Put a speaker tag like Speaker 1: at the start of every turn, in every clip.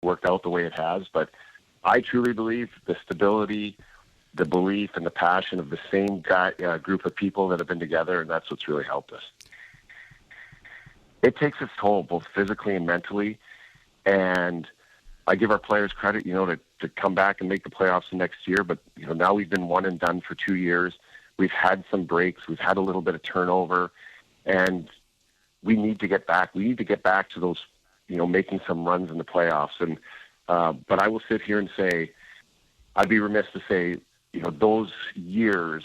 Speaker 1: worked out the way it has. But I truly believe the stability, the belief, and the passion of the same group of people that have been together, and that's what's really helped us. It takes its toll, both physically and mentally, and I give our players credit, to come back and make the playoffs the next year. But, now we've been one and done for 2 years. We've had some breaks. We've had a little bit of turnover, and we need to get back. We need to get back to those, making some runs in the playoffs. And but I will sit here and say, I'd be remiss to say, those years,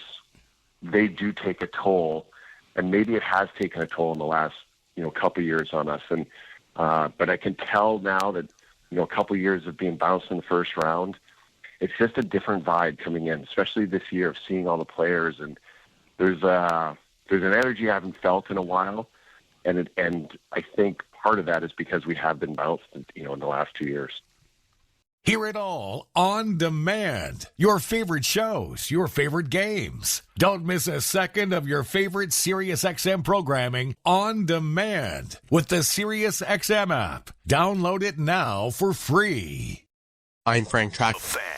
Speaker 1: they do take a toll, and maybe it has taken a toll in the last, couple of years on us. And but I can tell now that, a couple of years of being bounced in the first round, it's just a different vibe coming in, especially this year of seeing all the players. And there's an energy I haven't felt in a while. And I think part of that is because we have been bounced, in the last 2 years.
Speaker 2: Hear it all on demand. Your favorite shows, your favorite games. Don't miss a second of your favorite SiriusXM programming on demand with the SiriusXM app. Download it now for free.
Speaker 3: I'm Frank Track.
Speaker 4: Fan.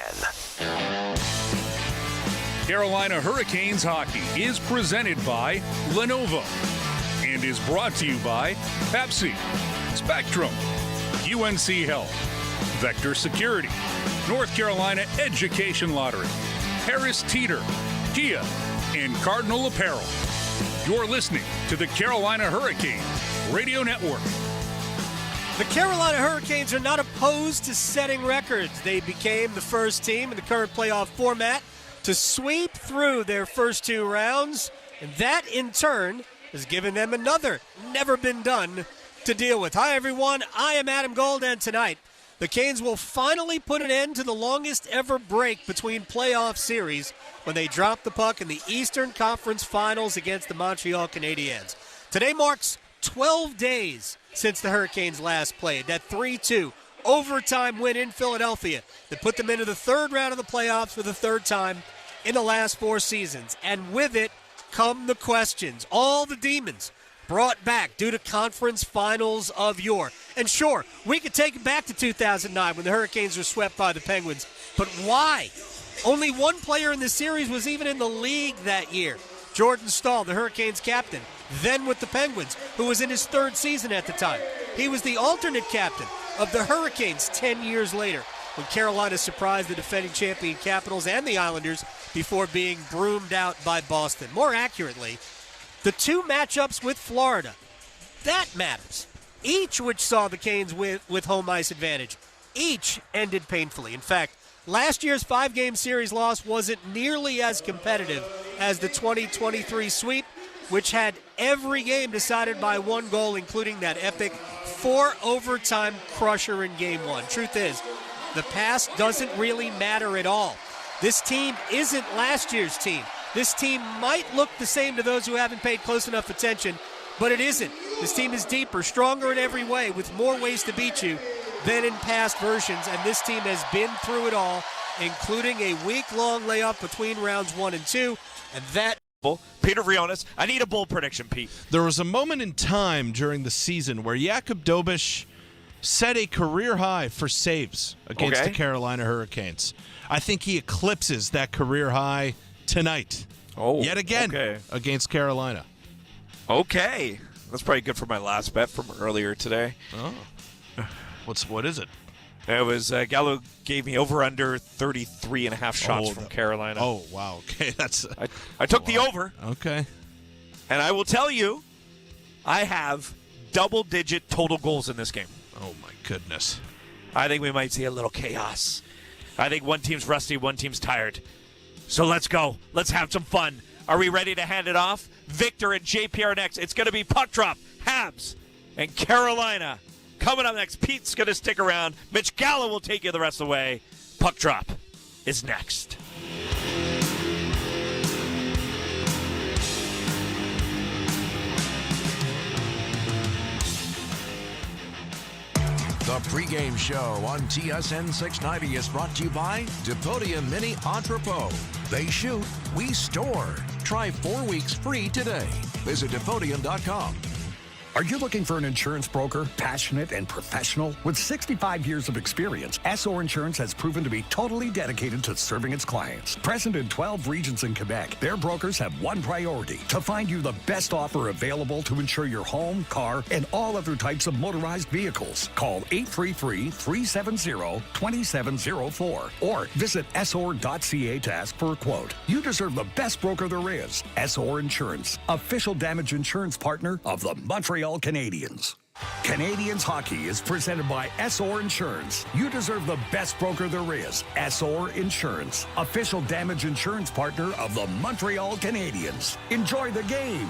Speaker 4: Carolina Hurricanes hockey is presented by Lenovo and is brought to you by Pepsi, Spectrum, UNC Health, Vector Security, North Carolina Education Lottery, Harris Teeter, Kia, and Cardinal Apparel. You're listening to the Carolina Hurricanes Radio Network.
Speaker 5: The Carolina Hurricanes are not opposed to setting records. They became the first team in the current playoff format to sweep through their first 2 rounds, and that in turn has given them another never been done to deal with. Hi everyone, I am Adam Gold, and tonight the Canes will finally put an end to the longest ever break between playoff series when they drop the puck in the Eastern Conference Finals against the Montreal Canadiens. Today marks 12 days since the Hurricanes last played. That 3-2 overtime win in Philadelphia that put them into the third round of the playoffs for the third time in the last 4 seasons. And with it come the questions. All the demons brought back due to conference finals of yore. And sure, we could take it back to 2009 when the Hurricanes were swept by the Penguins. But why? Only one player in the series was even in the league that year. Jordan Staal, the Hurricanes captain, then with the Penguins, who was in his 3rd season at the time. He was the alternate captain of the Hurricanes 10 years later when Carolina surprised the defending champion Capitals and the Islanders before being broomed out by Boston. More accurately, the 2 matchups with Florida, that matters. Each which saw the Canes with home ice advantage. Each ended painfully. In fact, last year's 5-game series loss wasn't nearly as competitive as the 2023 sweep, which had every game decided by 1 goal, including that epic 4-overtime crusher in Game 1. Truth is, the past doesn't really matter at all. This team isn't last year's team. This team might look the same to those who haven't paid close enough attention, but it isn't. This team is deeper, stronger in every way, with more ways to beat you than in past versions, and this team has been through it all, including a week-long layoff between rounds 1 and 2, and that...
Speaker 6: Peter Vrionis, I need a bold prediction, Pete.
Speaker 3: There was a moment in time during the season where Jakub Dobiš set a career high for saves against the Carolina Hurricanes. I think he eclipses that career high tonight. Yet again against Carolina.
Speaker 6: Okay. That's probably good for my last bet from earlier today.
Speaker 3: Oh. What is it?
Speaker 6: It was Gallo gave me over under 33.5 shots from Carolina.
Speaker 3: Oh, wow. Okay,
Speaker 6: I took the over.
Speaker 3: Okay.
Speaker 6: And I will tell you, I have double-digit total goals in this game.
Speaker 3: Oh, my goodness.
Speaker 6: I think we might see a little chaos. I think one team's rusty, one team's tired. So let's go. Let's have some fun. Are we ready to hand it off? Victor and JPR next. It's going to be puck drop, Habs, and Carolina. Coming up next, Pete's going to stick around. Mitch Gallo will take you the rest of the way. Puck drop is next.
Speaker 2: The pregame show on TSN 690 is brought to you by Depodia Mini Entrepot. They shoot, we store. Try 4 weeks free today. Visit Depodium.com.
Speaker 7: Are you looking for an insurance broker, passionate and professional? With 65 years of experience, SO Insurance has proven to be totally dedicated to serving its clients. Present in 12 regions in Quebec, their brokers have one priority: to find you the best offer available to insure your home, car, and all other types of motorized vehicles. Call 833-370-2704 or visit sor.ca to ask for a quote. You deserve the best broker there is. SO Insurance, official damage insurance partner of the Montreal Canadiens. Canadiens hockey is presented by SO Insurance. You deserve the best broker there is. SO Insurance, official damage insurance partner of the Montreal Canadiens. Enjoy the game.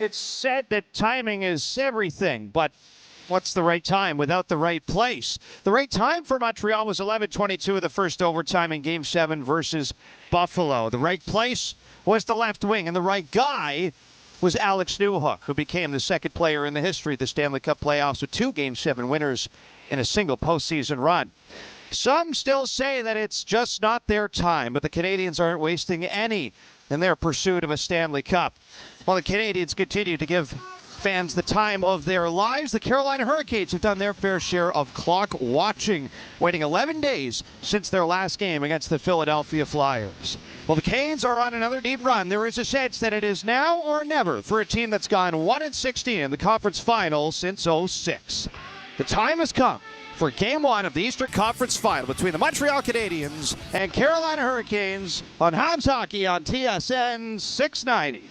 Speaker 8: It's said that timing is everything, but what's the right time without the right place? The right time for Montreal was 11:22 of the first overtime in Game 7 versus Buffalo. The right place was the left wing, and the right guy was Alex Newhook, who became the second player in the history of the Stanley Cup playoffs with 2 Game 7 winners in a single postseason run. Some still say that it's just not their time, but the Canadiens aren't wasting any in their pursuit of a Stanley Cup. While the Canadiens continue to give fans the time of their lives, the Carolina Hurricanes have done their fair share of clock watching, waiting 11 days since their last game against the Philadelphia Flyers. While the Canes are on another deep run, there is a sense that it is now or never for a team that's gone 1-16 in the conference final since 2006. The time has come for Game 1 of the Eastern Conference Final between the Montreal Canadiens and Carolina Hurricanes on Habs Hockey on TSN 690.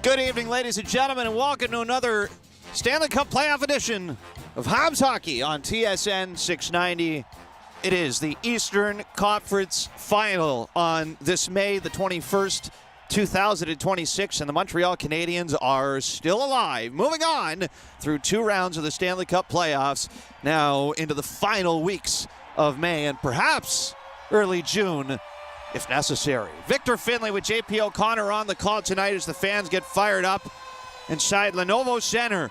Speaker 8: Good evening, ladies and gentlemen, and welcome to another Stanley Cup playoff edition of Habs Hockey on TSN 690. It is the Eastern Conference Final on this May the 21st, 2026, and the Montreal Canadiens are still alive, moving on through 2 rounds of the Stanley Cup playoffs, now into the final weeks of May and perhaps early June, if necessary. Victor Finlay with JP O'Connor on the call tonight as the fans get fired up inside Lenovo Center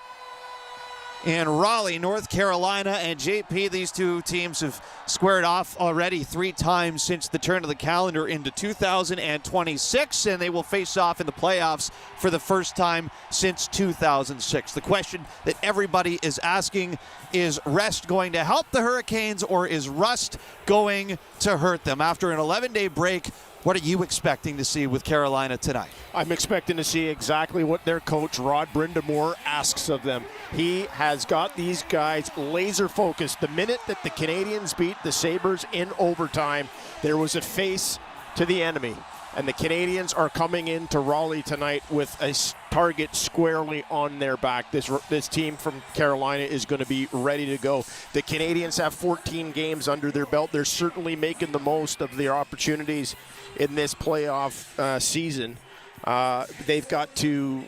Speaker 8: in Raleigh, North Carolina. And JP, these two teams have squared off already 3 times since the turn of the calendar into 2026, and they will face off in the playoffs for the first time since 2006. The question that everybody is asking, is rest going to help the Hurricanes or is rust going to hurt them? After an 11-day break,
Speaker 9: What are you expecting to see with Carolina tonight?
Speaker 10: I'm expecting to see exactly what their coach, Rod Brindamore, asks of them. He has got these guys laser focused. The minute that the Canadiens beat the Sabres in overtime, there was a face to the enemy. And the Canadiens are coming into Raleigh tonight with a target squarely on their back. This team from Carolina is going to be ready to go. The Canadiens have 14 games under their belt. They're certainly making the most of their opportunities in this playoff season. They've got to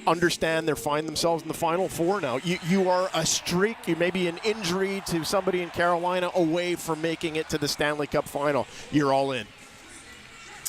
Speaker 10: understand they find themselves in the Final Four now. You are a streak, you may be an injury to somebody in Carolina away from making it to the Stanley Cup Final. You're all in.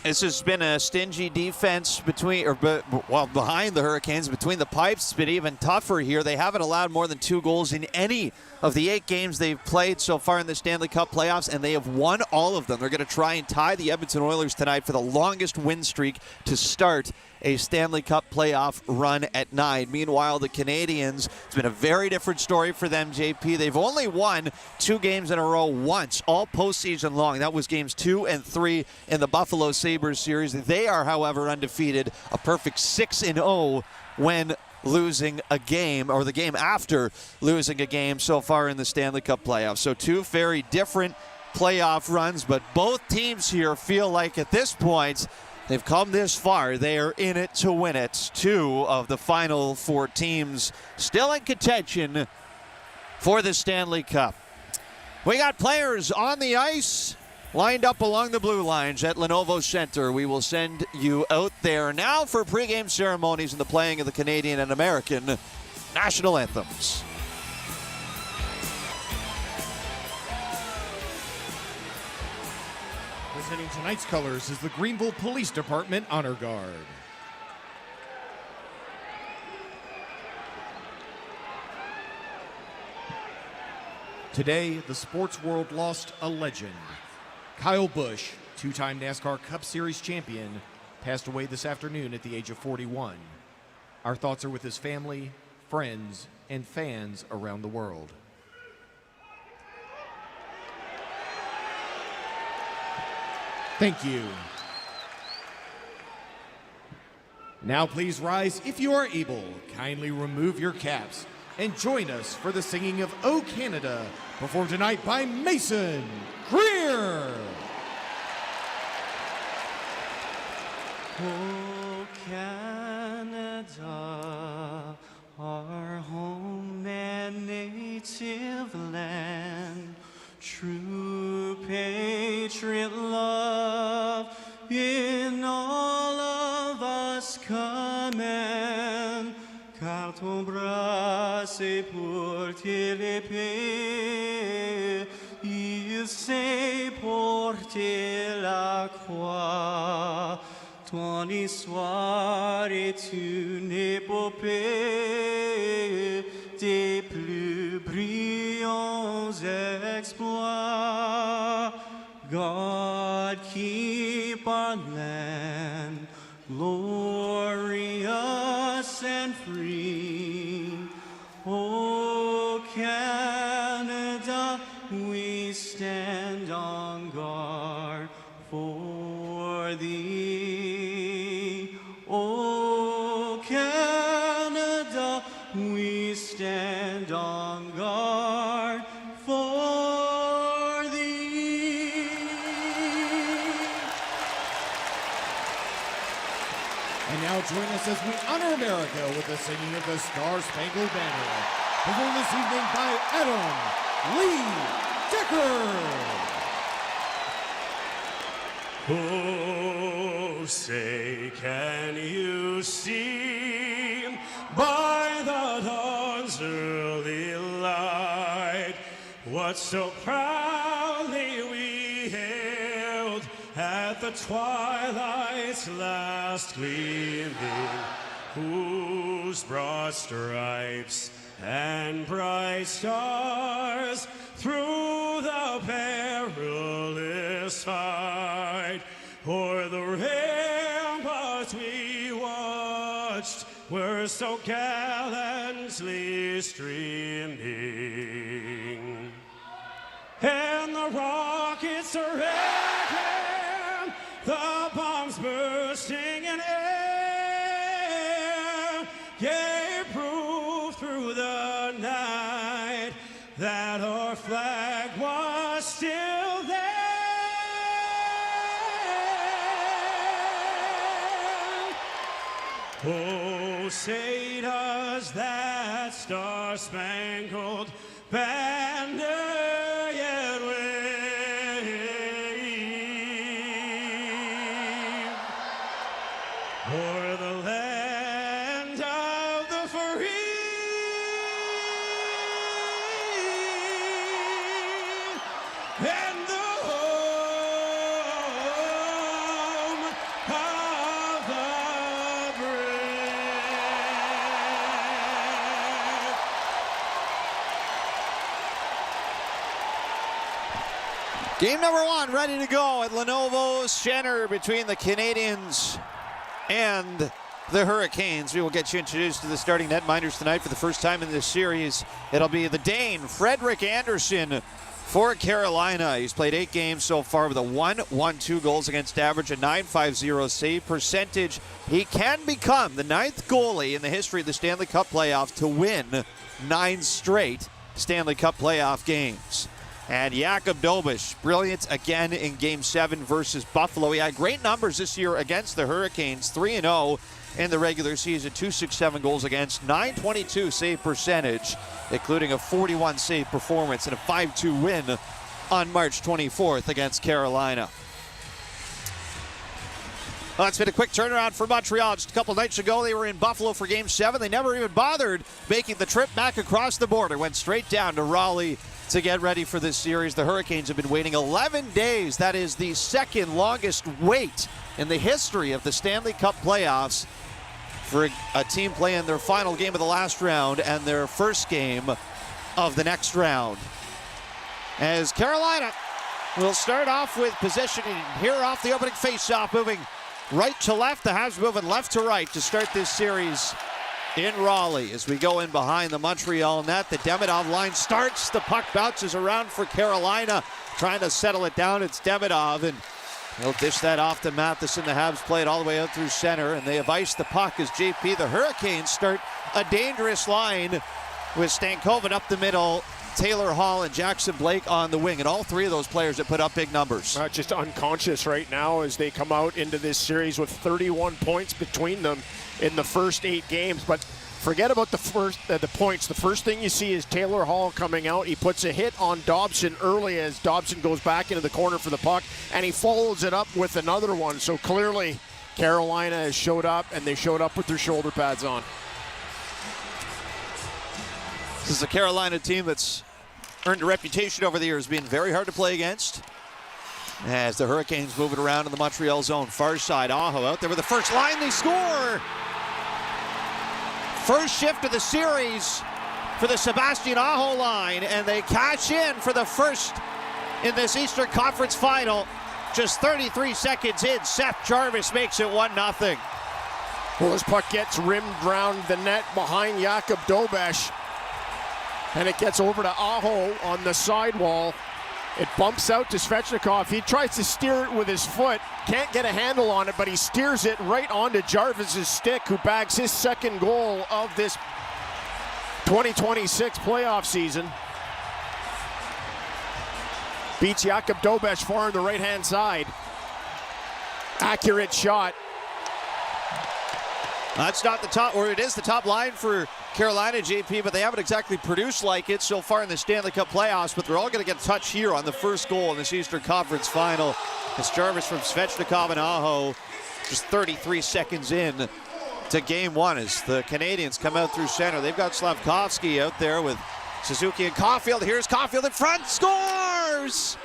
Speaker 9: This has been a stingy defense behind the Hurricanes. Between the pipes, it's been even tougher here. They haven't allowed more than 2 goals in any of the 8 games they've played so far in the Stanley Cup playoffs, and they have won all of them. They're going to try and tie the Edmonton Oilers tonight for the longest win streak to start a Stanley Cup playoff run at 9. Meanwhile, the Canadiens, it's been a very different story for them, JP. They've only won 2 games in a row once, all postseason long. That was games 2 and 3 in the Buffalo Sabres series. They are, however, undefeated, a perfect 6-0 when losing a game, or the game after losing a game so far in the Stanley Cup playoffs. So 2 very different playoff runs, but both teams here feel like at this point they've come this far. They are in it to win it. 2 of the final 4 teams still in contention for the Stanley Cup. We got players on the ice lined up along the blue lines at Lenovo Center. We will send you out there now for pregame ceremonies and the playing of the Canadian and American national anthems.
Speaker 11: Presenting tonight's colors is the Greenville Police Department Honor Guard. Today, the sports world lost a legend. Kyle Busch, 2-time NASCAR Cup Series champion, passed away this afternoon at the age of 41. Our thoughts are with his family, friends, and fans around the world. Thank you. Now please rise if you are able. Kindly remove your caps and join us for the singing of O Canada, performed tonight by Mason Greer.
Speaker 12: O Canada, our home and native land, true patriot love in all of us command, car ton bras c'est pour l'épée, il sait porter la croix, ton histoire est une épopée des plus brillants exploits. God keep our land glorious and free. O Canada, we stand on guard for thee. O Canada, we stand on guard for thee.
Speaker 11: And now join us as we honor America with the singing of the Star-Spangled Banner, performed this evening by Adam Lee Decker.
Speaker 12: Oh, say, can you see by the dawn's early light what so proudly we hailed at the twilight's last gleaming, whose broad stripes and bright stars through the perilous fight o'er the ramparts we watched were so gallantly streaming, and the rockets ran, the gave proof through the night that our flag was still there. Oh, say does that star-spangled banner yet wave o'er the land of the free and the home of the brave.
Speaker 9: Game number 1 ready to go at Lenovo Center between the Canadiens and the Hurricanes. We will get you introduced to the starting netminders tonight for the first time in this series. It'll be the Dane, Frederik Andersen, for Carolina. He's played 8 games so far with a 1.12 goals against average, a .950 save percentage. He can become the 9th goalie in the history of the Stanley Cup playoffs to win 9 straight Stanley Cup playoff games. And Jakub Dobeš, brilliant again in Game 7 versus Buffalo. He had great numbers this year against the Hurricanes, 3-0 in the regular season, 267 goals against, .922 save percentage, including a 41 save performance and a 5-2 win on March 24th against Carolina. Well, it's been a quick turnaround for Montreal. Just a couple nights ago, they were in Buffalo for Game 7. They never even bothered making the trip back across the border. Went straight down to Raleigh to get ready for this series. The Hurricanes have been waiting 11 days. That is the second longest wait in the history of the Stanley Cup playoffs for a team playing their final game of the last round and their first game of the next round. As Carolina will start off with positioning here off the opening faceoff, moving right to left. The Habs moving left to right to start this series in Raleigh. As we go in behind the Montreal net, the Demidov line starts. The puck bounces around for Carolina, trying to settle it down. It's Demidov, and he'll dish that off to Matheson. The Habs play it all the way out through center, and they have iced the puck as JP. The Hurricanes start a dangerous line with Stankoven up the middle, Taylor Hall and Jackson Blake on the wing, and all 3 of those players that put up big numbers.
Speaker 10: Just unconscious right now as they come out into this series with 31 points between them in the first 8 games. But forget about the points. The first thing you see is Taylor Hall coming out. He puts a hit on Dobson early as Dobson goes back into the corner for the puck, and he follows it up with another one. So clearly Carolina has showed up, and they showed up with their shoulder pads on.
Speaker 9: This is a Carolina team that's earned a reputation over the years being very hard to play against. As the Hurricanes move it around in the Montreal zone. Far side, Aho out there with the first line. They score! First shift of the series for the Sebastian Aho line, and they cash in for the first in this Eastern Conference final. Just 33 seconds in, Seth Jarvis makes it 1-0.
Speaker 10: Well, this puck gets rimmed round the net behind Jakub Dobeš, and it gets over to Aho on the sidewall. It bumps out to Svechnikov. He tries to steer it with his foot. Can't get a handle on it, but he steers it right onto Jarvis's stick, who bags his second goal of this 2026 playoff season. Beats Jakub Dobeš far on the right-hand side. Accurate shot.
Speaker 9: That's not the top, or it is the top line for Carolina, JP, but they haven't exactly produced like it so far in the Stanley Cup playoffs, but they're all going to get a touch here on the first goal in this Eastern Conference final. It's Jarvis from Svechnikov and Aho, just 33 seconds in to Game 1 as the Canadiens come out through center. They've got Slavkovsky out there with Suzuki and Caulfield. Here's Caulfield in front, scores!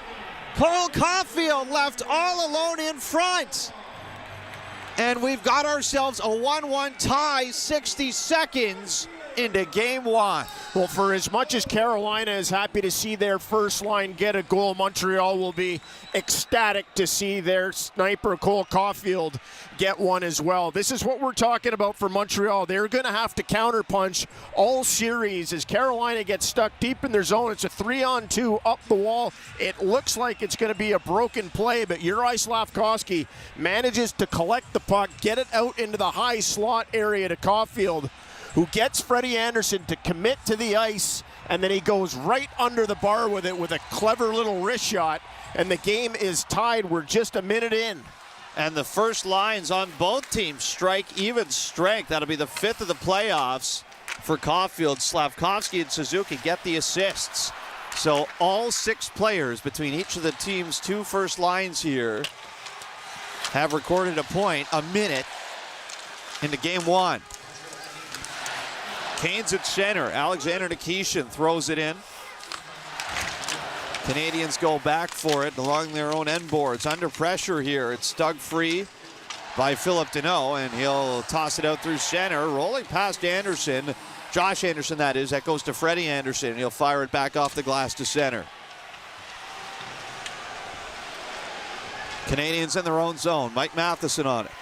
Speaker 9: Cole Caulfield left all alone in front. And we've got ourselves a 1-1 tie, 60 seconds into Game 1.
Speaker 10: Well, for as much as Carolina is happy to see their first line get a goal, Montreal will be ecstatic to see their sniper, Cole Caulfield, get one as well. This is what we're talking about for Montreal. They're going to have to counterpunch all series as Carolina gets stuck deep in their zone. It's a 3-on-2 up the wall. It looks like it's going to be a broken play, but Juraj Slavkovsky manages to collect the puck, get it out into the high slot area to Caulfield, who gets Freddie Anderson to commit to the ice, and then he goes right under the bar with it with a clever little wrist shot, and the game is tied. We're just a minute in.
Speaker 9: And the first lines on both teams strike even strength. That'll be the 5th of the playoffs for Caulfield. Slavkovsky and Suzuki get the assists. So all 6 players between each of the team's 2 first lines here have recorded a point a minute into game 1. Canes at center. Alexander Nikishin throws it in. Canadiens go back for it along their own end boards. Under pressure here. It's dug free by Philip Deneau, and he'll toss it out through center. Rolling past Anderson. Josh Anderson, that is. That goes to Freddie Anderson. He'll fire it back off the glass to center. Canadiens in their own zone. Mike Matheson on it.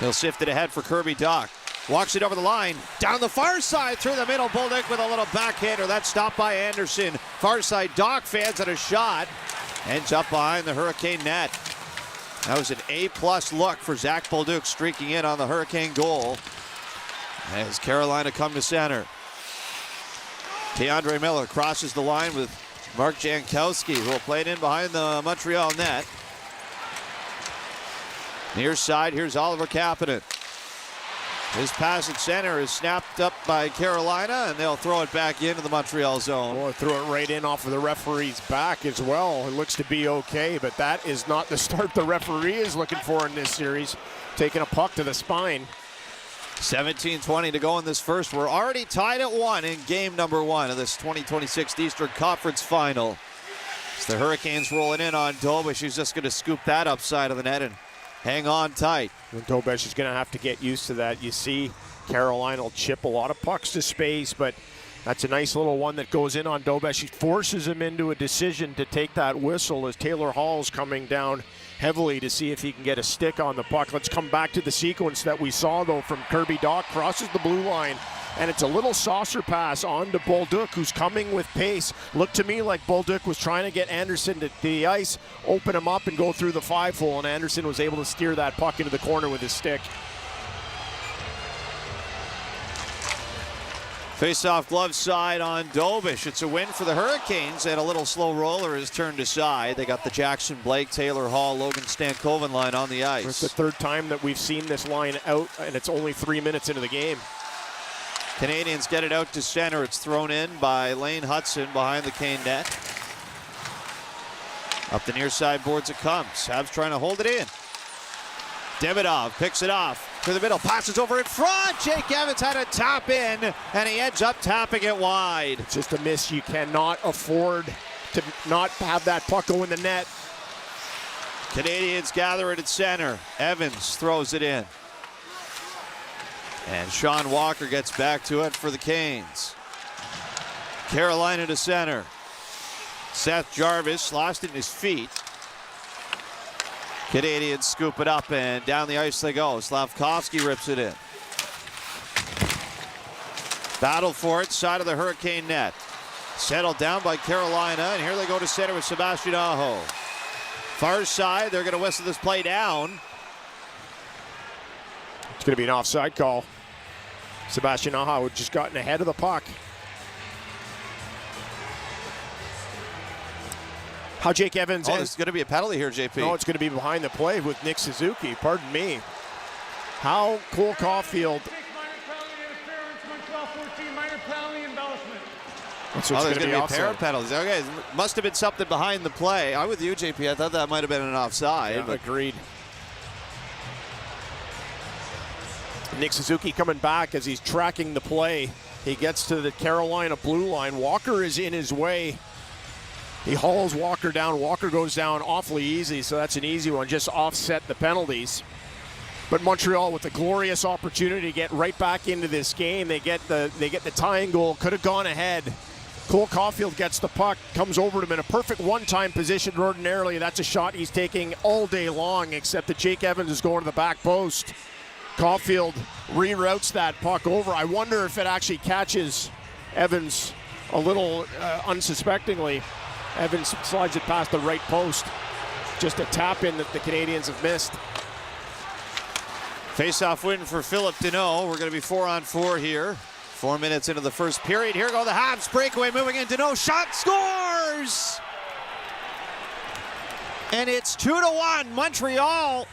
Speaker 9: He'll sift it ahead for Kirby Dach. Walks it over the line, down the far side, through the middle. Bolduc with a little backhander. That's stopped by Anderson. Far side, Dach fans at a shot. Ends up behind the Hurricane net. That was an A-plus look for Zach Bolduc streaking in on the Hurricane goal. As Carolina come to center. Keandre Miller crosses the line with Mark Jankowski, who will play it in behind the Montreal net. Near side, here's Oliver Kapanen. His pass at center is snapped up by Carolina, and they'll throw it back into the Montreal zone.
Speaker 10: Boy, threw it right in off of the referee's back as well. It looks to be okay, but that is not the start the referee is looking for in this series. Taking a puck to the spine.
Speaker 9: 17:20 to go in this first. We're already tied at 1 in game number 1 of this 2026 Eastern Conference Final. As the Hurricanes rolling in on Dobish, who's just going to scoop that upside of the net and hang on tight.
Speaker 10: And Dobish is going to have to get used to that. You see Carolina will chip a lot of pucks to space, but that's a nice little one that goes in on Dobish. He forces him into a decision to take that whistle as Taylor Hall's coming down heavily to see if he can get a stick on the puck. Let's come back to the sequence that we saw, though, from Kirby Dach. Crosses the blue line, and it's a little saucer pass on to Bolduc, who's coming with pace. Looked to me like Bolduc was trying to get Anderson to the ice, open him up, and go through the 5-hole, and Anderson was able to steer that puck into the corner with his stick.
Speaker 9: Face-off glove side on Dobish. It's a win for the Hurricanes, and a little slow roller is turned aside. They got the Jackson Blake, Taylor Hall, Logan Stankoven line on the ice.
Speaker 10: It's the 3rd time that we've seen this line out, and it's only 3 minutes into the game.
Speaker 9: Canadiens get it out to center. It's thrown in by Lane Hudson behind the Kane net. Up the near side boards it comes. Habs trying to hold it in. Demidov picks it off through the middle, passes over in front. Jake Evans had a tap in, and he ends up tapping it wide.
Speaker 10: It's just a miss. You cannot afford to not have that puck go in the net.
Speaker 9: Canadiens gather it at center. Evans throws it in. And Sean Walker gets back to it for the Canes. Carolina to center. Seth Jarvis lost in his feet. Canadiens scoop it up, and down the ice they go. Slavkovsky rips it in. Battle for it, side of the Hurricane net. Settled down by Carolina, and here they go to center with Sebastian Aho. Far side, they're going to whistle this play down.
Speaker 10: It's going to be an offside call. Sebastian Aho had just gotten ahead of the puck. How Jake Evans...
Speaker 9: Oh, there's going to be a penalty here, JP.
Speaker 10: No, it's going to be behind the play with Nick Suzuki. Pardon me. How Cole Caulfield...
Speaker 9: That's there's going to be a pair of penalties. Okay, must have been something behind the play. I'm with you, JP. I thought that might have been an offside.
Speaker 10: Yeah, agreed. Nick Suzuki coming back as he's tracking the play. He gets to the Carolina blue line. Walker is in his way. He hauls Walker down. Walker goes down awfully easy, so that's an easy one. Just offset the penalties. But Montreal with a glorious opportunity to get right back into this game. They get the tying goal. Could have gone ahead. Cole Caulfield gets the puck, comes over to him in a perfect one-time position. Ordinarily, that's a shot he's taking all day long, except that Jake Evans is going to the back post. Caulfield reroutes that puck over. I wonder if it actually catches Evans a little unsuspectingly. Evans slides it past the right post. Just a tap in that the Canadiens have missed.
Speaker 9: Face-off win for Philip Deneau. We're going to be 4-on-4 here. 4 minutes into the first period. Here go the Habs. Breakaway moving in. Deneau shot, scores! And it's 2-1 Montreal.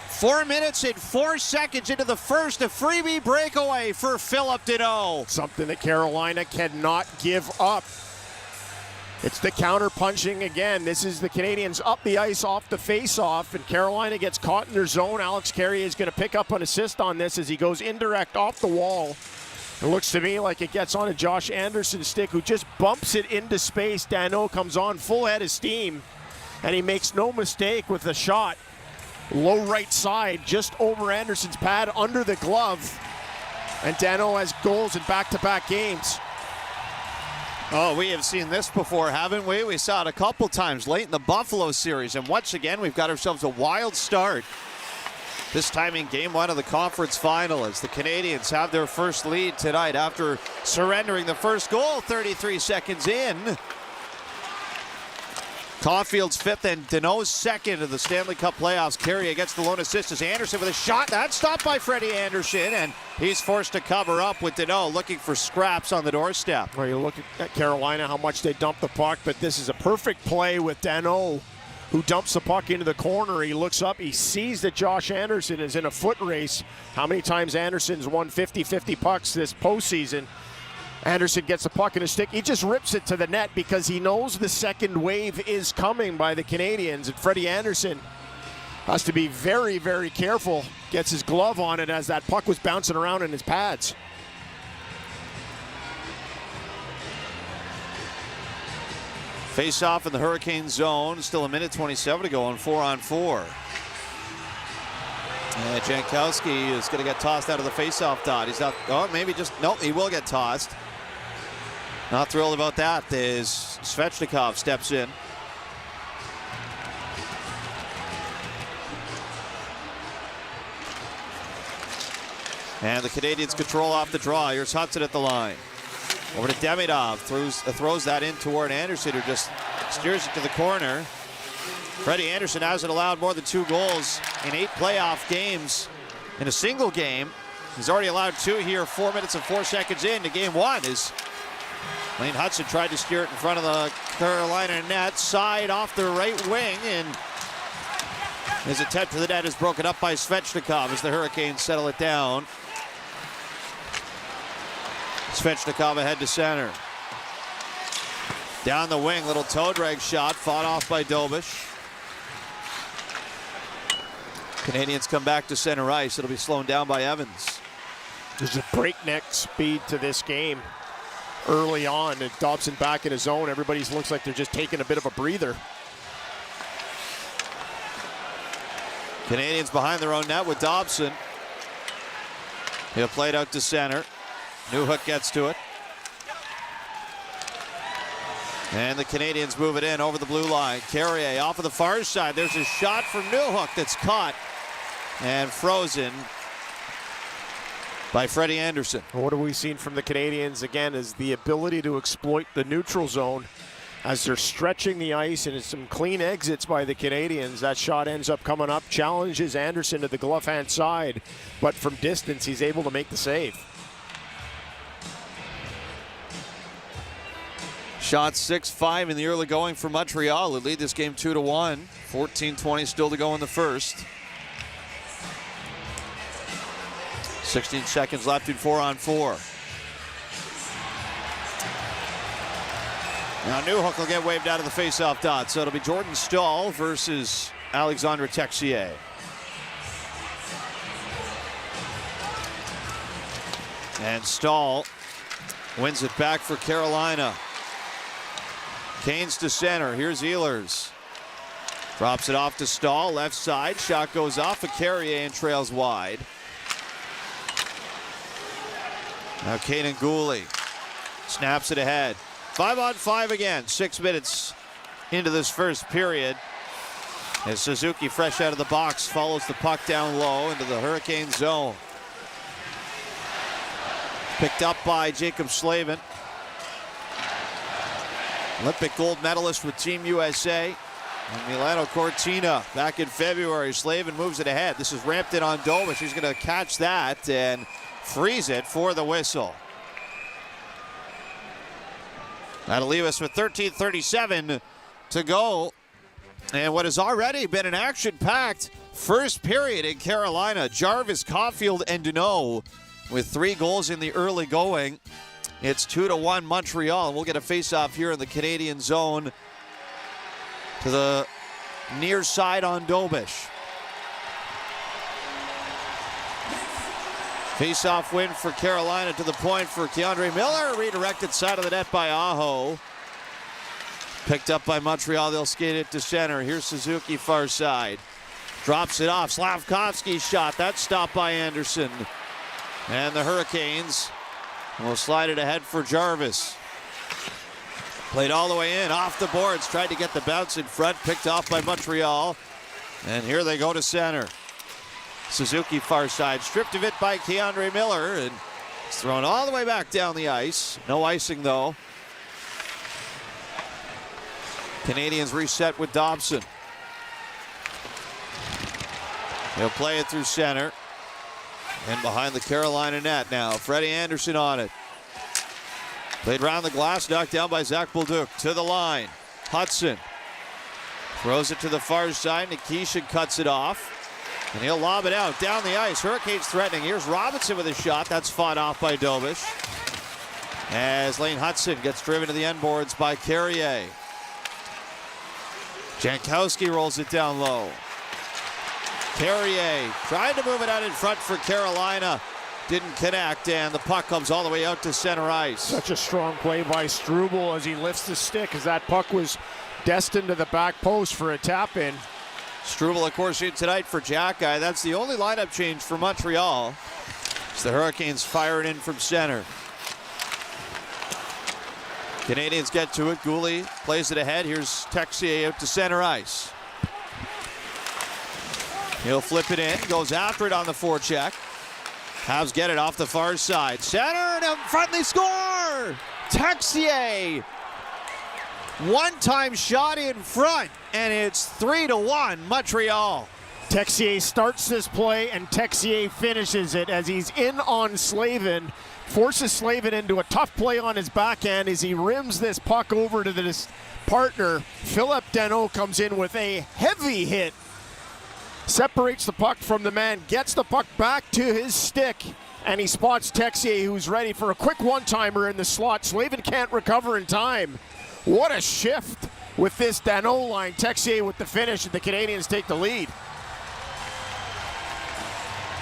Speaker 9: 4 minutes and 4 seconds into the first. A freebie breakaway for Philip Deneau.
Speaker 10: Something that Carolina cannot give up. It's the counter-punching again. This is the Canadiens up the ice off the face-off, and Carolina gets caught in their zone. Alex Carrier is going to pick up an assist on this as he goes indirect off the wall. It looks to me like it gets on a Josh Anderson stick, who just bumps it into space. Deneau comes on full head of steam, and he makes no mistake with the shot. Low right side, just over Anderson's pad, under the glove. And Deneau has goals in back-to-back games.
Speaker 9: Oh, we have seen this before, haven't we? We saw it a couple times late in the Buffalo series. And once again, we've got ourselves a wild start. This time in Game 1 of the conference final as the Canadiens have their first lead tonight after surrendering the first goal 33 seconds in. Caulfield's fifth and Deneau's second of the Stanley Cup playoffs. Carrier gets the lone assist as Anderson with a shot. That's stopped by Freddie Anderson, and he's forced to cover up with Deneau looking for scraps on the doorstep.
Speaker 10: Well, you look at Carolina, how much they dump the puck, but this is a perfect play with Deneau, who dumps the puck into the corner. He looks up, he sees that Josh Anderson is in a foot race. How many times Anderson's won 50-50 pucks this postseason? Anderson gets the puck in his stick. He just rips it to the net because he knows the second wave is coming by the Canadiens. And Freddie Anderson has to be very, very careful. Gets his glove on it as that puck was bouncing around in his pads.
Speaker 9: Face off in the Hurricane zone. Still a minute 27 to go on 4-on-4. And Jankowski is going to get tossed out of the face-off dot. He's not, nope, he will get tossed. Not thrilled about that as Svechnikov steps in. And the Canadiens control off the draw. Here's Hudson at the line. Over to Demidov. Throws that in toward Anderson, who just steers it to the corner. Freddie Anderson hasn't allowed more than 2 goals in 8 playoff games in a single game. He's already allowed 2 here, 4 minutes and 4 seconds into Game 1 as Lane Hudson tried to steer it in front of the Carolina net. Side off the right wing, and his attempt to the net is broken up by Svechnikov as the Hurricanes settle it down. Svechnikov ahead to center. Down the wing, little toe drag shot, fought off by Dobish. Canadiens come back to center ice. It'll be slowed down by Evans.
Speaker 10: There's a breakneck speed to this game early on. And Dobson back in his zone. Everybody looks like they're just taking a bit of a breather.
Speaker 9: Canadiens behind their own net with Dobson. He'll play it out to center. Newhook gets to it. And the Canadiens move it in over the blue line. Carrier off of the far side. There's a shot from Newhook that's caught and frozen by Freddie Anderson.
Speaker 10: What have we seen from the Canadiens again is the ability to exploit the neutral zone as they're stretching the ice, and it's some clean exits by the Canadiens. That shot ends up coming up, challenges Anderson to the glove hand side, but from distance he's able to make the save.
Speaker 9: Shot 6-5 in the early going for Montreal, who lead this game 2-1. 14:20 still to go in the first. 16 seconds left in 4-on-4. Now Newhook will get waved out of the face-off dot, so it'll be Jordan Staal versus Alexandre Texier. And Staal wins it back for Carolina. Canes to center. Here's Ehlers. Drops it off to Staal. Left side. Shot goes off of Carrier and trails wide. Now Kanan Gooley snaps it ahead. 5-on-5 again. 6 minutes into this first period. As Suzuki, fresh out of the box, follows the puck down low into the Hurricane zone. Picked up by Jacob Slavin. Olympic gold medalist with Team USA. And Milano Cortina back in February. Slavin moves it ahead. This is ramped in on Dobish. He's going to catch that and freeze it for the whistle. That'll leave us with 13:37 to go. And what has already been an action-packed first period in Carolina. Jarvis, Caulfield, and Deneau with 3 goals in the early going. It's 2-1 Montreal. And we'll get a face-off here in the Canadian zone to the near side on Dobish. Face-off win for Carolina to the point for Keandre Miller. Redirected side of the net by Aho. Picked up by Montreal. They'll skate it to center. Here's Suzuki far side. Drops it off. Slavkovsky's shot. That's stopped by Anderson. And the Hurricanes will slide it ahead for Jarvis. Played all the way in, off the boards. Tried to get the bounce in front. Picked off by Montreal. And here they go to center. Suzuki far side. Stripped of it by Keandre Miller. And it's thrown all the way back down the ice. No icing though. Canadiens reset with Dobson. He'll play it through center. And behind the Carolina net now. Freddie Anderson on it. Played around the glass, knocked down by Zach Bolduc. To the line. Hudson throws it to the far side. Nikishin cuts it off. And he'll lob it out down the ice. Hurricanes threatening. Here's Robinson with a shot. That's fought off by Dobish. As Lane Hudson gets driven to the end boards by Carrier. Jankowski rolls it down low. Carrier tried to move it out in front for Carolina. Didn't connect, and the puck comes all the way out to center ice.
Speaker 10: Such a strong play by Struble as he lifts the stick, as that puck was destined to the back post for a tap-in.
Speaker 9: Struble, of course, in tonight for Jack-Eye. That's the only lineup change for Montreal. As the Hurricanes fire it in from center. Canadiens get to it. Gouli plays it ahead. Here's Texier out to center ice. He'll flip it in. Goes after it on the forecheck. Habs get it off the far side. Center and in front, they score! Texier! One-time shot in front, and it's 3-1 Montreal.
Speaker 10: Texier starts this play, and Texier finishes it as he's in on Slavin. Forces Slavin into a tough play on his backhand as he rims this puck over to his partner. Philip Deneau comes in with a heavy hit. Separates the puck from the man, gets the puck back to his stick, and he spots Texier, who's ready for a quick one-timer in the slot. Slavin can't recover in time. What a shift with this Deneau line. Texier with the finish, and the Canadiens take the lead.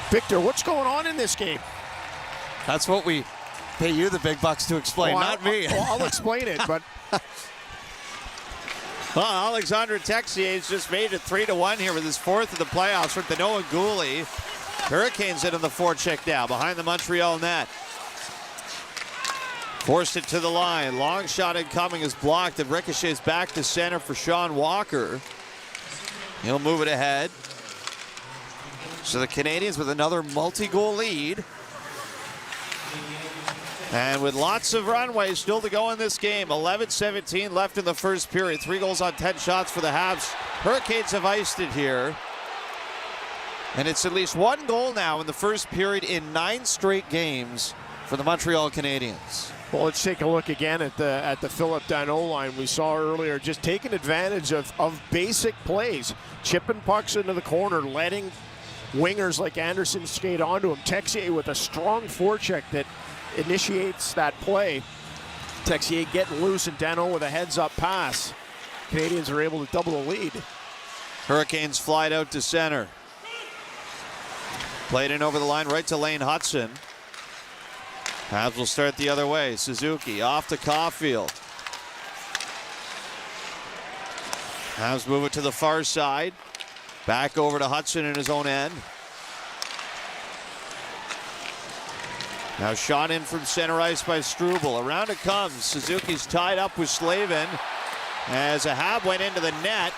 Speaker 10: Victor, what's going on in this game?
Speaker 9: That's what we pay you the big bucks to explain, not me.
Speaker 10: I'll explain it, but...
Speaker 9: Well, Alexandre Texier's just made it 3-1 here with his 4th of the playoffs for Deneau and Gouli. Hurricanes in on the forecheck now behind the Montreal net. Forced it to the line. Long shot incoming is blocked. It ricochets back to center for Sean Walker. He'll move it ahead. So the Canadiens with another multi-goal lead. And with lots of runway still to go in this game. 11-17 left in the first period. 3 goals on 10 shots for the Habs. Hurricanes have iced it here. And it's at least 1 goal now in the first period in 9 straight games for the Montreal Canadiens.
Speaker 10: Well, let's take a look again at the Philip Deneau line we saw earlier. Just taking advantage of basic plays. Chipping pucks into the corner, letting wingers like Anderson skate onto him. Texier with a strong forecheck that initiates that play. Texier getting loose, and Deneau with a heads-up pass. Canadiens are able to double the lead.
Speaker 9: Hurricanes fly out to center. Played in over the line right to Lane Hudson. Habs will start the other way. Suzuki off to Caulfield. Habs move it to the far side. Back over to Hudson in his own end. Now shot in from center ice by Struble. Around it comes. Suzuki's tied up with Slavin as a Hab went into the net.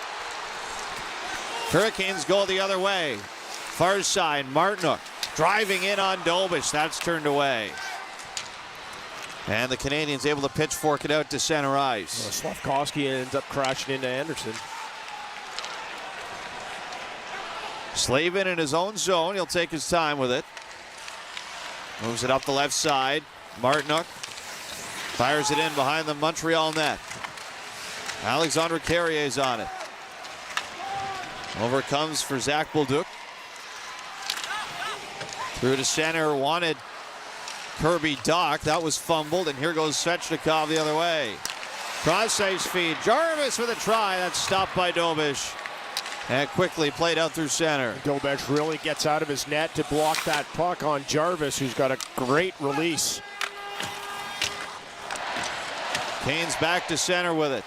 Speaker 9: Hurricanes go the other way. Far side, Martinook driving in on Dobish. That's turned away. And the Canadiens able to pitchfork it out to center ice.
Speaker 10: Slavkovsky ends up crashing into Anderson.
Speaker 9: Slavin in his own zone. He'll take his time with it. Moves it up the left side. Martinook fires it in behind the Montreal net. Alexandre Carrier's on it. Over it comes for Zach Bolduc. Through to center, wanted Kirby Dach. That was fumbled, and here goes Svechnikov the other way. Cross ice feed. Jarvis with a try. That's stopped by Dobish. And quickly played out through center.
Speaker 10: Dobish really gets out of his net to block that puck on Jarvis, who's got a great release.
Speaker 9: Kane's back to center with it.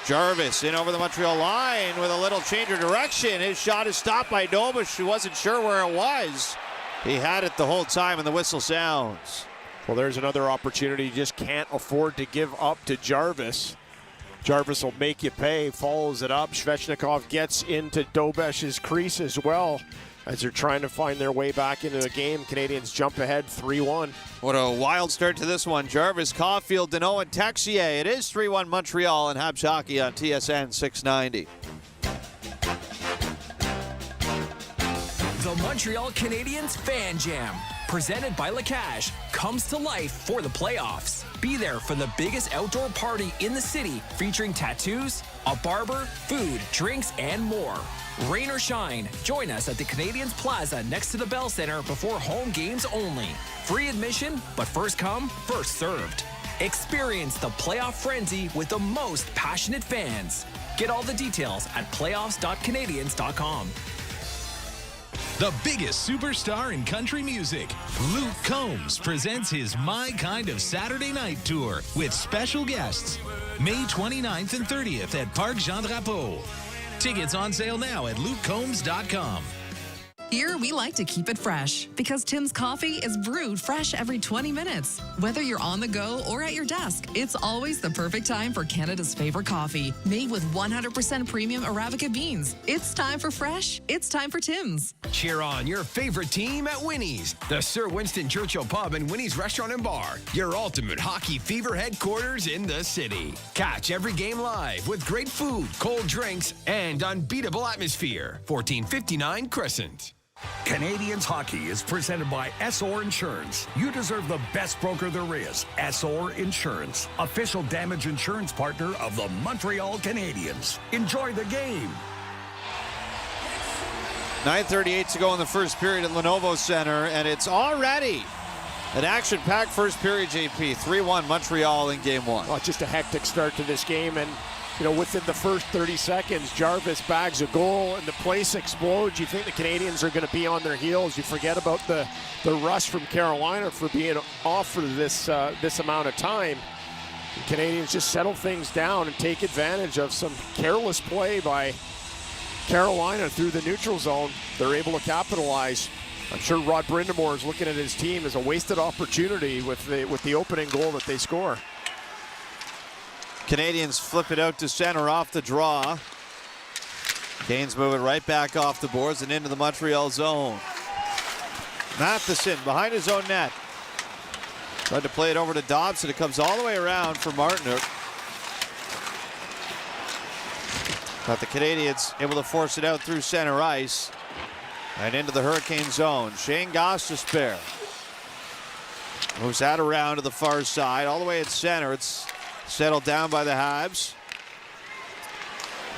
Speaker 9: Jarvis in over the Montreal line with a little change of direction. His shot is stopped by Dobish, who wasn't sure where it was. He had it the whole time, and the whistle sounds.
Speaker 10: Well, there's another opportunity you just can't afford to give up to Jarvis. Jarvis will make you pay, follows it up. Svechnikov gets into Dobish's crease as well as they're trying to find their way back into the game. Canadiens jump ahead 3-1.
Speaker 9: What a wild start to this one. Jarvis, Caulfield, Deneau, and Texier. It is 3-1 Montreal and Habs Hockey on TSN 690.
Speaker 13: The Montreal Canadiens Fan Jam, presented by LaCage, comes to life for the playoffs. Be there for the biggest outdoor party in the city, featuring tattoos, a barber, food, drinks, and more. Rain or shine, join us at the Canadiens Plaza next to the Bell Center before home games only. Free admission, but first come, first served. Experience the playoff frenzy with the most passionate fans. Get all the details at playoffs.canadiens.com.
Speaker 14: The biggest superstar in country music, Luke Combs, presents his My Kind of Saturday Night Tour with special guests, May 29th and 30th at Parc Jean Drapeau. Tickets on sale now at lukecombs.com.
Speaker 15: Here, we like to keep it fresh because Tim's coffee is brewed fresh every 20 minutes. Whether you're on the go or at your desk, it's always the perfect time for Canada's favorite coffee, made with 100% premium Arabica beans. It's time for fresh. It's time for Tim's.
Speaker 16: Cheer on your favorite team at Winnie's, the Sir Winston Churchill Pub and Winnie's Restaurant and Bar, your ultimate hockey fever headquarters in the city. Catch every game live with great food, cold drinks, and unbeatable atmosphere. 1459 Crescent.
Speaker 7: Canadiens hockey is presented by Essor Insurance. You deserve the best broker there is. Essor Insurance, official damage insurance partner of the Montreal Canadiens. Enjoy the game.
Speaker 9: 9:38 to go in the first period at Lenovo Center, and it's already an action-packed first period, JP. 3-1 Montreal in game one.
Speaker 10: Well, just a hectic start to this game, and within the first 30 seconds, Jarvis bags a goal and the place explodes. You think the Canadiens are going to be on their heels. You forget about the rush from Carolina for being off for this amount of time. The Canadiens just settle things down and take advantage of some careless play by Carolina through the neutral zone. They're able to capitalize. I'm sure Rod Brind'Amour is looking at his team as a wasted opportunity with the opening goal that they score.
Speaker 9: Canadiens flip it out to center off the draw. Canes move it right back off the boards and into the Montreal zone. Matheson behind his own net. Tried to play it over to Dobson. It comes all the way around for Martinook. But the Canadiens able to force it out through center ice and into the Hurricane zone. Shane Goss to spare. Moves that around to the far side, all the way at center. It's settled down by the Habs.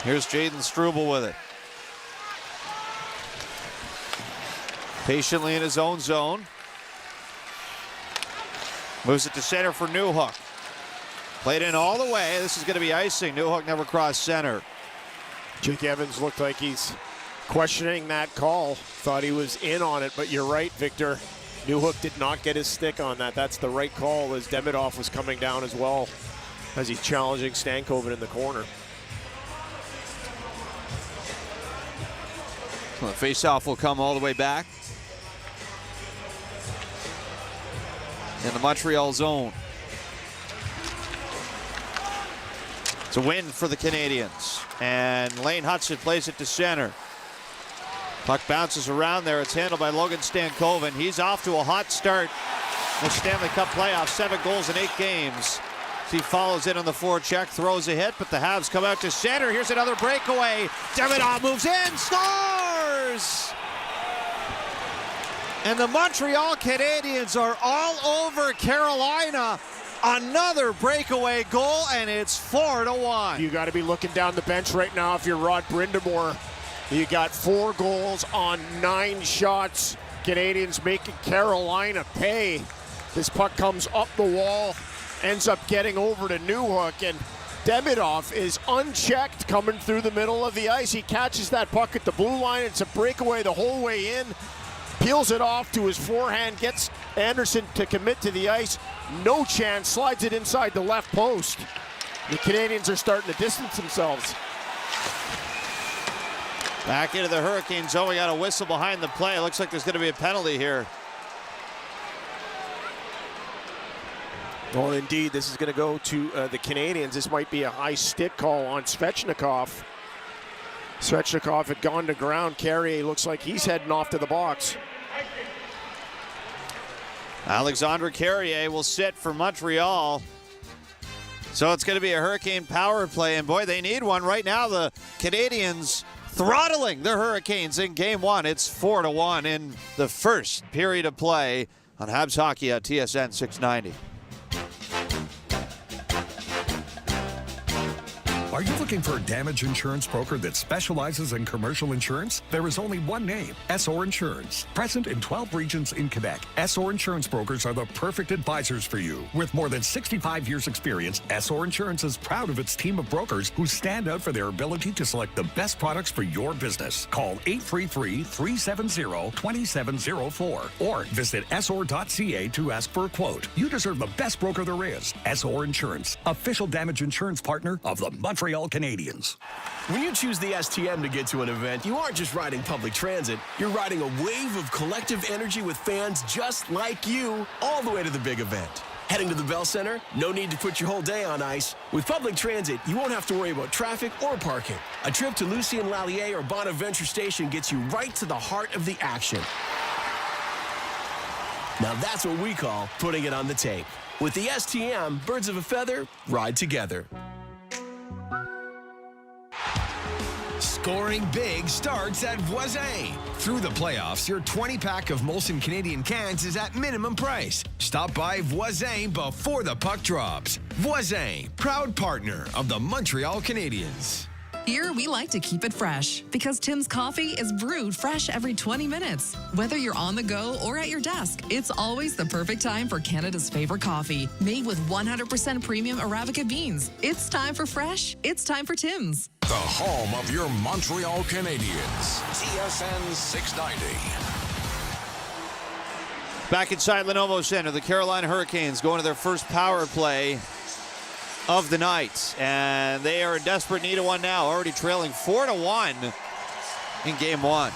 Speaker 9: Here's Jaden Struble with it. Patiently in his own zone. Moves it to center for Newhook. Played in all the way. This is going to be icing. Newhook never crossed center.
Speaker 10: Jake Evans looked like he's questioning that call. Thought he was in on it, but you're right, Victor. Newhook did not get his stick on that. That's the right call as Demidov was coming down as well, as he's challenging Stankoven in the corner.
Speaker 9: Well, the face-off will come all the way back in the Montreal zone. It's a win for the Canadiens. And Lane Hudson plays it to center. Puck bounces around there. It's handled by Logan Stankoven. He's off to a hot start in the Stanley Cup playoffs. 7 goals in 8 games. He follows in on the forecheck, throws a hit, but the Habs come out to center. Here's another breakaway. Demidov moves in, scores! scores. And the Montreal Canadiens are all over Carolina. Another breakaway goal, and it's 4-1.
Speaker 10: You got to be looking down the bench right now if you're Rod Brindamore. You got 4 goals on 9 shots. Canadiens making Carolina pay. This puck comes up the wall, ends up getting over to Newhook, and Demidov is unchecked coming through the middle of the ice. He catches that puck at the blue line. It's a breakaway the whole way in. Peels it off to his forehand, gets Anderson to commit to the ice. No chance, slides it inside the left post. The Canadiens are starting to distance themselves.
Speaker 9: Back into the Hurricane zone. We got a whistle behind the play. It looks like there's going to be a penalty here.
Speaker 10: Well, indeed, this is going to go to the Canadiens. This might be a high stick call on Svechnikov. Svechnikov had gone to ground. Carrier looks like he's heading off to the box.
Speaker 9: Alexandre Carrier will sit for Montreal. So it's going to be a Hurricane power play, and boy, they need one right now. The Canadiens throttling the Hurricanes in Game 1. It's 4-1 in the first period of play on Habs Hockey at TSN 690.
Speaker 7: Are you looking for a damage insurance broker that specializes in commercial insurance? There is only one name, Essor Insurance. Present in 12 regions in Quebec, Essor Insurance brokers are the perfect advisors for you. With more than 65 years experience, Essor Insurance is proud of its team of brokers who stand out for their ability to select the best products for your business. Call 833-370-2704 or visit Essor.ca to ask for a quote. You deserve the best broker there is. Essor Insurance, official damage insurance partner of the Montreal Canadiens.
Speaker 16: When you choose the STM to get to an event, you aren't just riding public transit. You're riding a wave of collective energy with fans just like you all the way to the big event. Heading to the Bell Center? No need to put your whole day on ice. With public transit, you won't have to worry about traffic or parking. A trip to Lucien Lallier or Bonaventure Station gets you right to the heart of the action. Now that's what we call putting it on the tape. With the STM, birds of a feather ride together.
Speaker 17: Scoring big starts at Voisin. Through the playoffs, your 20-pack of Molson Canadian cans is at minimum price. Stop by Voisin before the puck drops. Voisin, proud partner of the Montreal Canadiens.
Speaker 15: Here, we like to keep it fresh because Tim's coffee is brewed fresh every 20 minutes. Whether you're on the go or at your desk, it's always the perfect time for Canada's favorite coffee. Made with 100% premium Arabica beans. It's time for fresh. It's time for Tim's.
Speaker 2: The home of your Montreal Canadiens. TSN 690.
Speaker 9: Back inside Lenovo Center, the Carolina Hurricanes going to their first power play of the night, and they are in desperate need of one now, already trailing 4-1 in Game 1.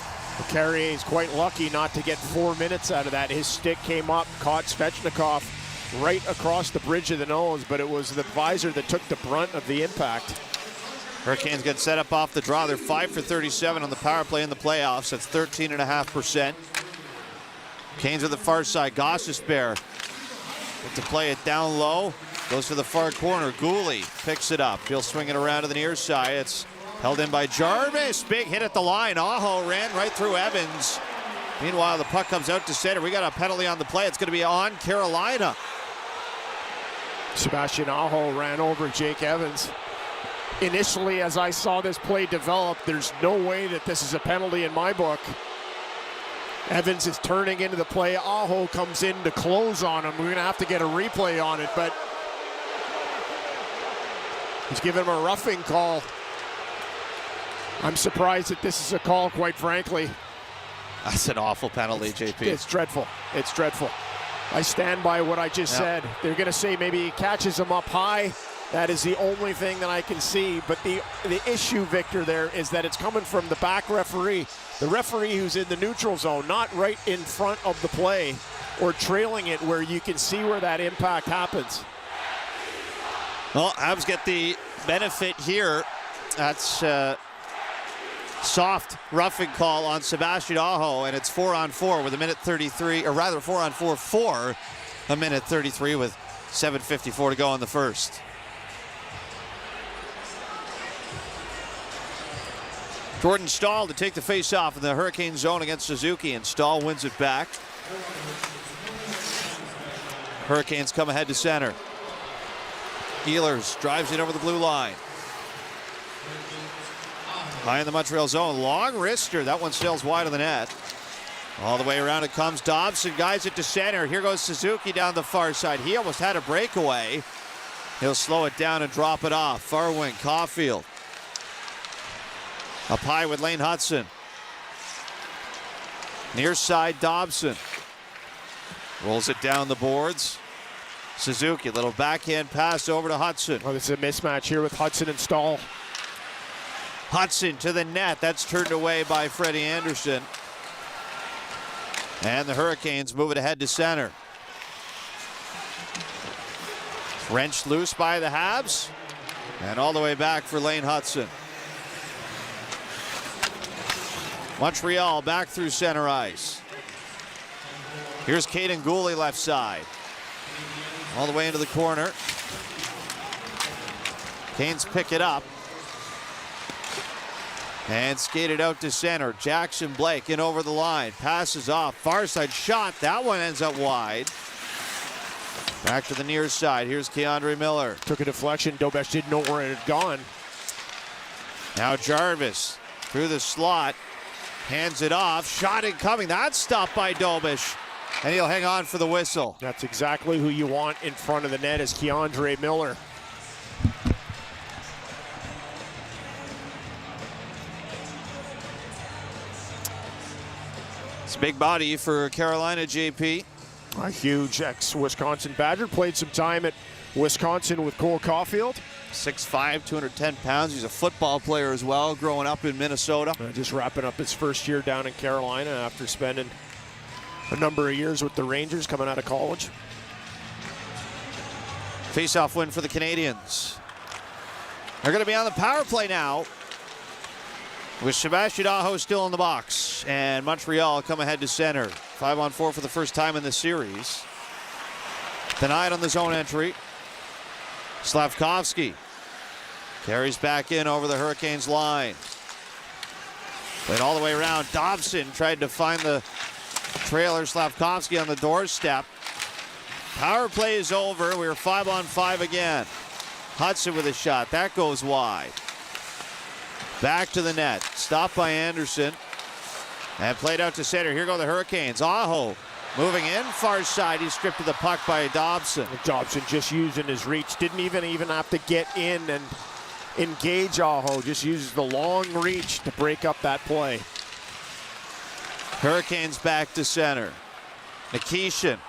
Speaker 10: Carrier is quite lucky not to get 4 minutes out of that. His stick came up, caught Svechnikov right across the bridge of the nose, but it was the visor that took the brunt of the impact.
Speaker 9: Hurricanes get set up off the draw. They're 5 for 37 on the power play in the playoffs. That's 13.5%. Canes are the far side. Gostisbehere get to play it down low. Goes to the far corner. Gooley picks it up. He'll swing it around to the near side. It's held in by Jarvis. Big hit at the line. Aho ran right through Evans. Meanwhile, the puck comes out to center. We got a penalty on the play. It's going to be on Carolina.
Speaker 10: Sebastian Aho ran over Jake Evans. Initially, as I saw this play develop, there's no way that this is a penalty in my book. Evans is turning into the play. Aho comes in to close on him. We're going to have to get a replay on it, but he's giving him a roughing call. I'm surprised that this is a call, quite frankly.
Speaker 9: That's an awful penalty, JP.
Speaker 10: It's dreadful. It's dreadful. I stand by what I just said. They're going to say maybe he catches him up high. That is the only thing that I can see. But the issue, Victor, there is that it's coming from the back referee. The referee who's in the neutral zone, not right in front of the play or trailing it where you can see where that impact happens.
Speaker 9: Well, Habs get the benefit here. That's soft roughing call on Sebastian Aho, and it's 4-on-4 with a minute 33, or rather 4-on-4 for a minute 33 with 7:54 to go in the first. Jordan Stahl to take the face-off in the Hurricane zone against Suzuki, and Stahl wins it back. Hurricanes come ahead to center. Ehlers drives it over the blue line. High in the Montreal zone. Long wrister. That one sails wide of the net. All the way around it comes Dobson. Guides it to center. Here goes Suzuki down the far side. He almost had a breakaway. He'll slow it down and drop it off. Far wing, Caulfield. Up high with Lane Hudson. Near side, Dobson. Rolls it down the boards. Suzuki, little backhand pass over to Hudson.
Speaker 10: Oh, this is a mismatch here with Hudson and Stahl.
Speaker 9: Hudson to the net. That's turned away by Freddie Anderson. And the Hurricanes move it ahead to center. Wrenched loose by the Habs. And all the way back for Lane Hudson. Montreal back through center ice. Here's Caden Gooley left side. All the way into the corner. Canes pick it up. And skated out to center. Jackson Blake in over the line. Passes off. Far side shot. That one ends up wide. Back to the near side. Here's Keandre Miller.
Speaker 10: Took a deflection. Dobesh didn't know where it had gone.
Speaker 9: Now Jarvis through the slot. Hands it off. Shot incoming. That's stopped by Dobesh. And he'll hang on for the whistle.
Speaker 10: That's exactly who you want in front of the net is Keandre Miller.
Speaker 9: It's a big body for Carolina, JP.
Speaker 10: A huge ex-Wisconsin Badger. Played some time at Wisconsin with Cole Caulfield.
Speaker 9: 6'5", 210 pounds. He's a football player as well, growing up in Minnesota.
Speaker 10: Just wrapping up his first year down in Carolina after spending a number of years with the Rangers coming out of college.
Speaker 9: Face-off win for the Canadiens. They're going to be on the power play now with Sebastian Aho still in the box. And Montreal come ahead to center. 5-on-4 for the first time in the series. Denied on the zone entry. Slavkovsky carries back in over the Hurricanes line. Played all the way around. Dobson tried to find the trailer. Slavkovsky on the doorstep. Power play is over. We're 5-on-5 again. Hudson with a shot. That goes wide. Back to the net. Stopped by Anderson. And played out to center. Here go the Hurricanes. Aho moving in. Far side. He's stripped of the puck by Dobson.
Speaker 10: Dobson just using his reach. Didn't even have to get in and engage Aho. Just uses the long reach to break up that play.
Speaker 9: Hurricanes back to center. Nikishin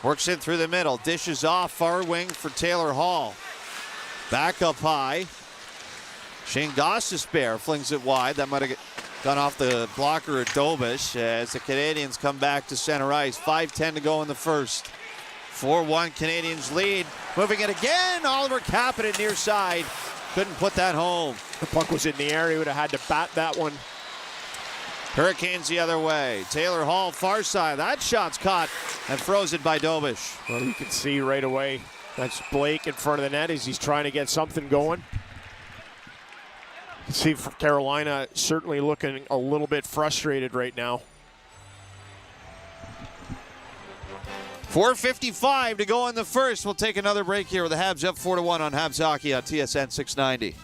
Speaker 9: works in through the middle. Dishes off. Far wing for Taylor Hall. Back up high. Shane Gostisbehere flings it wide. That might have gone off the blocker at Dobesh as the Canadiens come back to center ice. 5:10 to go in the first. 4-1 Canadiens lead. Moving it again. Oliver Kapanen near side. Couldn't put that home.
Speaker 10: The puck was in the air. He would have had to bat that one.
Speaker 9: Hurricanes the other way. Taylor Hall far side. That shot's caught and frozen by Dobesh.
Speaker 10: Well, you can see right away. That's Blake in front of the net as he's trying to get something going. You can see Carolina certainly looking a little bit frustrated right now.
Speaker 9: 4:55 to go in the first. We'll take another break here with the Habs up 4-1 on Habs Hockey on TSN 690.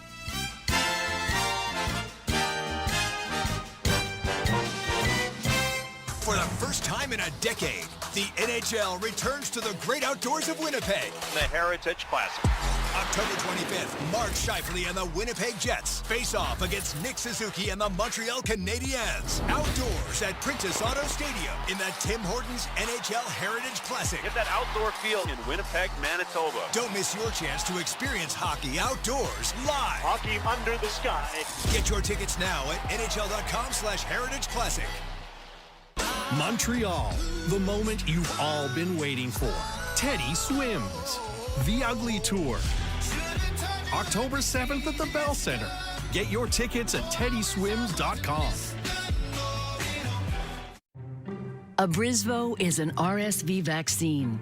Speaker 18: For the first time in a decade, the NHL returns to the great outdoors of Winnipeg.
Speaker 19: The Heritage Classic.
Speaker 18: October 25th, Mark Scheifele and the Winnipeg Jets face off against Nick Suzuki and the Montreal Canadiens. Outdoors at Princess Auto Stadium in the Tim Hortons NHL Heritage Classic.
Speaker 19: Get that outdoor feel in Winnipeg, Manitoba.
Speaker 18: Don't miss your chance to experience hockey outdoors live.
Speaker 19: Hockey under the sky.
Speaker 18: Get your tickets now at NHL.com/Heritage Classic.
Speaker 14: Montreal, the moment you've all been waiting for. Teddy Swims, The Ugly Tour. October 7th at the Bell Center. Get your tickets at teddyswims.com.
Speaker 20: Abrysvo is an RSV vaccine.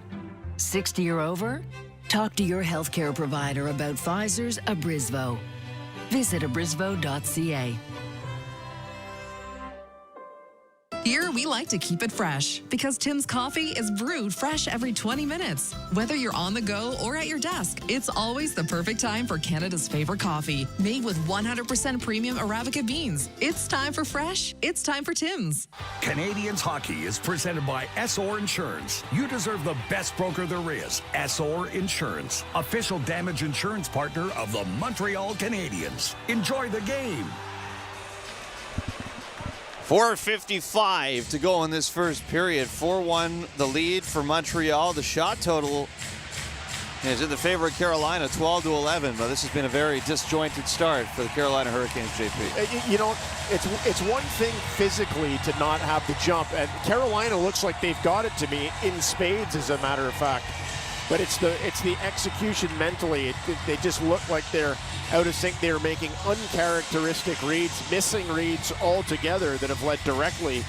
Speaker 20: 60 or over? Talk to your healthcare provider about Pfizer's Abrysvo. Visit abrysvo.ca.
Speaker 15: Here, we like to keep it fresh because Tim's coffee is brewed fresh every 20 minutes. Whether you're on the go or at your desk, it's always the perfect time for Canada's favorite coffee, made with 100% premium Arabica beans. It's time for fresh. It's time for Tim's.
Speaker 7: Canadiens hockey is presented by SR Insurance. You deserve the best broker there is. SR Insurance, official damage insurance partner of the Montreal Canadiens. Enjoy the game.
Speaker 9: 4:55 to go in this first period. 4-1 the lead for Montreal. The shot total is in the favor of Carolina, 12-11. But this has been a very disjointed start for the Carolina Hurricanes, JP.
Speaker 10: You know, it's one thing physically to not have the jump, and Carolina looks like they've got it to me in spades, as a matter of fact. But it's the execution mentally. They just look like they're out of sync. They're making uncharacteristic reads, missing reads altogether that have led directly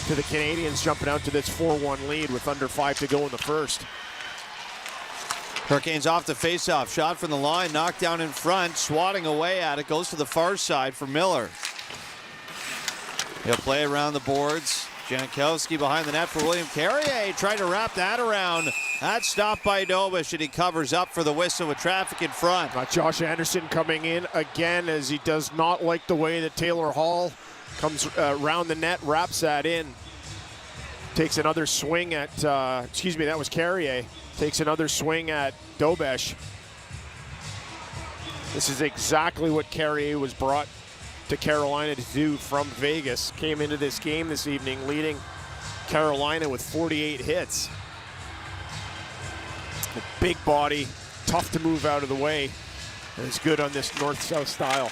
Speaker 10: to the Canadiens jumping out to this 4-1 lead with under 5 to go in the first.
Speaker 9: Hurricanes off the faceoff. Shot from the line, knocked down in front, swatting away at it. Goes to the far side for Miller. He'll play around the boards. Janikowski behind the net for William Carrier. Tried to wrap that around. That's stopped by Dobish, and he covers up for the whistle with traffic in front.
Speaker 10: Josh Anderson coming in again, as he does not like the way that Taylor Hall comes around the net, wraps that in. Takes another swing at, that was Carrier. Takes another swing at Dobish. This is exactly what Carrier was brought to Carolina to do from Vegas. Came into this game this evening leading Carolina with 48 hits. A big body, tough to move out of the way, and is good on this north-south style.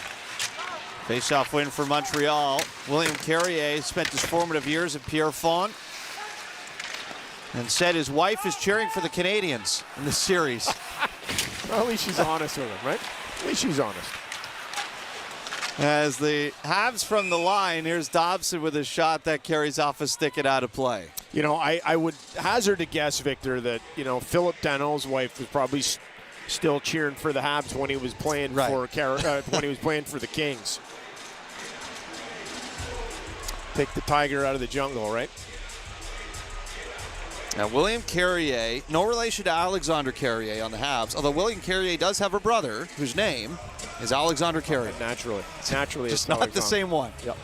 Speaker 9: Face-off win for Montreal. William Carrier spent his formative years at Pierrefonds and said his wife is cheering for the Canadiens in the series.
Speaker 10: Well, at least she's honest with him, right? At least she's honest.
Speaker 9: As the Habs from the line, here's Dobson with a shot that carries off a stick and out of play.
Speaker 10: You know, I would hazard a guess, Victor, that, you know, Philip Danault's wife was probably still cheering for the Habs when he was playing when he was playing for the Kings. Take the tiger out of the jungle, right?
Speaker 9: Now, William Carrier, no relation to Alexander Carrier on the Habs, although William Carrier does have a brother whose name is Alexander Carrier.
Speaker 10: Naturally,
Speaker 9: just not the same one.
Speaker 10: Yep.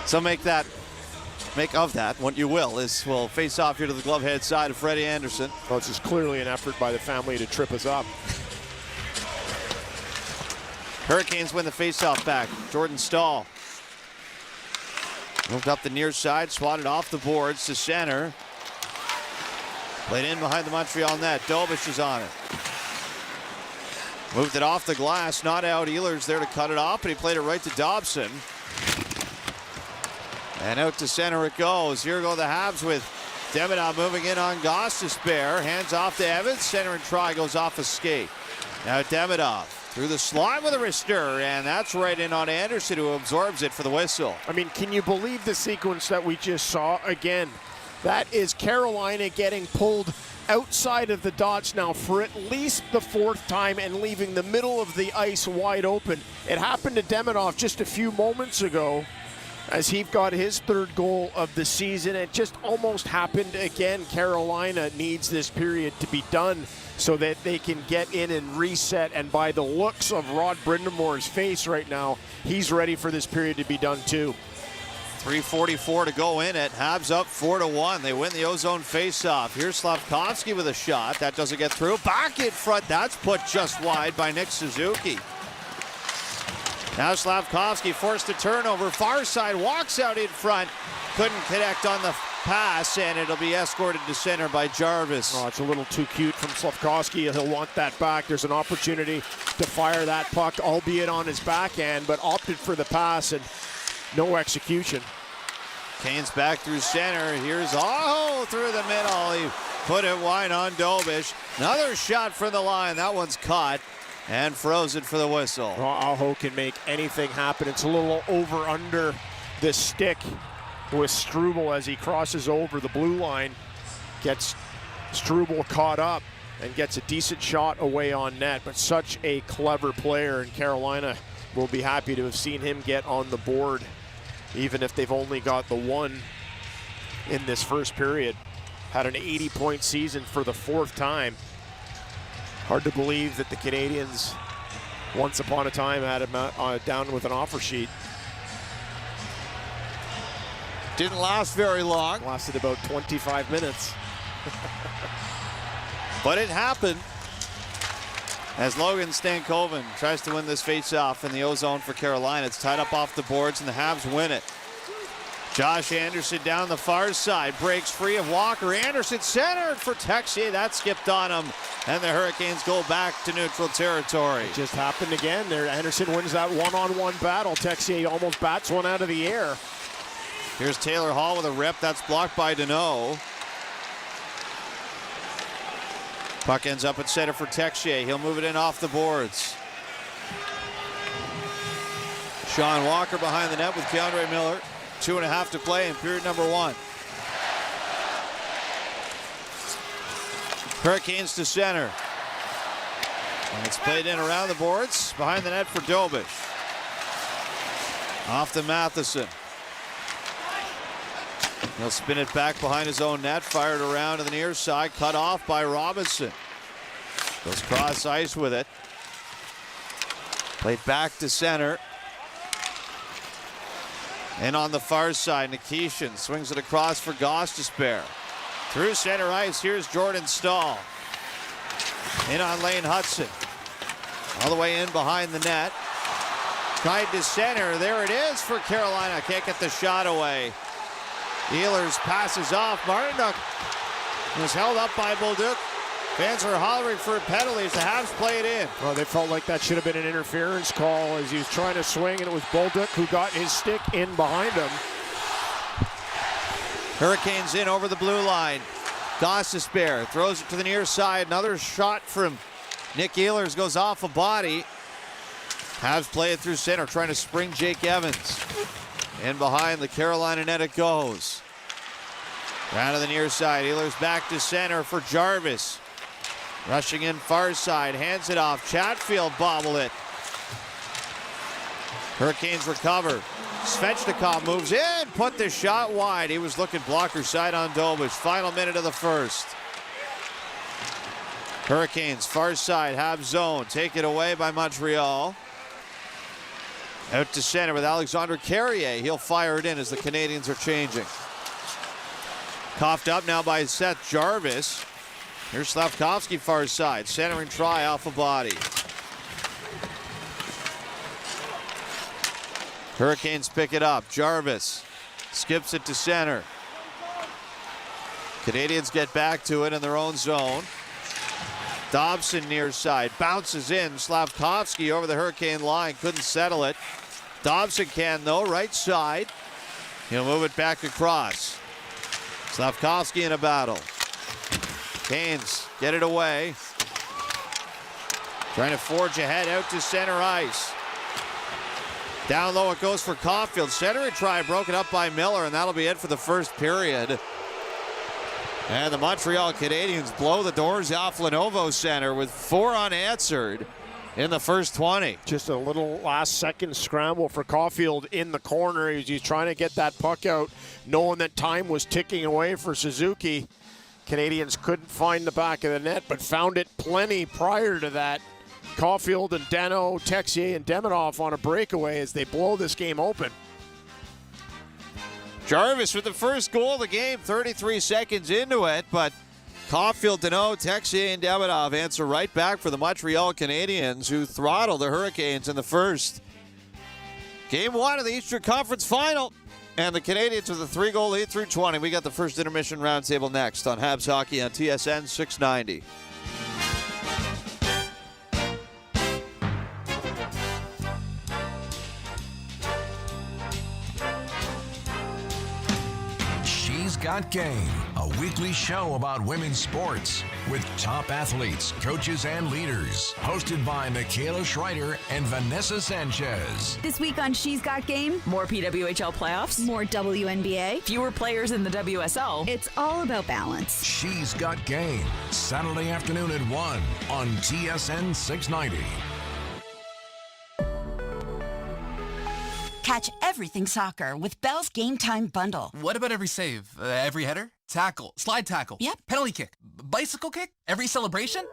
Speaker 9: So make of that what you will. This will face off here to the glove head side of Freddie Anderson.
Speaker 10: Well, this is clearly an effort by the family to trip us up.
Speaker 9: Hurricanes win the face-off back. Jordan Stahl moved up the near side, swatted off the boards to center. Played in behind the Montreal net. Dobish is on it. Moved it off the glass, not out. Ehlers there to cut it off, but he played it right to Dobson. And out to center it goes. Here go the Habs with Demidov moving in on Gostisbehere. Hands off to Evans. Center and try goes off a skate. Now Demidov through the slot with a wrister, and that's right in on Anderson, who absorbs it for the whistle.
Speaker 10: I mean, can you believe the sequence that we just saw again? That is Carolina getting pulled outside of the dots now for at least the fourth time and leaving the middle of the ice wide open. It happened to Demidov just a few moments ago as he got his third goal of the season. It just almost happened again. Carolina needs this period to be done so that they can get in and reset. And by the looks of Rod Brindamore's face right now, he's ready for this period to be done too.
Speaker 9: 3:44 to go in it. Habs up 4-1. They win the ozone faceoff. Here's Slavkovsky with a shot. That doesn't get through. Back in front. That's put just wide by Nick Suzuki. Now Slavkovsky forced a turnover. Far side, walks out in front. Couldn't connect on the pass, and it'll be escorted to center by Jarvis.
Speaker 10: Oh, it's a little too cute from Slavkovsky. He'll want that back. There's an opportunity to fire that puck, albeit on his backhand, but opted for the pass and no execution.
Speaker 9: Kane's back through center. Here's Aho through the middle. He put it wide on Dobish. Another shot from the line. That one's caught and frozen for the whistle.
Speaker 10: Well, Aho can make anything happen. It's a little over under the stick with Struble as he crosses over the blue line. Gets Struble caught up and gets a decent shot away on net. But such a clever player, and Carolina will be happy to have seen him get on the board even if they've only got the one in this first period. Had an 80-point season for the fourth time. Hard to believe that the Canadiens, once upon a time, had him down with an offer sheet.
Speaker 9: Didn't last very long.
Speaker 10: Lasted about 25 minutes.
Speaker 9: But it happened as Logan Stankoven tries to win this face-off in the O-zone for Carolina. It's tied up off the boards, and the Habs win it. Josh Anderson down the far side, breaks free of Walker. Anderson centered for Texier. That skipped on him, and the Hurricanes go back to neutral territory.
Speaker 10: It just happened again there. Anderson wins that one-on-one battle. Texier almost bats one out of the air.
Speaker 9: Here's Taylor Hall with a rip. That's blocked by Deneau. Puck ends up at center for Texier. He'll move it in off the boards. Sean Walker behind the net with Keandre Miller. 2.5 to play in period number 1. Hurricanes to center. And it's played in around the boards. Behind the net for Dobish. Off to Matheson. He'll spin it back behind his own net. Fired around to the near side. Cut off by Robinson. Goes cross ice with it. Played back to center. And on the far side, Nikishin swings it across for Gostisbehere. Through center ice, here's Jordan Stahl. In on Lane Hudson. All the way in behind the net. Tied to center. There it is for Carolina. Can't get the shot away. Ehlers passes off. Martinook was held up by Bolduc. Fans are hollering for penalties. The Habs play it in.
Speaker 10: Well, they felt like that should have been an interference call as he was trying to swing, and it was Bolduc who got his stick in behind him.
Speaker 9: Hurricanes in over the blue line. Gostisbehere throws it to the near side. Another shot from Nick Ehlers goes off a body. Habs play it through center, trying to spring Jake Evans. In behind the Carolina net it goes. Down to the near side. Ehlers back to center for Jarvis. Rushing in far side. Hands it off. Chatfield bobbled it. Hurricanes recover. Svechnikov moves in. Put the shot wide. He was looking blocker side on Dobish. Final minute of the first. Hurricanes far side. Habs zone. Take it away by Montreal. Out to center with Alexandre Carrier. He'll fire it in as the Canadiens are changing. Coughed up now by Seth Jarvis. Here's Slavkovsky far side. Centering try off a body. Hurricanes pick it up. Jarvis skips it to center. Canadiens get back to it in their own zone. Dobson near side. Bounces in. Slavkovsky over the Hurricane line. Couldn't settle it. Dobson can though. Right side. He'll move it back across. Slavkovsky in a battle. Canes get it away. Trying to forge ahead out to center ice. Down low it goes for Caulfield. Center try broken up by Miller, and that'll be it for the first period. And the Montreal Canadiens blow the doors off Lenovo Center with 4 unanswered in the first 20.
Speaker 10: Just a little last-second scramble for Caulfield in the corner. He's trying to get that puck out, knowing that time was ticking away for Suzuki. Canadiens couldn't find the back of the net, but found it plenty prior to that. Caulfield and Deneau, Texier, and Demidov on a breakaway as they blow this game open.
Speaker 9: Jarvis with the first goal of the game, 33 seconds into it, but Caulfield, Deneau, Texier, and Demidov answer right back for the Montreal Canadiens, who throttled the Hurricanes in the first. Game 1 of the Eastern Conference Final, and the Canadiens with a 3-goal lead through 20. We got the first intermission roundtable next on Habs Hockey on TSN 690.
Speaker 2: Got Game, a weekly show about women's sports with top athletes, coaches, and leaders. Hosted by Michaela Schreider and Vanessa Sanchez.
Speaker 21: This week on She's Got Game, more PWHL playoffs, more WNBA, fewer players in the WSL. It's all about balance.
Speaker 2: She's Got Game, Saturday afternoon at 1 on TSN 690.
Speaker 1: Catch everything soccer with Bell's Game Time Bundle.
Speaker 22: What about every save? Every header? Tackle? Slide tackle?
Speaker 1: Yep.
Speaker 22: Penalty kick? Bicycle kick? Every celebration?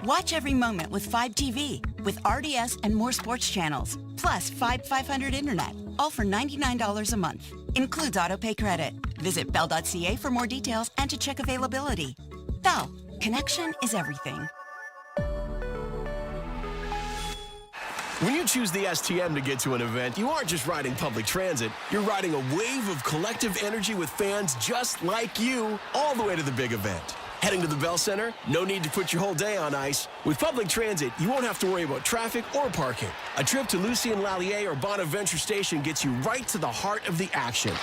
Speaker 1: Watch every moment with 5 TV with RDS and more sports channels. Plus 500 internet. All for $99 a month. Includes autopay credit. Visit bell.ca for more details and to check availability. Bell. Connection is everything.
Speaker 23: When you choose the STM to get to an event, you aren't just riding public transit. You're riding a wave of collective energy with fans just like you all the way to the big event. Heading to the Bell Center? No need to put your whole day on ice. With public transit, you won't have to worry about traffic or parking. A trip to Lucien Lallier or Bonaventure Station gets you right to the heart of the action.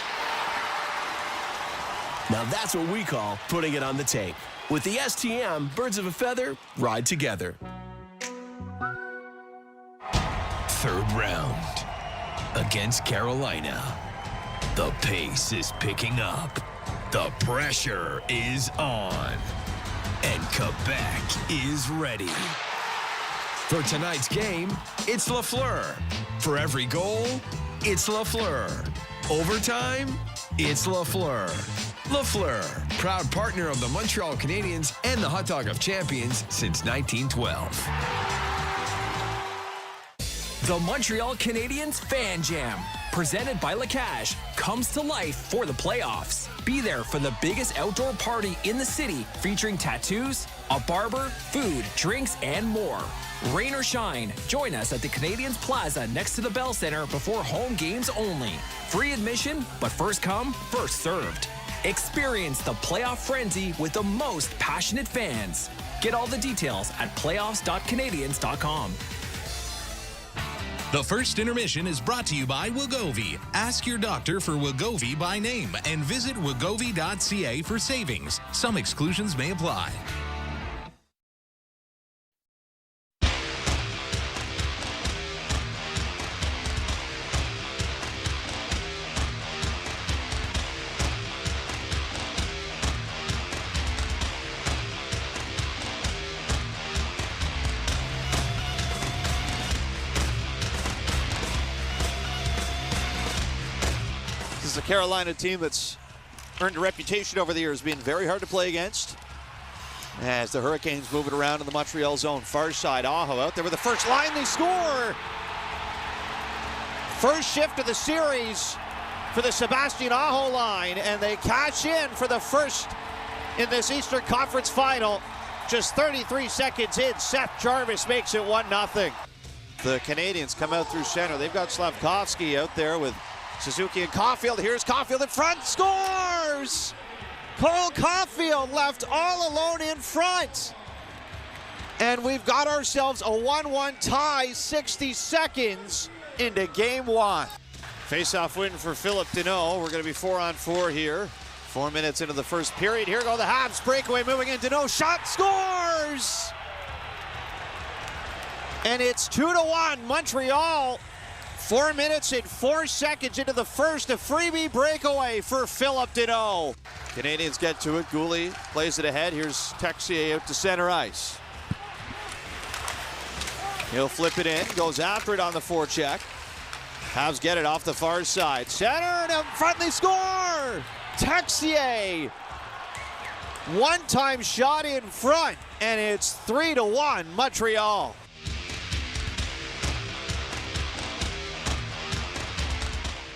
Speaker 23: Now that's what we call putting it on the tape. With the STM, birds of a feather ride together.
Speaker 14: Third round against Carolina. The pace is picking up. The pressure is on. And Quebec is ready. For tonight's game, it's Lafleur. For every goal, it's Lafleur. Overtime, it's Lafleur. Lafleur, proud partner of the Montreal Canadiens and the Hot Dog of Champions since 1912.
Speaker 13: The Montreal Canadiens Fan Jam, presented by La Cage, comes to life for the playoffs. Be there for the biggest outdoor party in the city, featuring tattoos, a barber, food, drinks, and more. Rain or shine, join us at the Canadiens Plaza next to the Bell Center before home games only. Free admission, but first come, first served. Experience the playoff frenzy with the most passionate fans. Get all the details at playoffs.canadiens.com.
Speaker 14: The first intermission is brought to you by Wegovy. Ask your doctor for Wegovy by name and visit wegovy.ca for savings. Some exclusions may apply.
Speaker 9: A Carolina team that's earned a reputation over the years being very hard to play against. As the Hurricanes move it around in the Montreal zone. Far side, Aho out there with the first line. They score! First shift of the series for the Sebastian Aho line, and they cash in for the first in this Eastern Conference final. Just 33 seconds in, Seth Jarvis makes it 1-0. The Canadiens come out through center. They've got Slavkovsky out there with Suzuki and Caulfield. Here's Caulfield in front, scores! Cole Caulfield left all alone in front. And we've got ourselves a 1-1 tie, 60 seconds into game one. Face-off win for Philip Deneau. We're going to be 4-on-4 here. 4 minutes into the first period. Here go the Habs. Breakaway moving in. Deneau shot, scores! And it's 2-1 Montreal. 4 minutes and 4 seconds into the first, a freebie breakaway for Philip Deneau. Canadians get to it. Gouli plays it ahead. Here's Texier out to center ice. He'll flip it in, goes after it on the forecheck. Habs get it off the far side. Center and in front, they score! Texier! One-time shot in front, and it's 3-1 Montreal.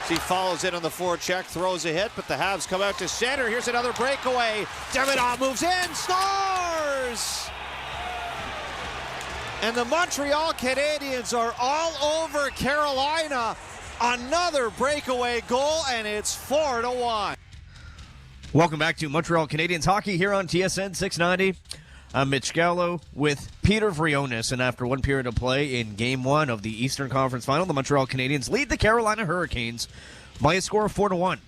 Speaker 9: He follows it on the forecheck, throws a hit, but the Habs come out to center. Here's another breakaway. Davidoff moves in, scores! And the Montreal Canadiens are all over Carolina. Another breakaway goal, and it's 4-1.
Speaker 8: Welcome back to Montreal Canadiens hockey here on TSN 690. I'm Mitch Gallo with Peter Vrionis, and after one period of play in Game 1 of the Eastern Conference Final, the Montreal Canadiens lead the Carolina Hurricanes by a score of 4-1.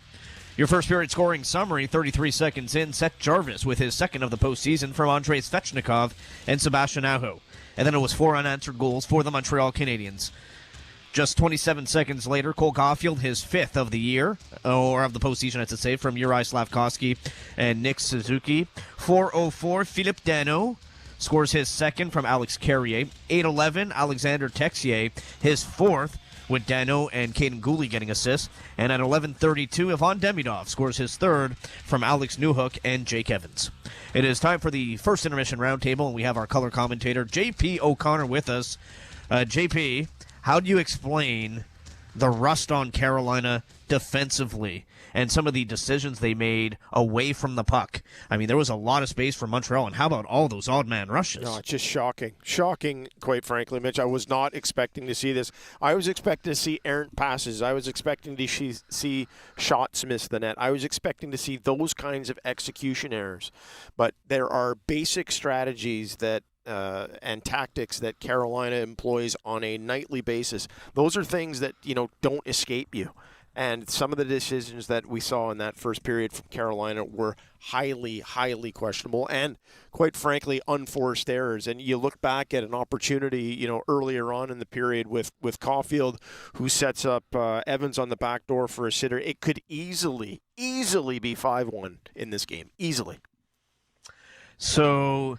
Speaker 8: Your first period scoring summary, 33 seconds in, Seth Jarvis with his second of the postseason from Andrei Svechnikov and Sebastian Aho. And then it was 4 unanswered goals for the Montreal Canadiens. Just 27 seconds later, Cole Caulfield, his fifth of the year, or of the postseason, I should say, from Juraj Slavkovsky and Nick Suzuki. 4:04, Philippe Danault scores his second from Alex Carrier. 8:11, Alexander Texier, his fourth
Speaker 6: with Dano and Caden Gooley getting assists. And at 11:32, Ivan Demidov scores his third from Alex Newhook and Jake Evans. It is time for the first intermission roundtable, and we have our color commentator, JP O'Connor, with us. JP, how do you explain the rust on Carolina defensively and some of the decisions they made away from the puck? I mean, there was a lot of space for Montreal, and how about all those odd man rushes?
Speaker 10: No, it's just shocking. Shocking, quite frankly, Mitch. I was not expecting to see this. I was expecting to see errant passes. I was expecting to see shots miss the net. I was expecting to see those kinds of execution errors. But there are basic strategies that and tactics that Carolina employs on a nightly basis. Those are things that, don't escape you. And some of the decisions that we saw in that first period from Carolina were highly, highly questionable and, quite frankly, unforced errors. And you look back at an opportunity, earlier on in the period with Caulfield, who sets up Evans on the back door for a sitter. It could easily be 5-1 in this game. Easily.
Speaker 6: So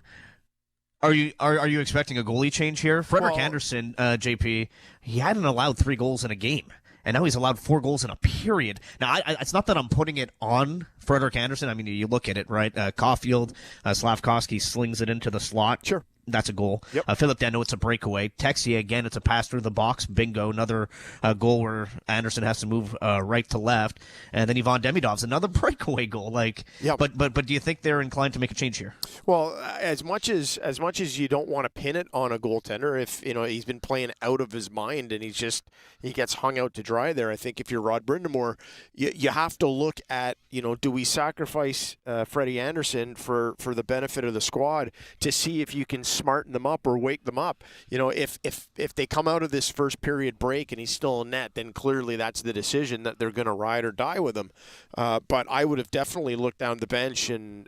Speaker 6: Are you expecting a goalie change here? Frederik Andersen, JP, he hadn't allowed 3 goals in a game, and now he's allowed 4 goals in a period. Now, it's not that I'm putting it on Frederik Andersen. I mean, you look at it, right? Caulfield, Slavkovsky slings it into the slot.
Speaker 10: Sure.
Speaker 6: That's a goal.
Speaker 10: Yep.
Speaker 6: Philip Dano, it's a breakaway. Texier, again, it's a pass through the box. Bingo. Another goal where Anderson has to move right to left. And then Ivan Demidov's another breakaway goal. But do you think they're inclined to make a change here?
Speaker 10: Well, as much as you don't want to pin it on a goaltender, if he's been playing out of his mind and he gets hung out to dry there, I think if you're Rod Brind'Amour, you have to look at, do we sacrifice Freddie Andersen for the benefit of the squad to see if you can smarten them up or wake them up. If they come out of this first period break and he's still in net, then clearly that's the decision that they're going to ride or die with him. But I would have definitely looked down the bench and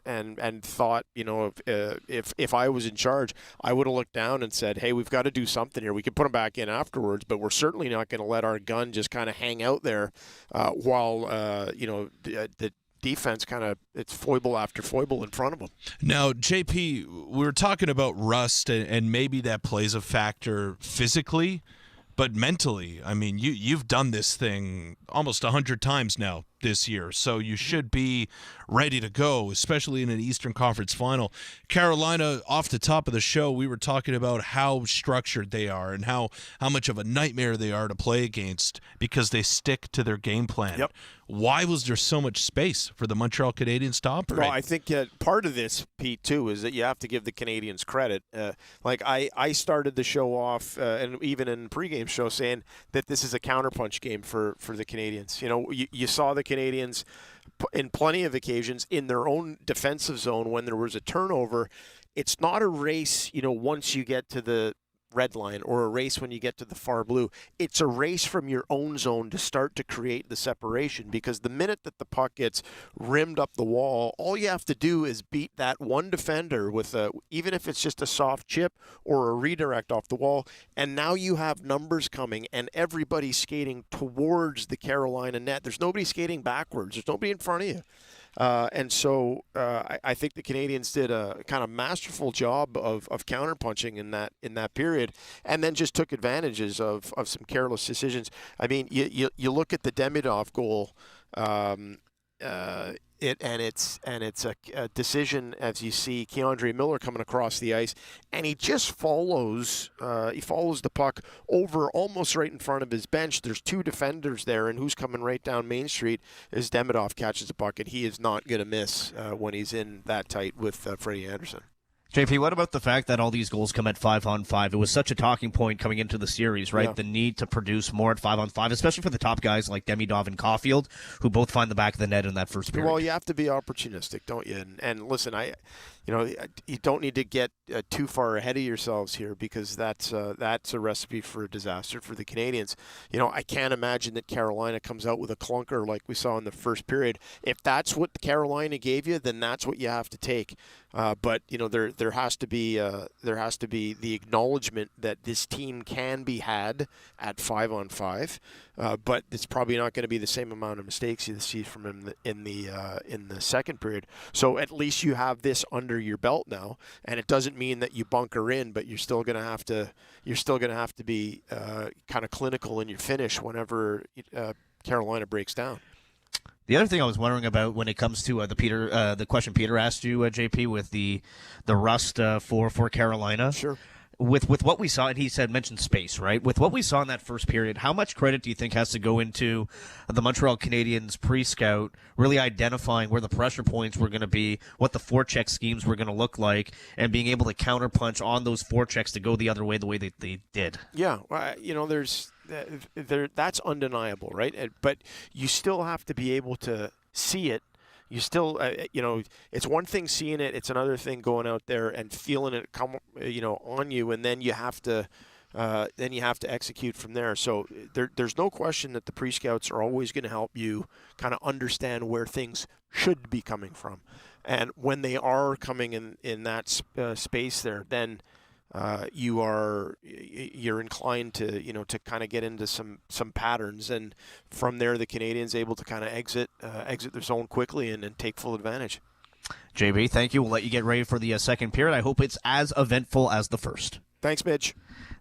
Speaker 10: thought, if I was in charge, I would have looked down and said, hey, we've got to do something here. We can put him back in afterwards, but we're certainly not going to let our gun just kind of hang out there while the defense it's foible after foible in front of them.
Speaker 3: Now, JP, we were talking about rust, and maybe that plays a factor physically, but mentally, I mean, you've done this thing almost 100 times now this year, so you should be ready to go, especially in an Eastern Conference final. Carolina, off the top of the show, we were talking about how structured they are and how much of a nightmare they are to play against because they stick to their game plan.
Speaker 10: Yep.
Speaker 3: Why was there so much space for the Montreal Canadiens to operate?
Speaker 10: Well, I think part of this, Pete, too, is that you have to give the Canadiens credit. I started the show off, and even in the pregame show, saying that this is a counterpunch game for the Canadiens. You saw the Canadiens in plenty of occasions in their own defensive zone when there was a turnover. It's not a race, once you get to the red line or a race when you get to the far blue. It's a race from your own zone to start to create the separation, because the minute that the puck gets rimmed up the wall, all you have to do is beat that one defender with even if it's just a soft chip or a redirect off the wall, and now you have numbers coming and everybody's skating towards the Carolina net. There's nobody skating backwards. There's nobody in front of you. And so I think the Canadiens did a kind of masterful job of counterpunching in that period, and then just took advantages of some careless decisions. I mean, you look at the Demidov goal. It's a decision, as you see Keandre Miller coming across the ice, and he just follows the puck over almost right in front of his bench. There's 2 defenders there, and who's coming right down Main Street is Demidov catches the puck, and he is not going to miss when he's in that tight with Freddie Andersen.
Speaker 6: JP, what about the fact that all these goals come at 5-on-5? It was such a talking point coming into the series, right?
Speaker 10: Yeah.
Speaker 6: The need to produce more at 5-on-5, especially for the top guys like Demidov and Caulfield, who both find the back of the net in that first period.
Speaker 10: Well, you have to be opportunistic, don't you? And listen, you don't need to get too far ahead of yourselves here, because that's a recipe for a disaster for the Canadiens. I can't imagine that Carolina comes out with a clunker like we saw in the first period. If that's what Carolina gave you, then that's what you have to take. But there there has to be the acknowledgement that this team can be had at 5-on-5, but it's probably not going to be the same amount of mistakes you see from him in the second period. So at least you have this under your belt now, and it doesn't mean that you bunker in, but you're still going to have to be kind of clinical in your finish whenever Carolina breaks down.
Speaker 4: The other thing I was wondering about when it comes to the question Peter asked you, JP, with the rust for Carolina.
Speaker 10: Sure.
Speaker 4: With what we saw, and he mentioned space, right? With what we saw in that first period, how much credit do you think has to go into the Montreal Canadiens pre-scout, really identifying where the pressure points were going to be, what the forecheck schemes were going to look like, and being able to counterpunch on those forechecks to go the other way, the way that they did?
Speaker 10: Yeah, that's undeniable, right? But you still have to be able to see it. You still, it's one thing seeing it; it's another thing going out there and feeling it come, on you, and then you have to execute from there. So there's no question that the pre-scouts are always going to help you kind of understand where things should be coming from, and when they are coming in that space there, then you're inclined to kind of get into some patterns, and from there the Canadians able to kind of exit their zone quickly and take full advantage.
Speaker 4: JB, thank you. We'll let you get ready for the second period. I hope it's as eventful as the first.
Speaker 10: Thanks, Mitch.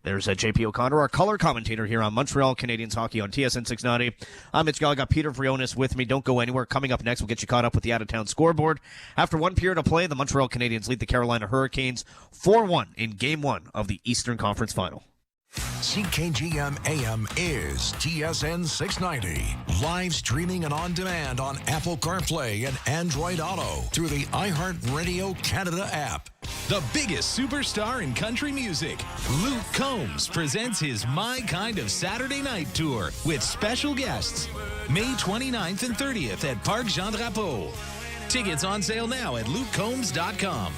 Speaker 4: There's JP O'Connor, our color commentator here on Montreal Canadiens hockey on TSN 690. I'm Mitch Gall. I got Peter Vrionis with me. Don't go anywhere. Coming up next, we'll get you caught up with the out-of-town scoreboard. After one period of play, the Montreal Canadiens lead the Carolina Hurricanes 4-1 in Game 1 of the Eastern Conference Final.
Speaker 5: CKGM AM is TSN 690. Live streaming and on demand on Apple CarPlay and Android Auto through the iHeartRadio Canada app.
Speaker 14: The biggest superstar in country music, Luke Combs, presents his My Kind of Saturday Night Tour with special guests. May 29th and 30th at Parc Jean Drapeau. Tickets on sale now at lukecombs.com.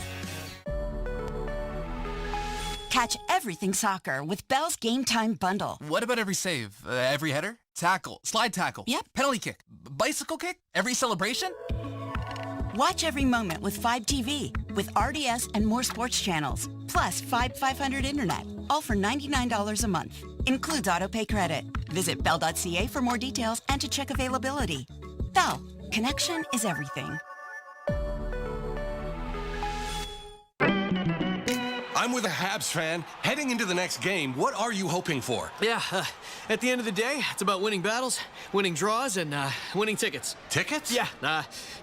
Speaker 1: Catch everything soccer with Bell's Game Time Bundle.
Speaker 22: What about every save? Every header? Tackle? Slide tackle?
Speaker 1: Yep.
Speaker 22: Penalty kick? Bicycle kick? Every celebration?
Speaker 1: Watch every moment with 5TV with RDS and more sports channels. Plus 500 internet, all for $99 a month. Includes autopay credit. Visit bell.ca for more details and to check availability. Bell, connection is everything.
Speaker 16: I'm with a Habs fan. Heading into the next game, what are you hoping for?
Speaker 11: Yeah, at the end of the day, it's about winning battles, winning draws, and winning tickets.
Speaker 16: Tickets?
Speaker 11: Yeah,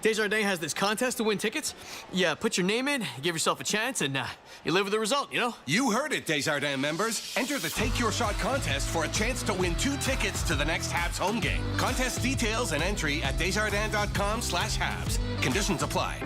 Speaker 11: Desjardins has this contest to win tickets. You put your name in, give yourself a chance, and you live with the result, you know?
Speaker 16: You heard it, Desjardins members. Enter the Take Your Shot contest for a chance to win 2 tickets to the next Habs home game. Contest details and entry at desjardins.com/Habs. Conditions apply.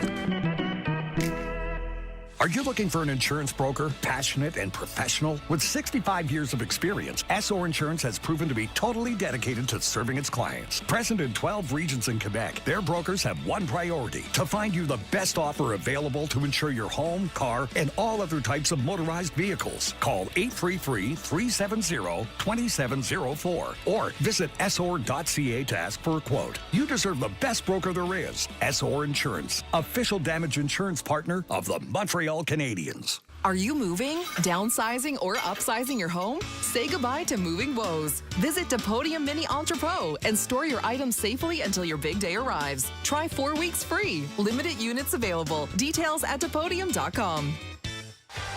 Speaker 7: Are you looking for an insurance broker, passionate and professional? With 65 years of experience, SO Insurance has proven to be totally dedicated to serving its clients. Present in 12 regions in Quebec, their brokers have one priority: to find you the best offer available to insure your home, car, and all other types of motorized vehicles. Call 833-370-2704 or visit SOR.ca to ask for a quote. You deserve the best broker there is. SOR Insurance, official damage insurance partner of the Montreal Canadiens.
Speaker 15: Are you moving, downsizing, or upsizing your home? Say goodbye to moving woes. Visit Podium Mini Entrepot and store your items safely until your big day arrives. Try 4 weeks free. Limited units available. Details at depodium.com.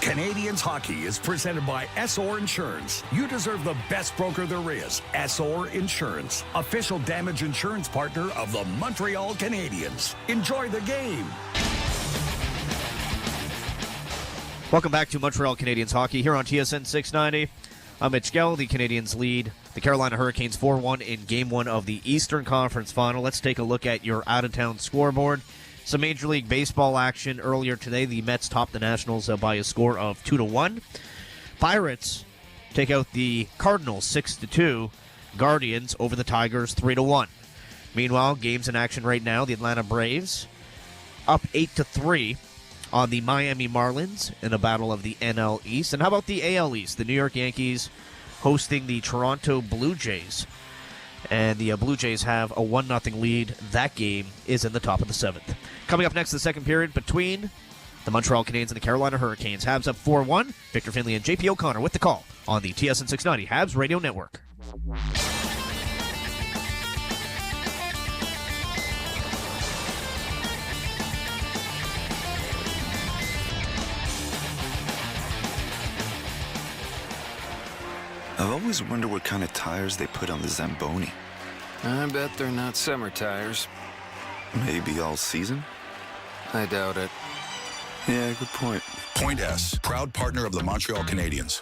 Speaker 7: Canadiens hockey is presented by SOR Insurance. You deserve the best broker there is. SOR Insurance, official damage insurance partner of the Montreal Canadiens. Enjoy the game.
Speaker 4: Welcome back to Montreal Canadiens hockey here on TSN 690. I'm Mitch Gell. The Canadiens lead the Carolina Hurricanes 4-1 in Game 1 of the Eastern Conference Final. Let's take a look at your out-of-town scoreboard. Some Major League Baseball action earlier today. The Mets topped the Nationals by a score of 2-1. Pirates take out the Cardinals 6-2. Guardians over the Tigers 3-1. Meanwhile, games in action right now. The Atlanta Braves up 8-3 on the Miami Marlins in a battle of the NL East. And how about the AL East? The New York Yankees hosting the Toronto Blue Jays. And the Blue Jays have a 1-0 lead. That game is in the top of the 7th. Coming up next, the second period between the Montreal Canadiens and the Carolina Hurricanes. Habs up 4-1. Victor Finley and JP O'Connor with the call on the TSN 690 Habs Radio Network.
Speaker 12: I've always wondered what kind of tires they put on the Zamboni.
Speaker 17: I bet they're not summer tires.
Speaker 12: Maybe all season?
Speaker 17: I doubt it.
Speaker 12: Yeah, good point.
Speaker 19: Point S, proud partner of the Montreal Canadiens.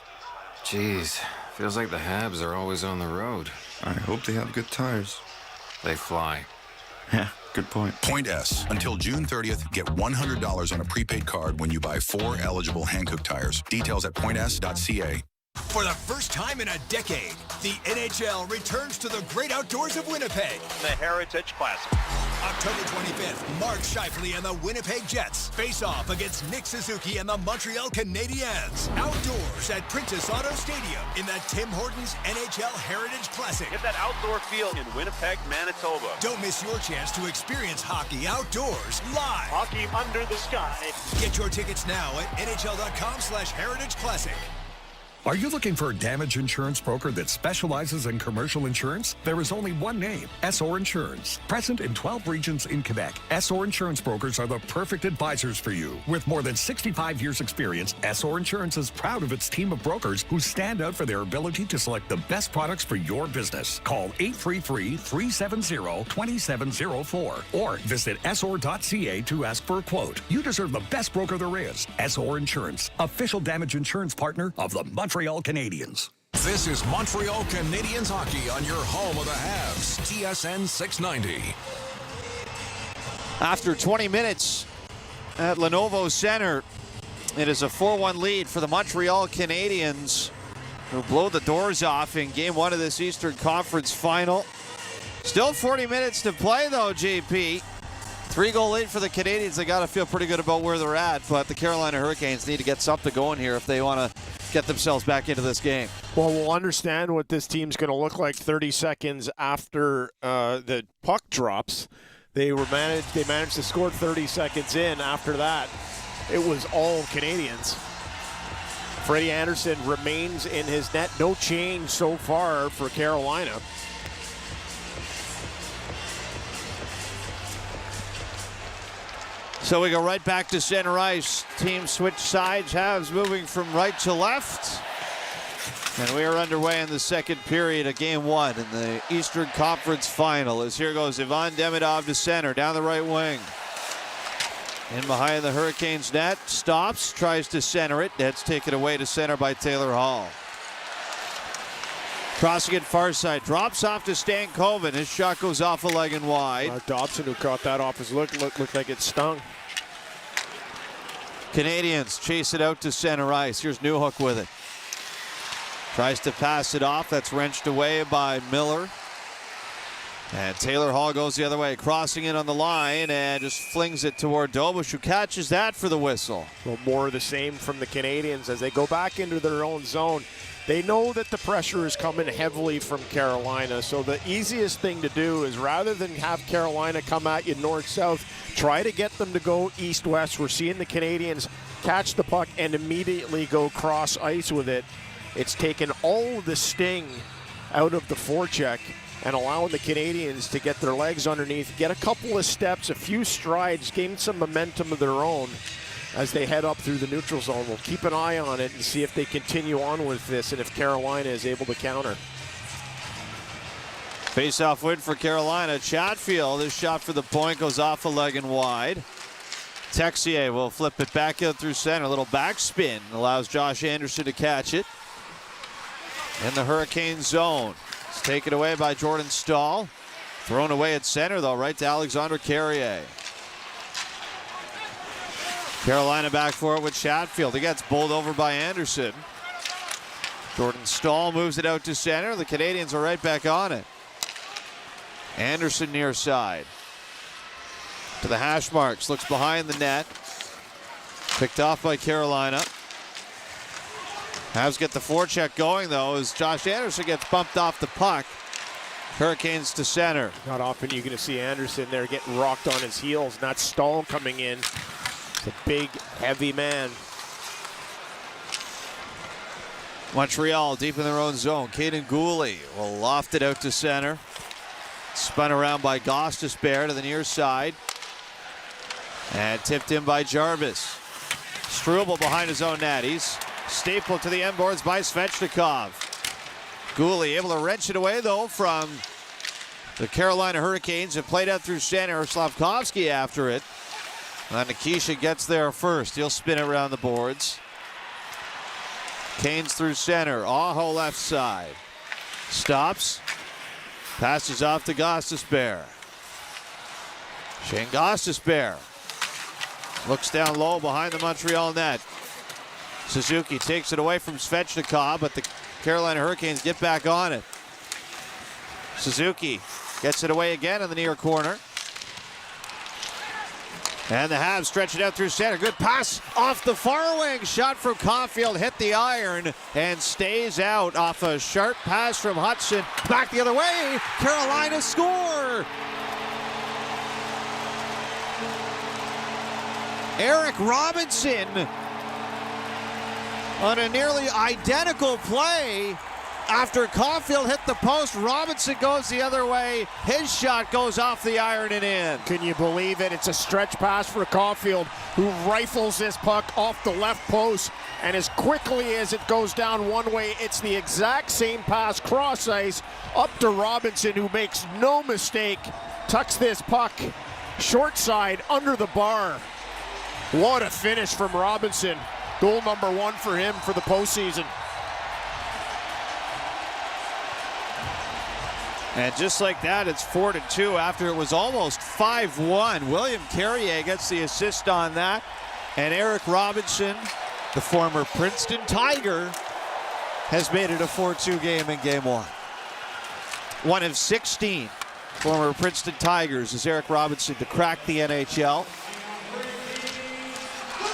Speaker 17: Jeez, feels like the Habs are always on the road.
Speaker 12: I hope they have good tires.
Speaker 17: They fly.
Speaker 12: Yeah, good point.
Speaker 19: Point S. Until June 30th, get $100 on a prepaid card when you buy 4 eligible Hankook tires. Details at points.ca.
Speaker 18: For the first time in a decade, the NHL returns to the great outdoors of Winnipeg.
Speaker 24: The Heritage Classic.
Speaker 18: October 25th, Mark Scheifele and the Winnipeg Jets face off against Nick Suzuki and the Montreal Canadiens. Outdoors at Princess Auto Stadium in the Tim Hortons NHL Heritage Classic.
Speaker 24: Get that outdoor feel in Winnipeg, Manitoba.
Speaker 18: Don't miss your chance to experience hockey outdoors live.
Speaker 24: Hockey under the sky.
Speaker 18: Get your tickets now at NHL.com/Heritage Classic.
Speaker 7: Are you looking for a damage insurance broker that specializes in commercial insurance? There is only one name, SR Insurance. Present in 12 regions in Quebec, SR Insurance brokers are the perfect advisors for you. With more than 65 years experience, SR Insurance is proud of its team of brokers who stand out for their ability to select the best products for your business. Call 833-370-2704 or visit sr.ca to ask for a quote. You deserve the best broker there is. SR Insurance, official damage insurance partner of the Montreal Canadiens.
Speaker 5: This is Montreal Canadiens hockey on your home of the Habs, TSN 690.
Speaker 9: After 20 minutes at Lenovo Center, it is a 4-1 lead for the Montreal Canadiens, who blow the doors off in Game 1 of this Eastern Conference Final. Still 40 minutes to play, though, JP. 3-goal lead for the Canadiens. They got to feel pretty good about where they're at, but the Carolina Hurricanes need to get something going here if they want to get themselves back into this game.
Speaker 10: Well, we'll understand what this team's going to look like 30 seconds after the puck drops. They managed to score 30 seconds in. After that, it was all Canadians. Freddie Anderson remains in his net. No change so far for Carolina.
Speaker 9: So we go right back to center ice. Team switch sides. Habs moving from right to left. And we are underway in the second period of Game 1 in the Eastern Conference Final. As here goes Ivan Demidov to center, down the right wing. In behind the Hurricanes net. Stops, tries to center it. That's taken away to center by Taylor Hall. Crossing it far side. Drops off to Stankoven. His shot goes off a leg and wide.
Speaker 10: Dobson, who caught that off his looked like it stung.
Speaker 9: Canadiens chase it out to center ice. Here's Newhook with it. Tries to pass it off. That's wrenched away by Miller. And Taylor Hall goes the other way, crossing it on the line and just flings it toward Dobush, who catches that for the whistle.
Speaker 10: Well, more of the same from the Canadiens as they go back into their own zone. They know that the pressure is coming heavily from Carolina, so the easiest thing to do is rather than have Carolina come at you north-south, try to get them to go east-west. We're seeing the Canadiens catch the puck and immediately go cross ice with it. It's taken all of the sting out of the forecheck and allowing the Canadiens to get their legs underneath, get a couple of steps, a few strides, gain some momentum of their own as they head up through the neutral zone. We'll keep an eye on it and see if they continue on with this and if Carolina is able to counter.
Speaker 9: Face-off win for Carolina. Chatfield, his shot for the point goes off a leg and wide. Texier will flip it back out through center. A little backspin allows Josh Anderson to catch it. In the Hurricane zone. It's taken away by Jordan Stahl. Thrown away at center, though, right to Alexander Carrier. Carolina back for it with Chatfield. He gets bowled over by Anderson. Jordan Stahl moves it out to center. The Canadiens are right back on it. Anderson near side. To the hash marks. Looks behind the net. Picked off by Carolina. Habs get the forecheck going, though, as Josh Anderson gets bumped off the puck. Hurricanes to center.
Speaker 10: Not often you're going to see Anderson there getting rocked on his heels, not Stahl coming in It's a big, heavy man.
Speaker 9: Montreal deep in their own zone. Caden Gooley will loft it out to center. Spun around by Gostisbehere to the near side. And tipped in by Jarvis. Struble behind his own net. He's stapled to the end boards by Svechnikov. Gooley able to wrench it away, though, from the Carolina Hurricanes. It played out through center. Slavkovsky after it. And Nikisha gets there first. He'll spin it around the boards. Canes through center. Aho left side. Stops. Passes off to Gostisbehere. Shane Gostisbehere looks down low behind the Montreal net. Suzuki takes it away from Svechnikov, but the Carolina Hurricanes get back on it. Suzuki gets it away again in the near corner. And the Habs stretch it out through center. Good pass off the far wing. Shot from Caulfield, hit the iron and stays out off a sharp pass from Hudson. Back the other way. Carolina score. Eric Robinson on a nearly identical play. After Caulfield hit the post, Robinson goes the other way. His shot goes off the iron and in.
Speaker 10: Can you believe it? It's a stretch pass for Caulfield, who rifles this puck off the left post. And as quickly as it goes down one way, it's the exact same pass cross ice up to Robinson, who makes no mistake, tucks this puck short side under the bar. What a finish from Robinson. Goal number 1 for him for the postseason.
Speaker 9: And just like that, it's 4-2 after it was almost 5-1. William Carrier gets the assist on that. And Eric Robinson, the former Princeton Tiger, has made it a 4-2 game in Game 1. One of 16 former Princeton Tigers is Eric Robinson to crack the NHL.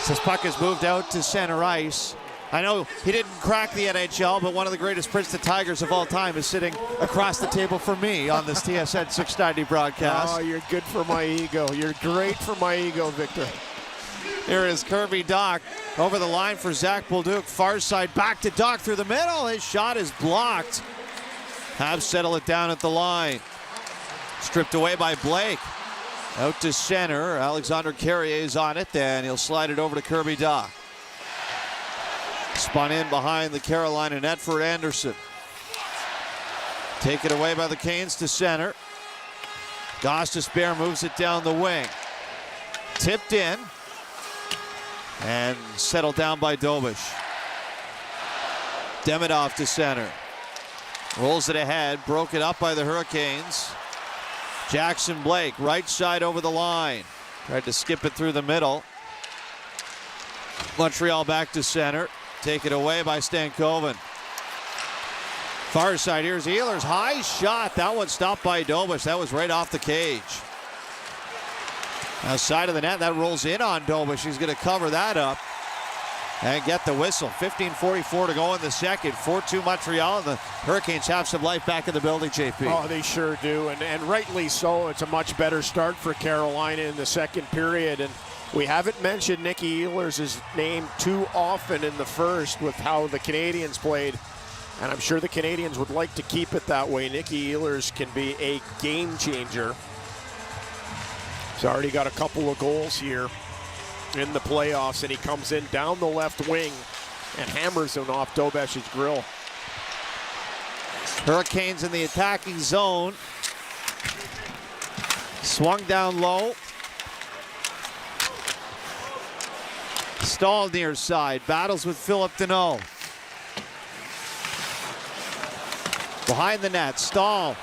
Speaker 9: This puck has moved out to center ice. I know he didn't crack the NHL, but one of the greatest Princeton Tigers of all time is sitting across the table from me on this TSN 690 broadcast.
Speaker 10: Oh, you're good for my ego. You're great for my ego, Victor.
Speaker 9: Here is Kirby Dach over the line for Zach Bolduc. Far side back to Dach through the middle. His shot is blocked. Habs settle it down at the line. Stripped away by Blake. Out to center. Alexander Carrier is on it. Then he'll slide it over to Kirby Dach. Spun in behind the Carolina net for Anderson. Taken away by the Canes to center. Gostisbehere moves it down the wing. Tipped in. And settled down by Dobish. Demidov to center. Rolls it ahead. Broken up by the Hurricanes. Jackson Blake, right side over the line. Tried to skip it through the middle. Montreal back to center. Taken away by Stankoven. Far side, here's Ehlers. High shot. That one stopped by Dobish. That was right off the cage. Outside of the net, that rolls in on Dobish. He's going to cover that up and get the whistle. 15:44 to go in the second. 4-2 Montreal. The Hurricanes have some life back in the building, JP.
Speaker 10: Oh, they sure do, and rightly so. It's a much better start for Carolina in the second period, and we haven't mentioned Nicky Ehlers' name too often in the first with how the Canadiens played, and I'm sure the Canadiens would like to keep it that way. Nicky Ehlers can be a game changer. He's already got a couple of goals here in the playoffs, and he comes in down the left wing and hammers him off Dobesh's grill.
Speaker 9: Hurricanes in the attacking zone. Swung down low. Stahl near side. Battles with Philip Deneau. Behind the net. Stahl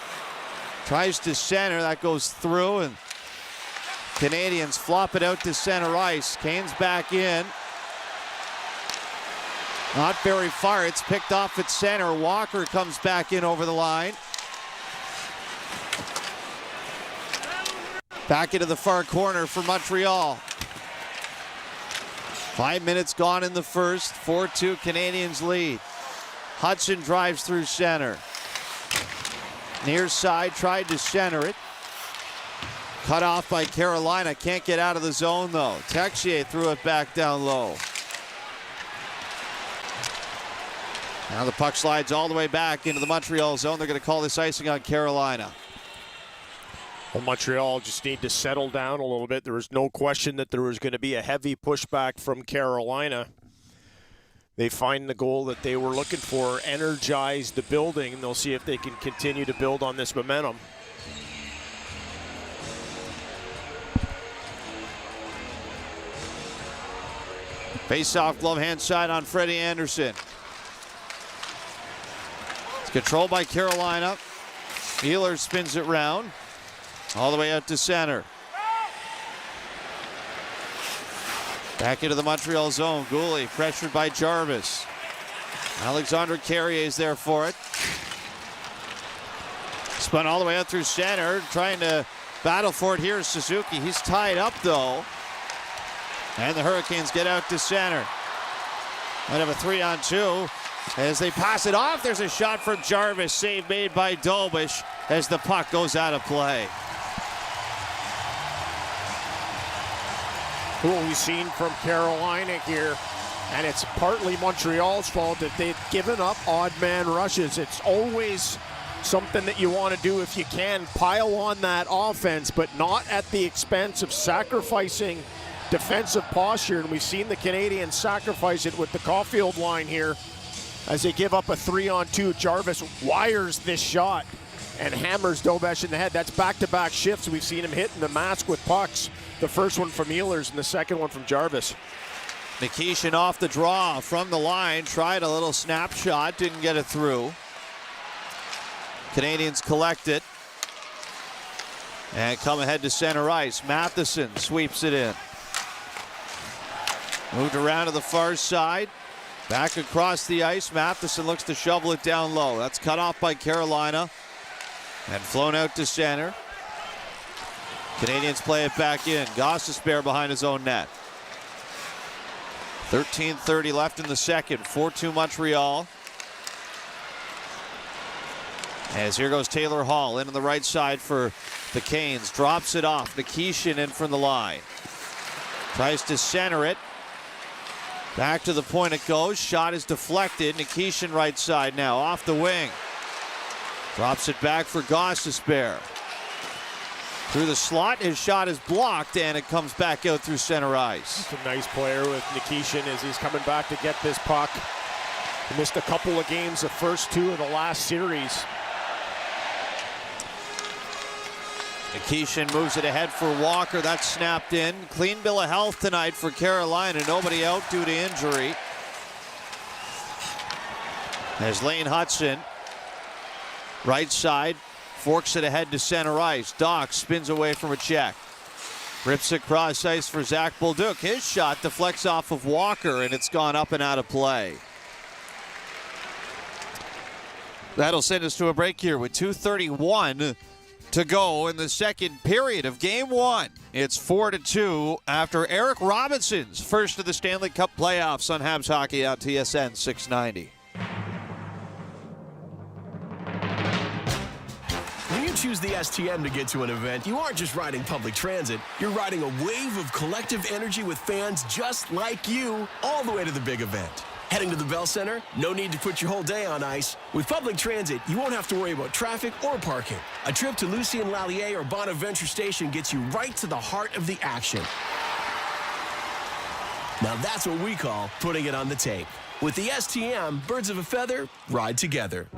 Speaker 9: tries to center. That goes through, and Canadiens flop it out to center ice. Canes back in. Not very far. It's picked off at center. Walker comes back in over the line. Back into the far corner for Montreal. 5 minutes gone in the first. 4-2 Canadiens lead. Hudson drives through center. Near side, tried to center it. Cut off by Carolina. Can't get out of the zone, though. Texier threw it back down low. Now the puck slides all the way back into the Montreal zone. They're going to call this icing on Carolina.
Speaker 10: Well, Montreal just need to settle down a little bit. There was no question that there was going to be a heavy pushback from Carolina. They find the goal that they were looking for, energize the building, and they'll see if they can continue to build on this momentum.
Speaker 9: Face-off, glove hand side on Freddie Anderson. It's controlled by Carolina. Wheeler spins it round. All the way out to center. Back into the Montreal zone. Goulet pressured by Jarvis. Alexandre Carrier is there for it. Spun all the way out through center. Trying to battle for it here is Suzuki. He's tied up though. And the Hurricanes get out to center. Might have a 3-on-2. As they pass it off, there's a shot from Jarvis. Save made by Dobish as the puck goes out of play.
Speaker 10: What we've seen from Carolina here, and it's partly Montreal's fault that they've given up odd man rushes. It's always something that you want to do if you can, pile on that offense, but not at the expense of sacrificing defensive posture. And we've seen the Canadiens sacrifice it with the Caulfield line here as they give up a 3-on-2. Jarvis wires this shot and hammers Dobish in the head. That's back-to-back shifts. We've seen him hitting the mask with pucks. The first one from Ehlers and the second one from Jarvis.
Speaker 9: Nikishin off the draw from the line. Tried a little snapshot. Didn't get it through. Canadiens collect it. And come ahead to center ice. Matheson sweeps it in. Moved around to the far side. Back across the ice. Matheson looks to shovel it down low. That's cut off by Carolina. And flown out to center. Canadiens play it back in. Gostisbehere behind his own net. 13:30 left in the second. 4-2 Montreal. As here goes Taylor Hall into the right side for the Canes. Drops it off. Nikishin in from the line. Tries to center it. Back to the point it goes. Shot is deflected. Nikishin right side now. Off the wing. Drops it back for Gostisbehere. Through the slot, his shot is blocked, and it comes back out through center ice.
Speaker 10: It's a nice player with Nikishin as he's coming back to get this puck. He missed a couple of games, the first two of the last series.
Speaker 9: Nikishin moves it ahead for Walker. That's snapped in. Clean bill of health tonight for Carolina. Nobody out due to injury. There's Lane Hudson. Right side. Forks it ahead to center ice. Doc spins away from a check. Rips it cross ice for Zach Bolduc. His shot deflects off of Walker, and it's gone up and out of play. That'll send us to a break here with 2:31 to go in the second period of Game 1. It's 4-2 after Eric Robinson's first of the Stanley Cup playoffs on Habs Hockey on TSN 690.
Speaker 16: Choose the STM to get to an event, you aren't just riding public transit, you're riding a wave of collective energy with fans just like you all the way to the big event. Heading to the Bell Center? No need to put your whole day on ice. With public transit, you won't have to worry about traffic or parking. A trip to Lucien Lallier or Bonaventure Station gets you right to the heart of the action. Now that's what we call putting it on the tape. With the STM, birds of a feather ride together.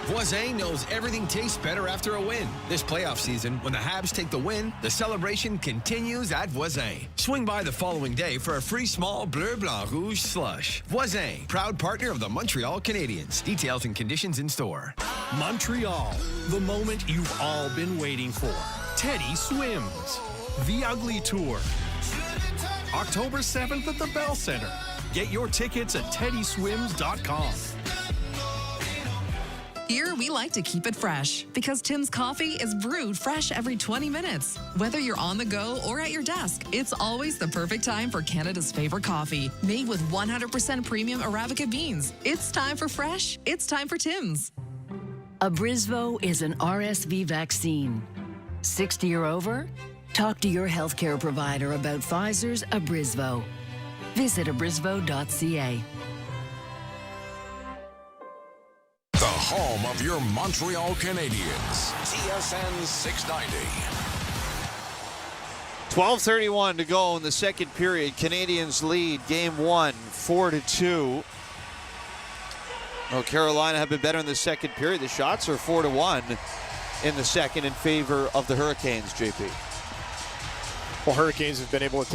Speaker 2: Voisin knows everything tastes better after a win. This playoff season, when the Habs take the win, the celebration continues at Voisin. Swing by the following day for a free small Bleu Blanc Rouge slush. Voisin, proud partner of the Montreal Canadiens. Details and conditions in store.
Speaker 7: Montreal, the moment you've all been waiting for. Teddy Swims, The Ugly Tour. October 7th at the Bell Center. Get your tickets at teddyswims.com.
Speaker 15: Here, we like to keep it fresh because Tim's coffee is brewed fresh every 20 minutes. Whether you're on the go or at your desk, it's always the perfect time for Canada's favorite coffee. Made with 100% premium Arabica beans. It's time for fresh. It's time for Tim's.
Speaker 13: Abrysvo is an RSV vaccine. 60 or over? Talk to your healthcare provider about Pfizer's Abrysvo. Visit abrysvo.ca.
Speaker 5: The home of your Montreal Canadiens. TSN 690.
Speaker 9: 12:31 to go in the second period. Canadiens lead game one, 4-2. Carolina have been better in the second period. The shots are 4-1 in the second in favor of the Hurricanes, JP.
Speaker 10: Well, Hurricanes have been able to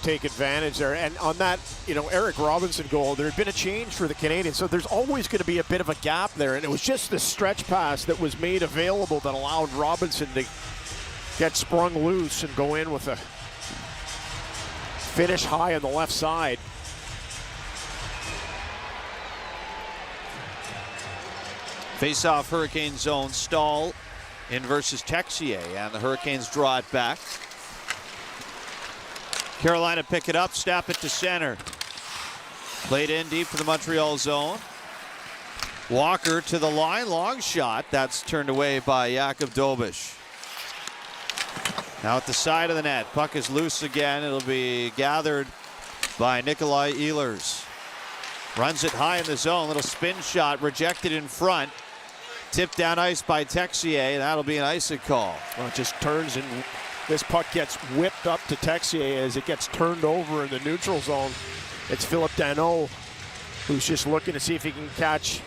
Speaker 10: take advantage there. And on that, Eric Robinson goal, there had been a change for the Canadiens. So there's always going to be a bit of a gap there. And it was just the stretch pass that was made available that allowed Robinson to get sprung loose and go in with a finish high on the left side.
Speaker 9: Face-off Hurricane zone. Stahl in versus Texier, and the Hurricanes draw it back. Carolina pick it up, snap it to center. Played in deep for the Montreal zone. Walker to the line, long shot. That's turned away by Jakub Dobiš. Now at the side of the net, puck is loose again. It'll be gathered by Nikolai Ehlers. Runs it high in the zone, little spin shot, rejected in front. Tipped down ice by Texier. That'll be an icing call.
Speaker 10: Well, it just turns and this puck gets whipped up to Texier as it gets turned over in the neutral zone. It's Philip Danault who's just looking to see if he can catch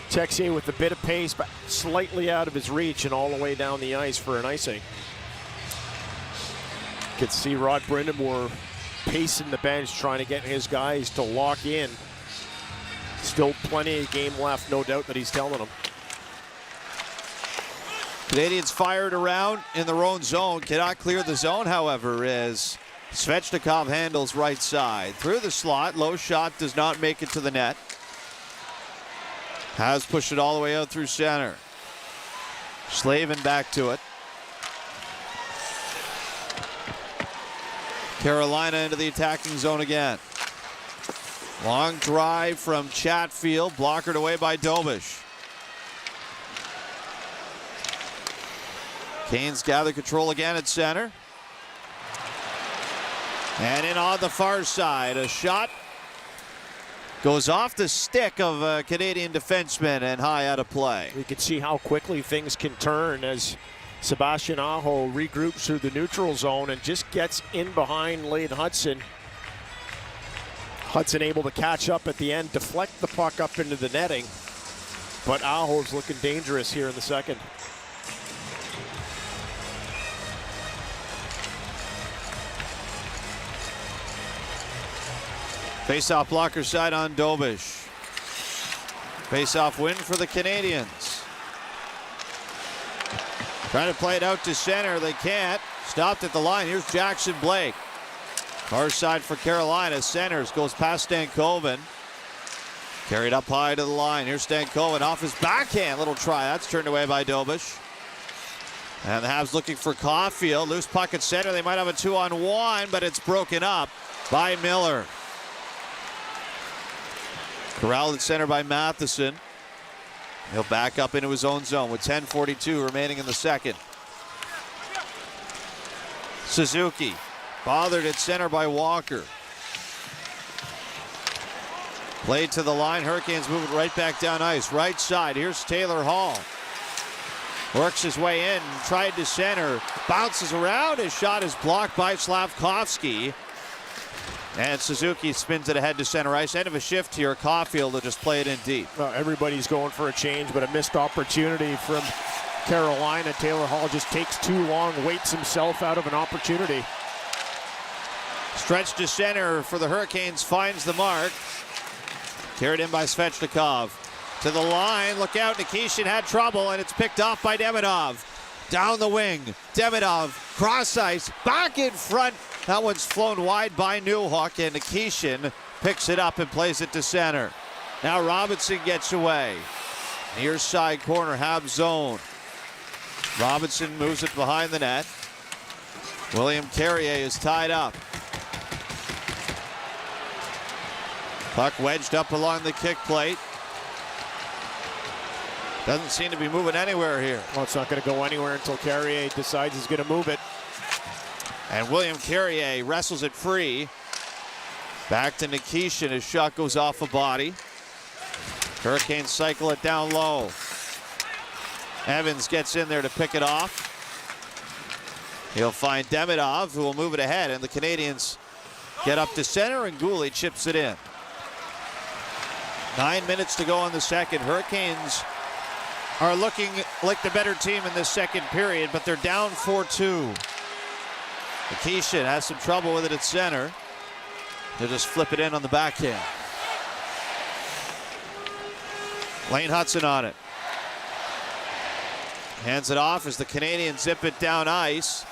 Speaker 10: Texier with a bit of pace, but slightly out of his reach and all the way down the ice for an icing. You can see Rod Brind'Amour pacing the bench, trying to get his guys to lock in. Still plenty of game left, no doubt that he's telling them.
Speaker 9: Canadiens fired around in their own zone. Cannot clear the zone, however, as Svechnikov handles right side. Through the slot, low shot does not make it to the net. Has pushed it all the way out through center. Slavin back to it. Carolina into the attacking zone again. Long drive from Chatfield, blockered away by Dobiš. Canes gather control again at center. And in on the far side, a shot goes off the stick of a Canadian defenseman and high out of play.
Speaker 10: You can see how quickly things can turn as Sebastian Aho regroups through the neutral zone and just gets in behind Lane Hudson. Hudson able to catch up at the end, deflect the puck up into the netting. But Aho's looking dangerous here in the second.
Speaker 9: Face-off blocker side on Dobiš. Face-off win for the Canadiens. Trying to play it out to center. They can't. Stopped at the line. Here's Jackson Blake. Far side for Carolina. Centers. Goes past Stankoven. Carried up high to the line. Here's Stankoven off his backhand. Little try. That's turned away by Dobiš. And the Habs looking for Caulfield. Loose puck at center. They might have a 2-on-1, but it's broken up by Miller. Corralled at center by Matheson. He'll back up into his own zone with 10:42 remaining in the second. Suzuki bothered at center by Walker. Played to the line. Hurricanes move it right back down ice. Right side. Here's Taylor Hall. Works his way in. Tried to center. Bounces around. His shot is blocked by Slavkovsky. And Suzuki spins it ahead to center ice. End of a shift here. Caulfield will just play it in deep.
Speaker 10: Well, everybody's going for a change, but a missed opportunity from Carolina. Taylor Hall just takes too long, waits himself out of an opportunity.
Speaker 9: Stretch to center for the Hurricanes, finds the mark. Carried in by Svechnikov. To the line, look out, Nikishin had trouble, and it's picked off by Demidov. Down the wing, Demidov, cross ice, back in front. That one's flown wide by Newhook, and Nikishin picks it up and plays it to center. Now Robinson gets away. Near side corner, Habs zone. Robinson moves it behind the net. William Carrier is tied up. Puck wedged up along the kick plate. Doesn't seem to be moving anywhere here.
Speaker 10: Well, it's not going to go anywhere until Carrier decides he's going to move it.
Speaker 9: And William Carrier wrestles it free. Back to Nikishin. His shot goes off a body. Hurricanes cycle it down low. Evans gets in there to pick it off. He'll find Demidov, who will move it ahead, and the Canadiens get up to center, and Goulet chips it in. 9 minutes to go in the second. Hurricanes are looking like the better team in this second period, but they're down 4-2. Nikishin has some trouble with it at center. They'll just flip it in on the backhand. Lane Hudson on it. Hands it off as the Canadiens zip it down ice.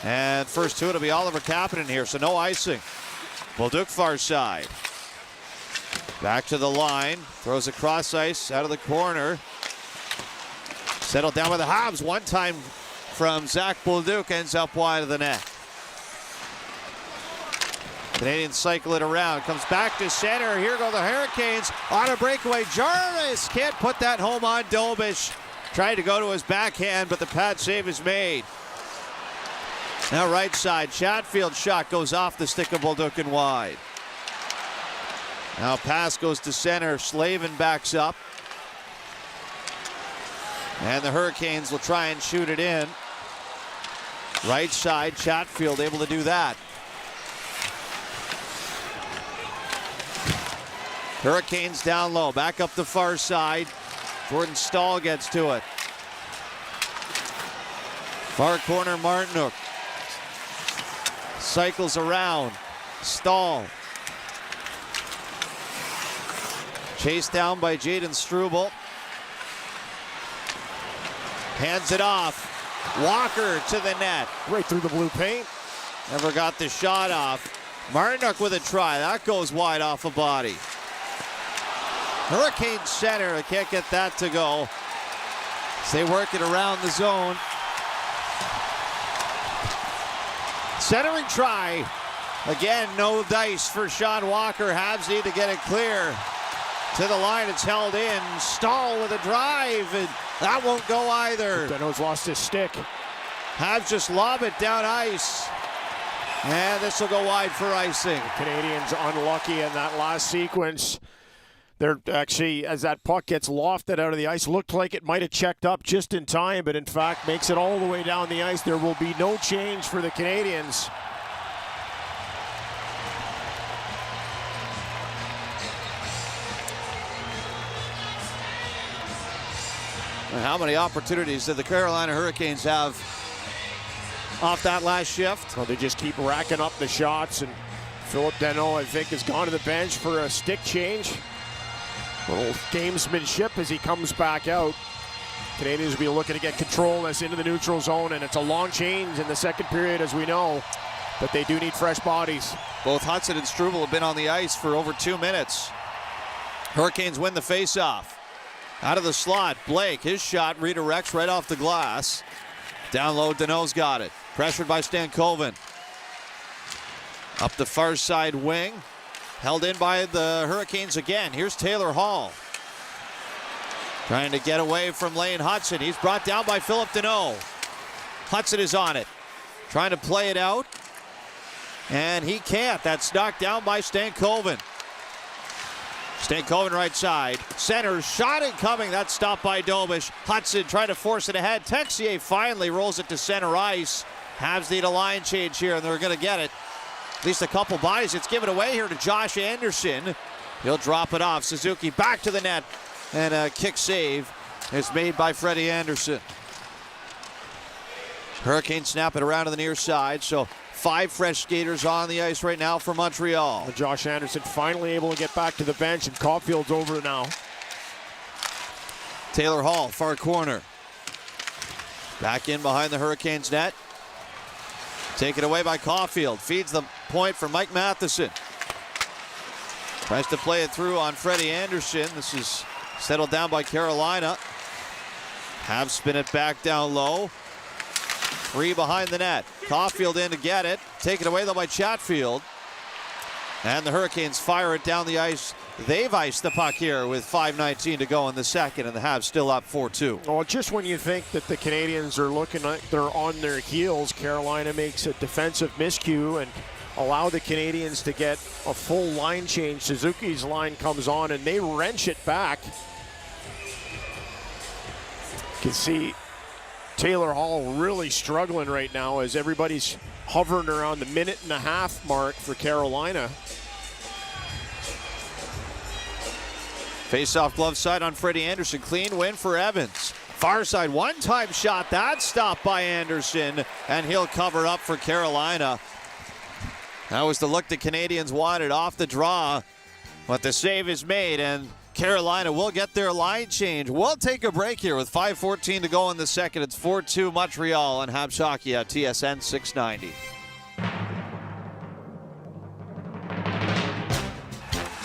Speaker 9: And first to it will be Oliver Kapanen here, so no icing. Bolduc far side. Back to the line. Throws a cross ice out of the corner. Settled down by the Habs. One time from Zach Bolduc, ends up wide of the net. Canadians cycle it around. Comes back to center. Here go the Hurricanes on a breakaway. Jarvis can't put that home on Dobish. Tried to go to his backhand, but the pad save is made. Now right side. Chatfield's shot goes off the stick of Bolduc and wide. Now pass goes to center. Slavin backs up. And the Hurricanes will try and shoot it in. Right side. Chatfield able to do that. Hurricanes down low, back up the far side. Jordan Stahl gets to it. Far corner, Martinook. Cycles around. Stahl. Chased down by Jaden Struble. Hands it off. Walker to the net.
Speaker 10: Right through the blue paint.
Speaker 9: Never got the shot off. Martinook with a try. That goes wide off a body. Hurricane center, they can't get that to go. So they work it around the zone. Centering try. Again, no dice for Sean Walker. Habs need to get it clear. To the line, it's held in. Stahl with a drive, and that won't go either.
Speaker 10: Deno's lost his stick.
Speaker 9: Habs just lob it down ice. And this will go wide for icing.
Speaker 10: The Canadians unlucky in that last sequence. They're actually, as that puck gets lofted out of the ice, looked like it might have checked up just in time, but in fact makes it all the way down the ice. There will be no change for the Canadiens.
Speaker 9: And how many opportunities did the Carolina Hurricanes have off that last shift?
Speaker 10: Well, they just keep racking up the shots, and Philip Danault, I think, has gone to the bench for a stick change. Little gamesmanship as he comes back out. Canadians will be looking to get control of this into the neutral zone, and it's a long change in the second period, as we know, but they do need fresh bodies.
Speaker 9: Both Hudson and Struble have been on the ice for over 2 minutes. Hurricanes win the faceoff. Out of the slot, Blake, his shot redirects right off the glass. Down low, Danault's got it. Pressured by Stankoven. Up the far side wing. Held in by the Hurricanes again. Here's Taylor Hall. Trying to get away from Lane Hudson. He's brought down by Philip Danault. Hudson is on it. Trying to play it out. And he can't. That's knocked down by Stankoven. Stankoven right side. Center shot incoming. That's stopped by Dobish. Hudson trying to force it ahead. Texier finally rolls it to center ice. Habs need a line change here, and they're going to get it. At least a couple bodies. It's given away here to Josh Anderson. He'll drop it off. Suzuki back to the net. And a kick save is made by Freddie Anderson. Hurricanes snap it around to the near side. So 5 fresh skaters on the ice right now for Montreal.
Speaker 10: And Josh Anderson finally able to get back to the bench, and Caulfield's over now.
Speaker 9: Taylor Hall, far corner. Back in behind the Hurricanes net. Taken away by Caulfield. Feeds the point for Mike Matheson. Tries to play it through on Freddie Anderson. This is settled down by Carolina. Habs spin it back down low. 3 behind the net. Caulfield in to get it. Taken away though by Chatfield. And the Hurricanes fire it down the ice. They've iced the puck here with 5:19 to go in the second, and the Habs still up 4-2.
Speaker 10: Well, just when you think that the Canadiens are looking like they're on their heels, Carolina makes a defensive miscue and allow the Canadiens to get a full line change. Suzuki's line comes on, and they wrench it back. You can see Taylor Hall really struggling right now as everybody's hovering around the minute-and-a-half mark for Carolina.
Speaker 9: Face-off glove side on Freddie Anderson. Clean win for Evans. Far side one-time shot. That's stopped by Anderson, and he'll cover up for Carolina. That was the look the Canadiens wanted off the draw, but the save is made, and Carolina will get their line change. We'll take a break here with 5:14 to go in the second. It's 4-2 Montreal on Habs Hockey at TSN 690.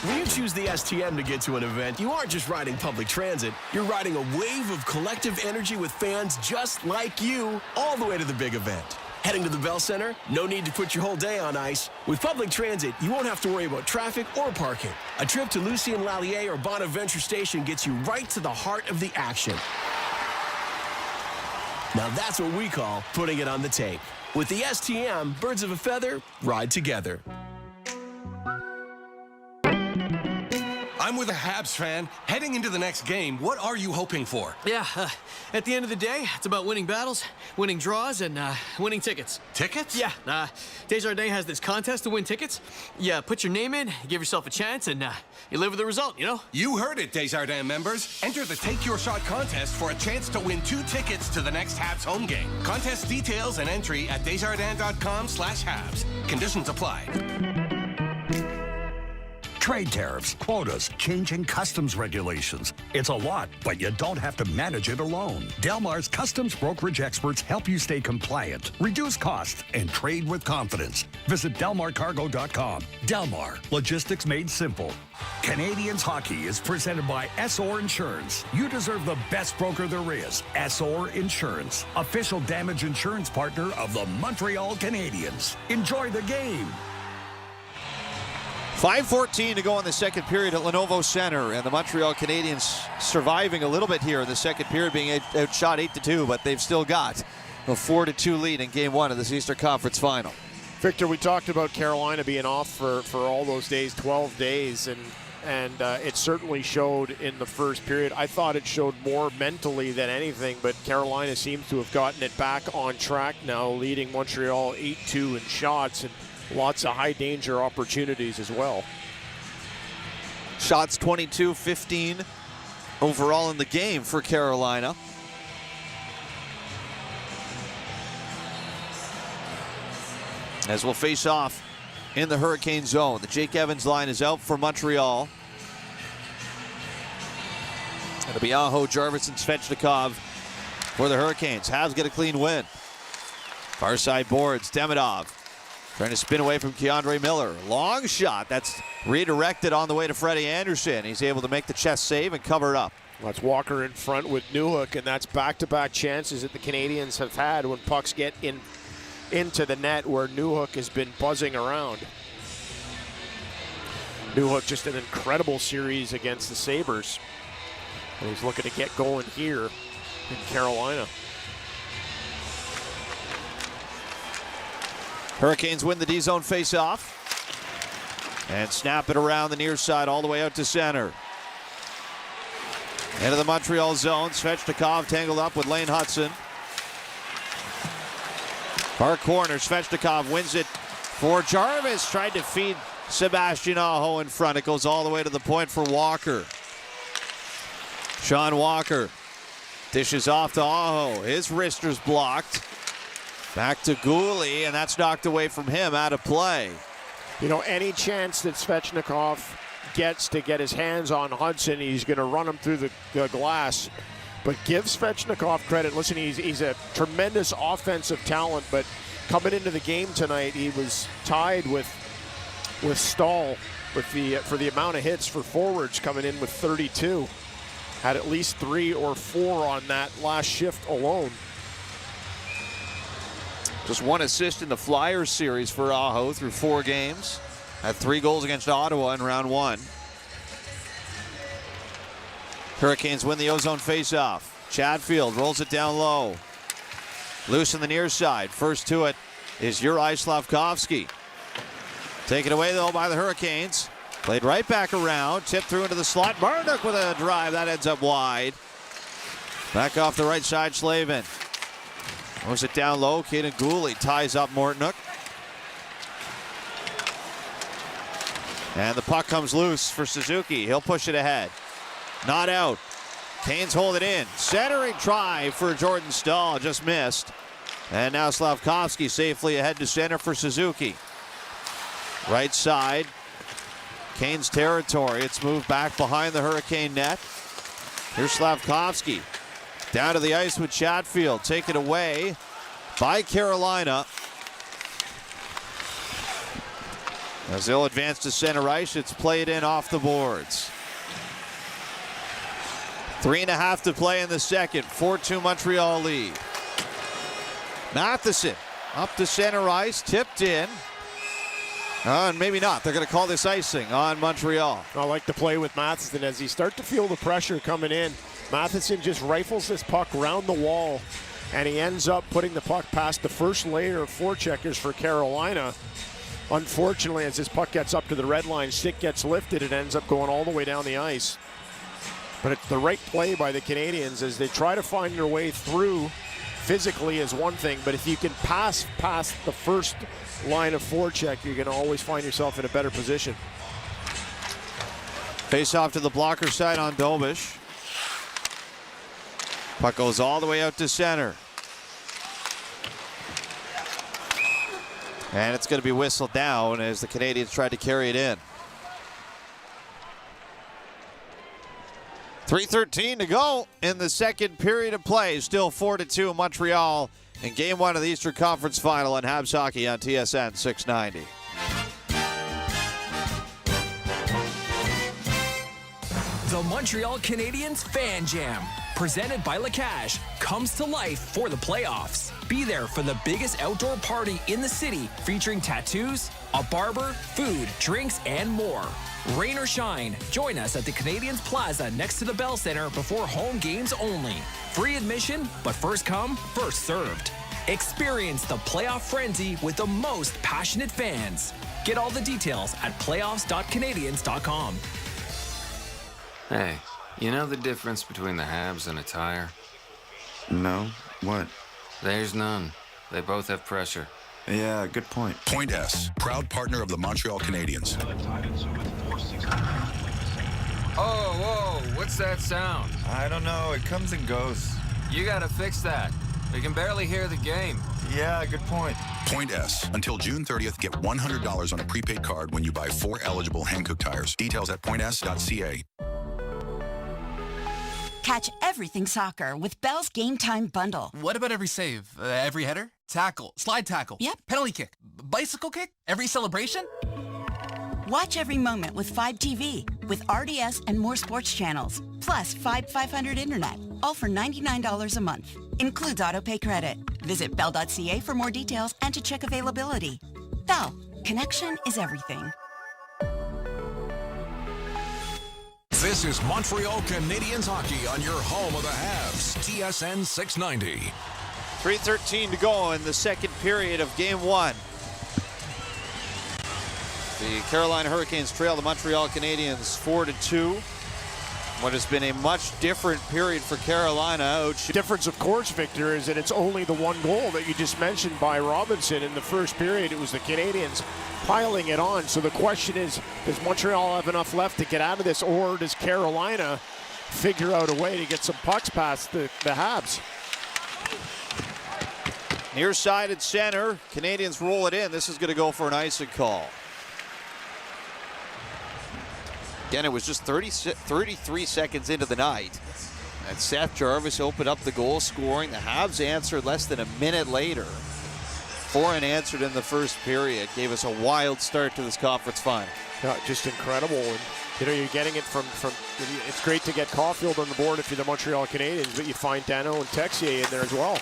Speaker 16: When you choose the STM to get to an event, you aren't just riding public transit. You're riding a wave of collective energy with fans just like you all the way to the big event. Heading to the Bell Center? No need to put your whole day on ice. With public transit, you won't have to worry about traffic or parking. A trip to Lucien Lallier or Bonaventure Station gets you right to the heart of the action. Now that's what we call putting it on the tape. With the STM, birds of a feather ride together.
Speaker 8: I'm with a Habs fan. Heading into the next game, what are you hoping for?
Speaker 11: Yeah, at the end of the day, it's about winning battles, winning draws, and winning tickets.
Speaker 8: Tickets?
Speaker 11: Yeah, Desjardins has this contest to win tickets. You put your name in, give yourself a chance, and you live with the result, you know?
Speaker 8: You heard it, Desjardins members. Enter the Take Your Shot contest for a chance to win 2 tickets to the next Habs home game. Contest details and entry at desjardins.com/Habs. Conditions apply.
Speaker 7: Trade tariffs, quotas, changing customs regulations. It's a lot, but you don't have to manage it alone. Delmar's customs brokerage experts help you stay compliant, reduce costs, and trade with confidence. Visit delmarcargo.com. Delmar, logistics made simple. Canadiens hockey is presented by Essor Insurance. You deserve the best broker there is. Essor Insurance, official damage insurance partner of the Montreal Canadiens. Enjoy the game.
Speaker 9: 5:14 to go in the second period at Lenovo Center, and the Montreal Canadiens surviving a little bit here in the second period, being outshot 8-2, but they've still got a 4-2 lead in Game 1 of this Eastern Conference Final.
Speaker 10: Victor, we talked about Carolina being off for all those days, 12 days, and it certainly showed in the first period. I thought it showed more mentally than anything, but Carolina seems to have gotten it back on track now, leading Montreal 8-2 in shots, and lots of high-danger opportunities as well.
Speaker 9: Shots 22-15 overall in the game for Carolina. As we'll face off in the Hurricane zone. The Jake Evans line is out for Montreal. It'll be Aho, Jarvis, and Svechnikov for the Hurricanes. Habs get a clean win. Far side boards, Demidov trying to spin away from Keandre Miller. Long shot. That's redirected on the way to Freddie Anderson. He's able to make the chest save and cover it up.
Speaker 10: That's Walker in front with Newhook, and that's back-to-back chances that the Canadiens have had when pucks get into the net where Newhook has been buzzing around. Newhook just an incredible series against the Sabres. And he's looking to get going here in Carolina.
Speaker 9: Hurricanes win the D-zone face-off and snap it around the near side all the way out to center. Into the Montreal zone. Svechnikov tangled up with Lane Hudson. Far corner. Svechnikov wins it for Jarvis. Tried to feed Sebastian Aho in front. It goes all the way to the point for Walker. Sean Walker dishes off to Aho. His wrister's blocked. Back to Gooley, and that's knocked away from him, out of play.
Speaker 10: You know, any chance that Svechnikov gets to get his hands on Hudson, he's going to run him through the glass. But give Svechnikov credit. Listen, he's a tremendous offensive talent, but coming into the game tonight, he was tied with Stahl for the amount of hits for forwards, coming in with 32. Had at least 3 or 4 on that last shift alone.
Speaker 9: Just 1 assist in the Flyers series for Aho through 4 games. Had 3 goals against Ottawa in round 1. Hurricanes win the ozone faceoff. Chatfield rolls it down low. Loose on the near side. First to it is Juraj Slavkovsky. Taken away, though, by the Hurricanes. Played right back around. Tipped through into the slot. Murdoch with a drive. That ends up wide. Back off the right side, Slavin. Moves it down low. Caden Gooley ties up Mortnook. And the puck comes loose for Suzuki. He'll push it ahead. Not out. Canes hold it in. Centering try for Jordan Stahl. Just missed. And now Slavkovsky safely ahead to center for Suzuki. Right side. Canes territory. It's moved back behind the Hurricane net. Here's Slavkovsky. Down to the ice with Chatfield. Taken away by Carolina. As they'll advance to center ice, it's played in off the boards. 3.5 to play in the second. 4-2 Montreal lead. Matheson up to center ice, tipped in. And maybe not. They're going to call this icing on Montreal.
Speaker 10: I like the play with Matheson as he starts to feel the pressure coming in. Matheson just rifles this puck round the wall, and he ends up putting the puck past the first layer of forecheckers for Carolina. Unfortunately, as this puck gets up to the red line, stick gets lifted, it ends up going all the way down the ice. But it's the right play by the Canadiens as they try to find their way through. Physically is one thing, but if you can pass past the first line of forecheck, you're going to always find yourself in a better position.
Speaker 9: Face off to the blocker side on Dobish. Puck goes all the way out to center. And it's going to be whistled down as the Canadiens tried to carry it in. 3:13 to go in the second period of play. Still 4-2 Montreal in Game 1 of the Eastern Conference Final on Habs Hockey on TSN 690.
Speaker 3: The Montreal Canadiens Fan Jam, presented by LaCage, comes to life for the playoffs. Be there for the biggest outdoor party in the city, featuring tattoos, a barber, food, drinks, and more. Rain or shine, join us at the Canadiens Plaza next to the Bell Center before home games only. Free admission, but first come, first served. Experience the playoff frenzy with the most passionate fans. Get all the details at playoffs.canadiens.com.
Speaker 17: Hey, you know the difference between the Habs and a tire?
Speaker 12: No. What?
Speaker 17: There's none. They both have pressure.
Speaker 12: Yeah, good point.
Speaker 19: Point S, proud partner of the Montreal Canadiens.
Speaker 22: Oh, whoa, what's that sound?
Speaker 12: I don't know. It comes and goes.
Speaker 22: You gotta fix that. We can barely hear the game.
Speaker 12: Yeah, good point.
Speaker 19: Point S. Until June 30th, get $100 on a prepaid card when you buy 4 eligible Hankook tires. Details at points.ca.
Speaker 1: Catch everything soccer with Bell's Game Time Bundle.
Speaker 22: What about every save? Every header? Tackle? Slide tackle?
Speaker 1: Yep.
Speaker 22: Penalty kick? Bicycle kick? Every celebration?
Speaker 1: Watch every moment with 5TV with RDS and more sports channels. Plus 500 internet, all for $99 a month. Includes autopay credit. Visit bell.ca for more details and to check availability. Bell, connection is everything.
Speaker 5: This is Montreal Canadiens hockey on your home of the Habs, TSN 690.
Speaker 9: 3:13 to go in the second period of Game 1. The Carolina Hurricanes trail the Montreal Canadiens 4-2. What has been a much different period for Carolina.
Speaker 10: Difference, of course, Victor, is that it's only the one goal that you just mentioned by Robinson. In the first period, it was the Canadiens piling it on. So the question is, does Montreal have enough left to get out of this, or does Carolina figure out a way to get some pucks past the Habs?
Speaker 9: Near side at center. Canadiens roll it in. This is going to go for an icing call. Again, it was just 33 seconds into the night. And Seth Jarvis opened up the goal scoring. The Habs answered less than a minute later. Foreign answered in the first period. Gave us a wild start to this conference final.
Speaker 10: Yeah, just incredible. And, you know, you're getting it from it's great to get Caulfield on the board if you're the Montreal Canadiens, but you find Dano and Texier in there as well.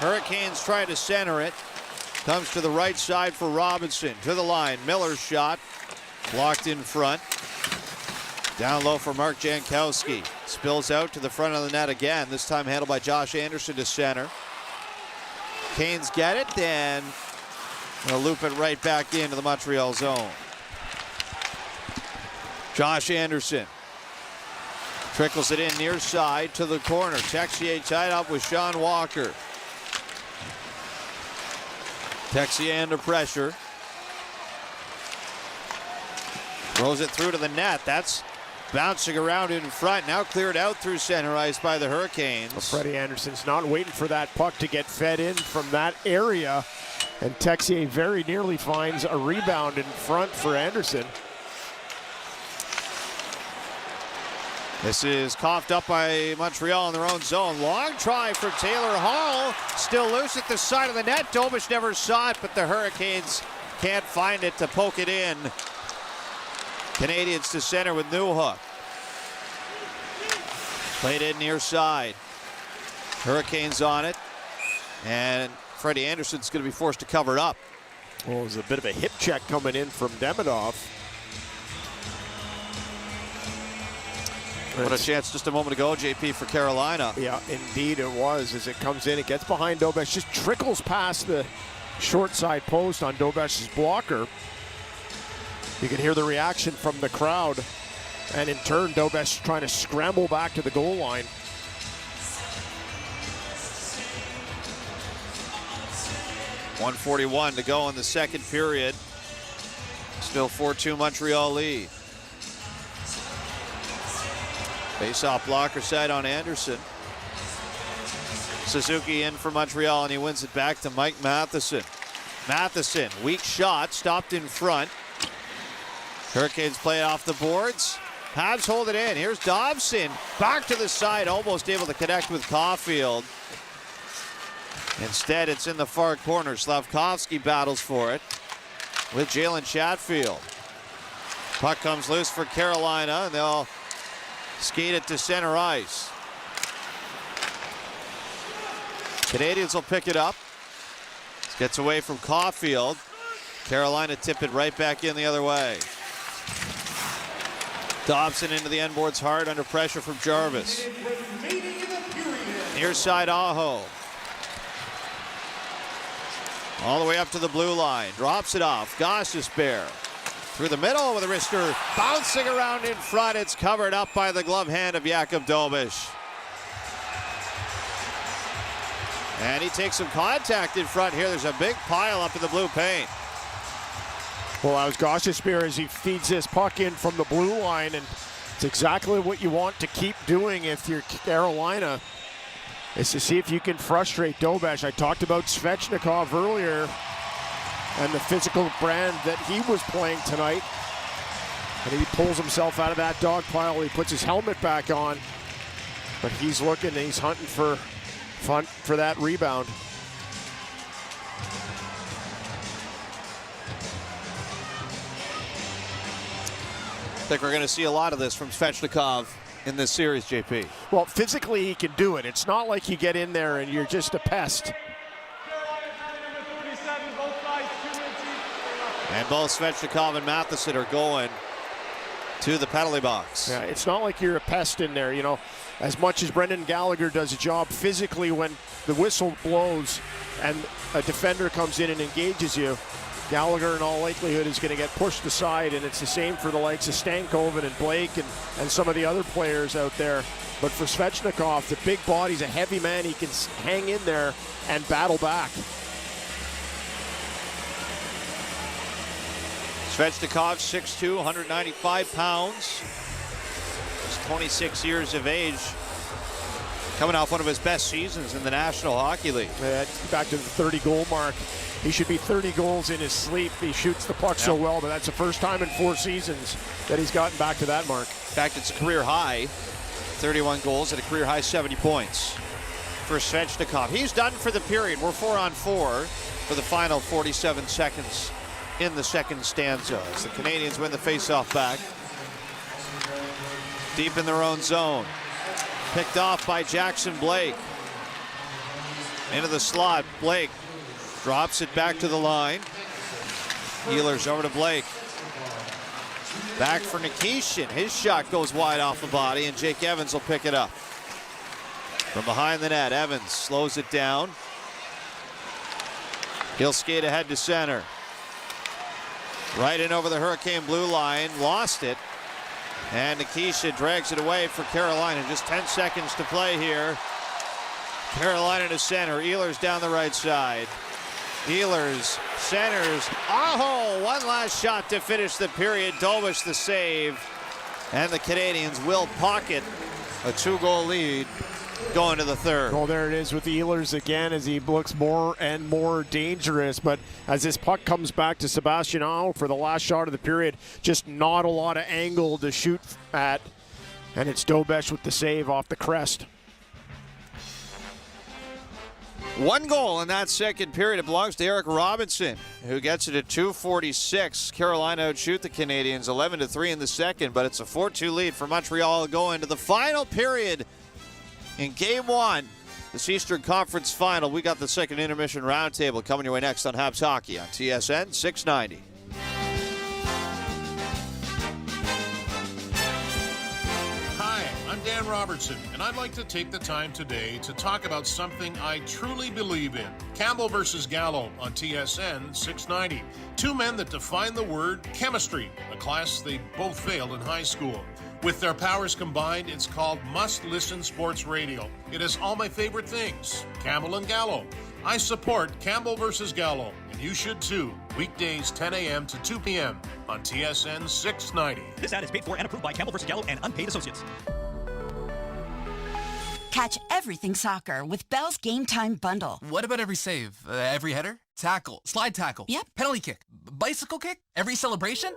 Speaker 9: Hurricanes try to center it. Comes to the right side for Robinson. To the line. Miller's shot. Blocked in front. Down low for Mark Jankowski. Spills out to the front of the net again. This time handled by Josh Anderson to center. Canes get it, and they'll loop it right back into the Montreal zone. Josh Anderson trickles it in near side to the corner. Texier tied up with Sean Walker. Texier under pressure. Throws it through to the net. That's bouncing around in front. Now cleared out through center ice by the Hurricanes.
Speaker 10: Well, Freddie Anderson's not waiting for that puck to get fed in from that area. And Texier very nearly finds a rebound in front for Anderson.
Speaker 9: This is coughed up by Montreal in their own zone. Long try for Taylor Hall. Still loose at the side of the net. Dobish never saw it, but the Hurricanes can't find it to poke it in. Canadiens to center with Newhook. Played in near side. Hurricanes on it. And Freddie Anderson's going to be forced to cover it up.
Speaker 10: Well, it was a bit of a hip check coming in from Demidov.
Speaker 9: What a chance just a moment ago, JP, for Carolina.
Speaker 10: Yeah, indeed it was. As it comes in, it gets behind Dobish, just trickles past the short side post on Dobesh's blocker. You can hear the reaction from the crowd. And in turn, Dobish trying to scramble back to the goal line.
Speaker 9: .141 to go in the second period. Still 4-2 Montreal lead. Face-off blocker side on Anderson. Suzuki in for Montreal, and he wins it back to Mike Matheson. Matheson, weak shot, stopped in front. Hurricanes play it off the boards. Habs hold it in. Here's Dobson. Back to the side, almost able to connect with Caulfield. Instead, it's in the far corner. Slavkovsky battles for it with Jalen Chatfield. Puck comes loose for Carolina, and they'll skate it to center ice. Canadiens will pick it up. Gets away from Caulfield. Carolina tip it right back in the other way. Dobson into the end boards hard under pressure from Jarvis. Near side Aho. All the way up to the blue line. Drops it off. Gostisbehere. Through the middle with a wrister. Bouncing around in front. It's covered up by the glove hand of Jakub Dobish. And he takes some contact in front here. There's a big pile up in the blue paint.
Speaker 10: Well, that was Gostisbehere as he feeds this puck in from the blue line, and it's exactly what you want to keep doing if you're Carolina, is to see if you can frustrate Dobish. I talked about Svechnikov earlier and the physical brand that he was playing tonight. And he pulls himself out of that dog pile. He puts his helmet back on, but he's looking and he's hunting for that rebound.
Speaker 9: I think we're going to see a lot of this from Svechnikov in this series, JP.
Speaker 10: Well, physically he can do it. It's not like you get in there and you're just a pest.
Speaker 9: And both Svechnikov and Matheson are going to the penalty box.
Speaker 10: Yeah, it's not like you're a pest in there, you know. As much as Brendan Gallagher does a job physically, when the whistle blows and a defender comes in and engages you, Gallagher in all likelihood is going to get pushed aside, and it's the same for the likes of Stankoven and Blake and some of the other players out there. But for Svechnikov, the big body's a heavy man. He can hang in there and battle back.
Speaker 9: Svechnikov, 6'2", 195 pounds. He's 26 years of age. Coming off one of his best seasons in the National Hockey League.
Speaker 10: Back to the 30-goal mark. He should be 30 goals in his sleep. He shoots the puck so well, but that's the first time in 4 seasons that he's gotten back to that mark.
Speaker 9: In fact, it's a career high, 31 goals and a career high 70 points for Svechnikov. He's done for the period. We're 4-on-4 for the final 47 seconds in the second stanza as the Canadiens win the faceoff back. Deep in their own zone. Picked off by Jackson Blake. Into the slot. Blake drops it back to the line. Healers over to Blake. Back for Nikishin. His shot goes wide off the body, and Jake Evans will pick it up. From behind the net, Evans slows it down. He'll skate ahead to center. Right in over the Hurricane blue line, lost it. And Nikisha drags it away for Carolina. Just 10 seconds to play here. Carolina to center. Ehlers down the right side. Ehlers centers. Oh, one last shot to finish the period. Dobish the save. And the Canadiens will pocket a 2-goal lead going to the third.
Speaker 10: Well, there it is with Ehlers again as he looks more and more dangerous. But as this puck comes back to Sebastian Aho for the last shot of the period, just not a lot of angle to shoot at. And it's Dobish with the save off the crest.
Speaker 9: 1 goal in that second period. It belongs to Eric Robinson, who gets it at 2:46. Carolina outshoot the Canadiens 11-3 in the second, but it's a 4-2 lead for Montreal going to the final period in Game 1, this Eastern Conference Final. We got the second intermission roundtable coming your way next on Habs Hockey on TSN 690.
Speaker 6: Hi, I'm Dan Robertson, and I'd like to take the time today to talk about something I truly believe in. Campbell versus Gallo on TSN 690. Two men that define the word chemistry, a class they both failed in high school. With their powers combined, it's called must-listen sports radio. It has all my favorite things, Campbell and Gallo. I support Campbell versus Gallo, and you should too. Weekdays 10 a.m. to 2 p.m. on TSN 690.
Speaker 20: This ad is paid for and approved by Campbell versus Gallo and unpaid associates.
Speaker 1: Catch everything soccer with Bell's Game Time Bundle.
Speaker 22: What about every save? Every header? Tackle? Slide tackle?
Speaker 1: Yep.
Speaker 22: Penalty kick? Bicycle kick? Every celebration?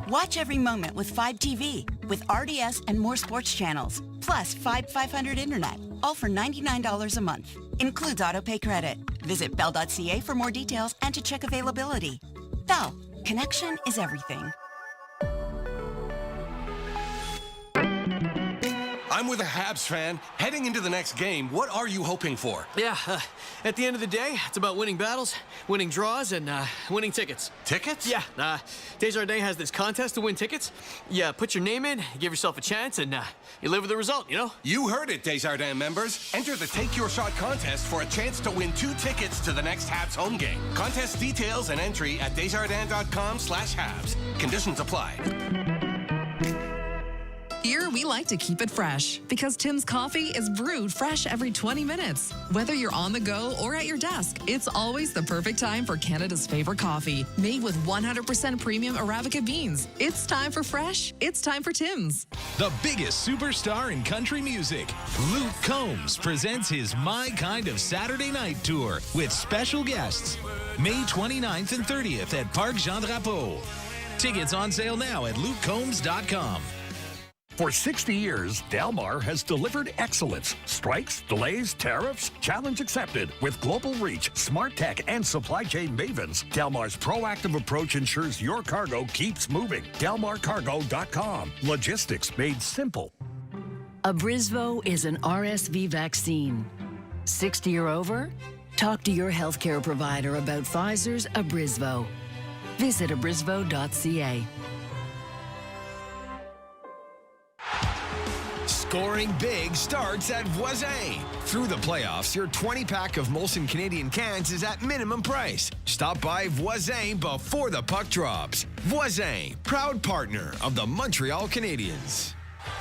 Speaker 1: Watch every moment with 5TV with RDS and more sports channels. Plus 500 internet, all for $99 a month. Includes autopay credit. Visit bell.ca for more details and to check availability. Bell, connection is everything.
Speaker 8: I'm with a Habs fan. Heading into the next game, what are you hoping for?
Speaker 11: Yeah, at the end of the day, it's about winning battles, winning draws, and winning tickets.
Speaker 8: Tickets?
Speaker 11: Yeah, Desjardins has this contest to win tickets. You put your name in, give yourself a chance, and you live with the result, you know?
Speaker 8: You heard it, Desjardins members. Enter the Take Your Shot contest for a chance to win 2 tickets to the next Habs home game. Contest details and entry at desjardins.com/Habs. Conditions apply.
Speaker 15: Here, we like to keep it fresh because Tim's coffee is brewed fresh every 20 minutes. Whether you're on the go or at your desk, it's always the perfect time for Canada's favorite coffee, made with 100% premium Arabica beans. It's time for fresh. It's time for Tim's.
Speaker 14: The biggest superstar in country music, Luke Combs, presents his My Kind of Saturday Night Tour with special guests, May 29th and 30th at Parc Jean Drapeau. Tickets on sale now at lukecombs.com.
Speaker 7: For 60 years, Delmar has delivered excellence. Strikes, delays, tariffs, challenge accepted. With global reach, smart tech, and supply chain mavens, Delmar's proactive approach ensures your cargo keeps moving. DelmarCargo.com. Logistics made simple.
Speaker 13: Abrisvo is an RSV vaccine. 60 or over? Talk to your healthcare provider about Pfizer's Abrisvo. Visit abrisvo.ca.
Speaker 2: Scoring big starts at Voisin. Through the playoffs, your 20-pack of Molson Canadian cans is at minimum price. Stop by Voisin before the puck drops. Voisin, proud partner of the Montreal Canadiens.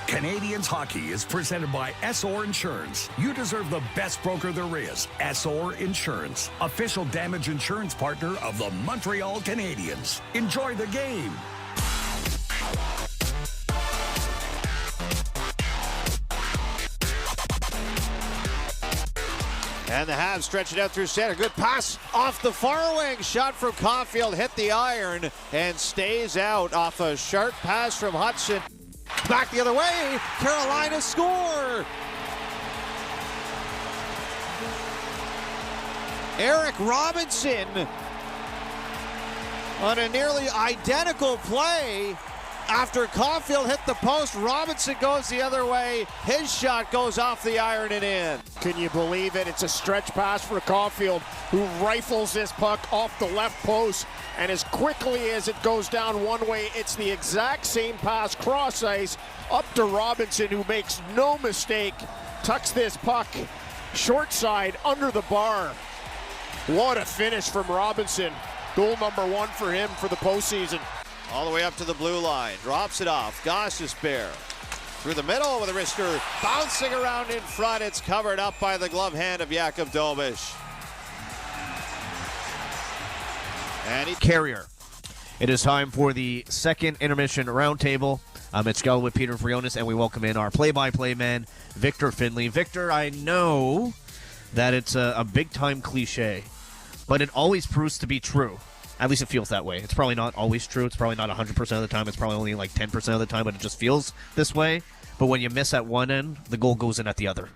Speaker 7: Canadiens hockey is presented by Essor Insurance. You deserve the best broker there is. Essor Insurance, official damage insurance partner of the Montreal Canadiens. Enjoy the game.
Speaker 9: And the Habs stretch it out through center. Good pass off the far wing. Shot from Caulfield, hit the iron, and stays out off a sharp pass from Hudson. Back the other way. Carolina score. Eric Robinson on a nearly identical play After Caulfield hit the post, Robinson goes the other way. His shot goes off the iron and in.
Speaker 10: Can you believe it? It's a stretch pass for Caulfield, who rifles this puck off the left post. And as quickly as it goes down one way, it's the exact same pass cross ice up to Robinson, who makes no mistake, tucks this puck short side under the bar. What a finish from Robinson. Goal number 1 for him for the postseason.
Speaker 9: All the way up to the blue line. Drops it off. Gostisbehere through the middle with a wrister. Bouncing around in front. It's covered up by the glove hand of Jakub Dobish. And
Speaker 4: Carrier. It is time for the second intermission roundtable. I'm Mitch Gell with Peter Frionis, and we welcome in our play-by-play man, Victor Finley. Victor, I know that it's a big-time cliche, but it always proves to be true. At least it feels that way. It's probably not always true. It's probably not 100% of the time. It's probably only like 10% of the time, but it just feels this way. But when you miss at one end, the goal goes in at the other.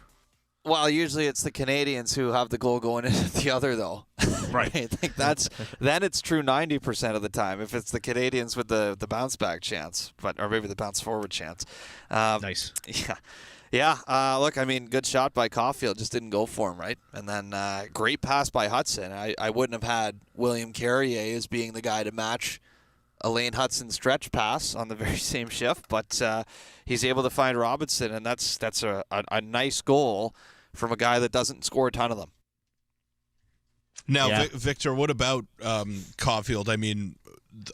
Speaker 9: Well, usually it's the Canadiens who have the goal going in at the other, though.
Speaker 4: Right.
Speaker 9: I think then it's true 90% of the time if it's the Canadiens with the bounce back chance, or maybe the bounce forward chance.
Speaker 4: Nice.
Speaker 9: Yeah. Yeah, look, I mean, good shot by Caulfield. Just didn't go for him, right? And then great pass by Hudson. I wouldn't have had William Carrier as being the guy to match Elaine Hudson's stretch pass on the very same shift, but he's able to find Robinson, and that's a nice goal from a guy that doesn't score a ton of them.
Speaker 21: Now,
Speaker 4: Yeah.
Speaker 21: Victor, what about Caulfield? I mean,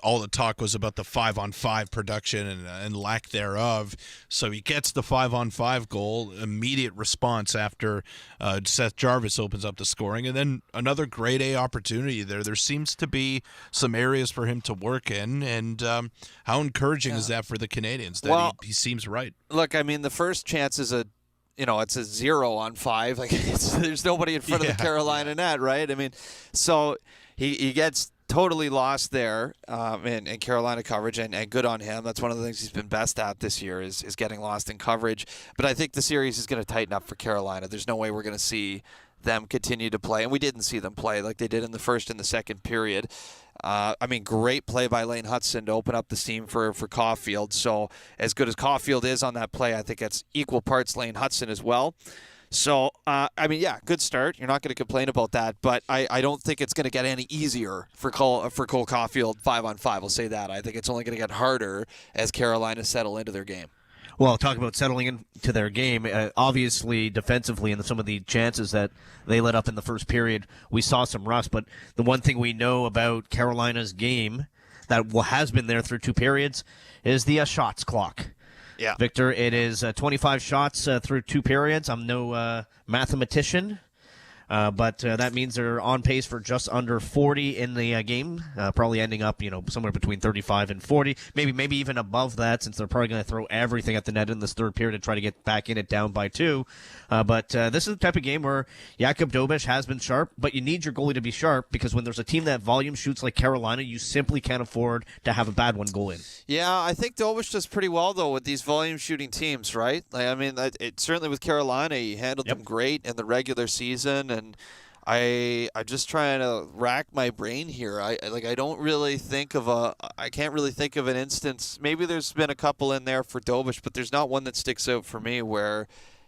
Speaker 21: all the talk was about the 5-on-5 production and lack thereof. So he gets the 5-on-5 goal, immediate response after Seth Jarvis opens up the scoring, and then another grade A opportunity there. There seems to be some areas for him to work in, and how encouraging is that for the Canadiens that he seems right?
Speaker 9: Look, I mean, the first chance is it's a 0-on-5. Like there's nobody in front of the Carolina net, right? I mean, so he gets totally lost there in Carolina coverage, and good on him. That's one of the things he's been best at this year is getting lost in coverage. But I think the series is going to tighten up for Carolina. There's no way we're going to see them continue to play, and we didn't see them play like they did in the first and the second period. I mean, great play by Lane Hudson to open up the seam for Caulfield. So as good as Caulfield is on that play, I think it's equal parts Lane Hudson as well. So, I mean, yeah, good start. You're not going to complain about that, but I don't think it's going to get any easier for Cole Caulfield 5-on-5. I'll say that. I think it's only going to get harder as Carolina settle into their game.
Speaker 4: Well, talk about settling into their game. Obviously, defensively, and some of the chances that they let up in the first period, we saw some rust. But the one thing we know about Carolina's game that has been there through two periods is the shots clock.
Speaker 9: Yeah.
Speaker 4: Victor, it is 25 shots through two periods. I'm no mathematician, but that means they're on pace for just under 40 in the game, probably ending up, somewhere between 35 and 40, maybe even above that, since they're probably going to throw everything at the net in this third period to try to get back in it down by 2. But this is the type of game where Jakub Dobish has been sharp, but you need your goalie to be sharp because when there's a team that volume shoots like Carolina, you simply can't afford to have a bad one go in.
Speaker 9: Yeah, I think Dobish does pretty well, though, with these volume shooting teams, right? Like, I mean, certainly with Carolina, he handled them great in the regular season, and I'm just trying to rack my brain here. I can't really think of an instance. Maybe there's been a couple in there for Dobish, but there's not one that sticks out for me where,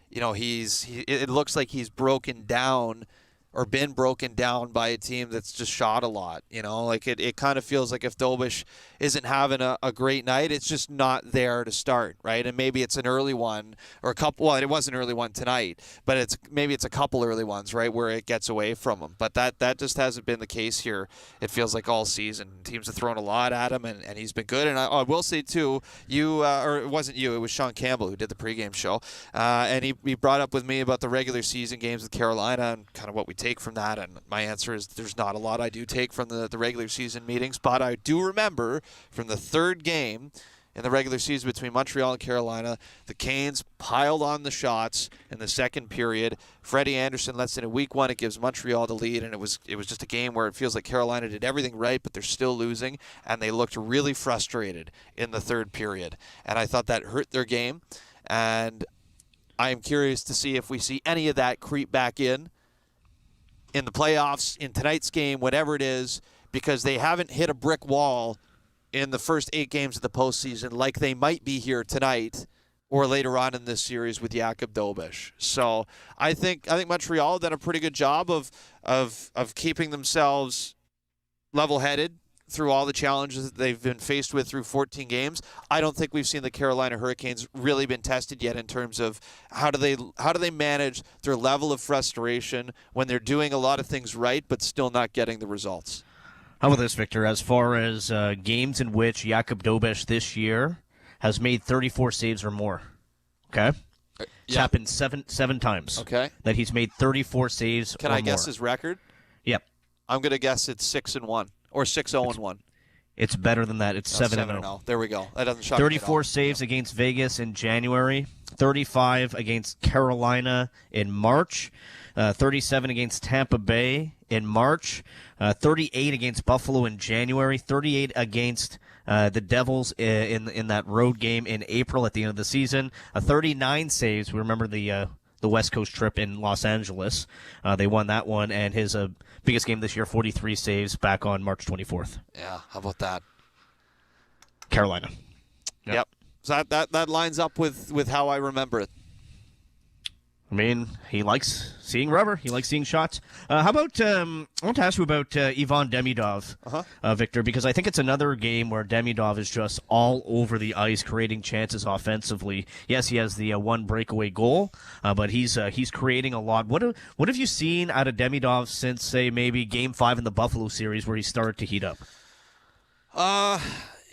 Speaker 9: it looks like he's broken down or been broken down by a team that's just shot a lot. It kind of feels like if Dobish isn't having a great night, it's just not there to start, right? And maybe it's an early one or a couple. Well, it was an early one tonight, but maybe it's a couple early ones, right, where it gets away from him. But that just hasn't been the case here. It feels like all season teams have thrown a lot at him, and he's been good. And I will say too, or it wasn't you, it was Sean Campbell who did the pregame show, and he brought up with me about the regular season games with Carolina and kind of what we take from that, and my answer is there's not a lot I do take from the regular season meetings, but I do remember from the third game in the regular season between Montreal and Carolina, the Canes piled on the shots in the second period. Freddie Anderson lets in a week one. It gives Montreal the lead, and it was just a game where it feels like Carolina did everything right, but they're still losing, and they looked really frustrated in the third period. And I thought that hurt their game, and I am curious to see if we see any of that creep back in the playoffs, in tonight's game, whatever it is, because they haven't hit a brick wall in the first 8 games of the postseason like they might be here tonight or later on in this series with Jakub Dobeš. So I think Montreal have done a pretty good job of keeping themselves level-headed through all the challenges that they've been faced with through 14 games. I don't think we've seen the Carolina Hurricanes really been tested yet in terms of how do they manage their level of frustration when they're doing a lot of things right but still not getting the results.
Speaker 4: How about this, Victor? As far as games in which Jakub Dobeš this year has made 34 saves or more. Okay? It's happened seven times.
Speaker 9: Okay.
Speaker 4: That he's made 34 saves or more.
Speaker 9: Can I guess his record?
Speaker 4: Yep.
Speaker 9: I'm going to guess it's 6-1 or 6-0-1.
Speaker 4: It's better than that. It's 7-0.
Speaker 9: There we go. That doesn't shock me at all.
Speaker 4: 34 saves against Vegas in January, 35 against Carolina in March, 37 against Tampa Bay in March, 38 against Buffalo in January, 38 against the Devils in that road game in April at the end of the season, 39 saves. We remember the West Coast trip in Los Angeles. They won that one, and his biggest game this year, 43 saves back on March 24th.
Speaker 9: Yeah, how about that?
Speaker 4: Carolina.
Speaker 9: Yep. So that lines up with how I remember it.
Speaker 4: I mean, he likes seeing rubber. He likes seeing shots. How about, I want to ask you about Ivan Demidov, Victor, because I think it's another game where Demidov is just all over the ice, creating chances offensively. Yes, he has the one breakaway goal, but he's creating a lot. What have you seen out of Demidov since, say, maybe Game 5 in the Buffalo series where he started to heat up?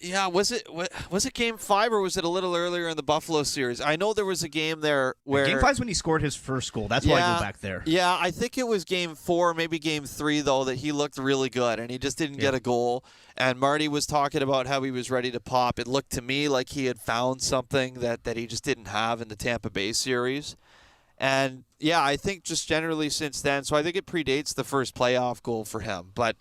Speaker 9: Yeah, was it Game 5 or was it a little earlier in the Buffalo series? I know there was a game there where
Speaker 4: Game 5 is when he scored his first goal. That's why I go back there.
Speaker 9: Yeah, I think it was Game 4, maybe Game 3 though, that he looked really good and he just didn't get a goal. And Marty was talking about how he was ready to pop. It looked to me like he had found something that he just didn't have in the Tampa Bay series. And yeah, I think just generally since then, so I think it predates the first playoff goal for him, but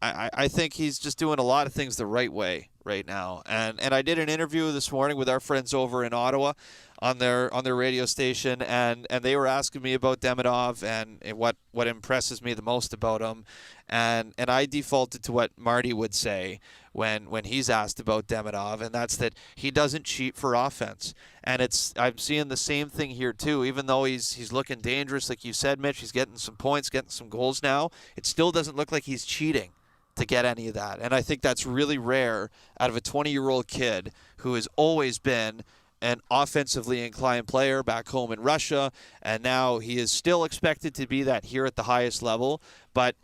Speaker 9: I think he's just doing a lot of things the right way right now. And I did an interview this morning with our friends over in Ottawa on their radio station, and they were asking me about Demidov and what impresses me the most about him. And I defaulted to what Marty would say when he's asked about Demidov, and that's that he doesn't cheat for offense. And I'm seeing the same thing here too. Even though he's looking dangerous, like you said, Mitch, he's getting some points, getting some goals now, it still doesn't look like he's cheating to get any of that. And I think that's really rare out of a 20-year-old kid who has always been an offensively inclined player back home in Russia, and now he is still expected to be that here at the highest level, but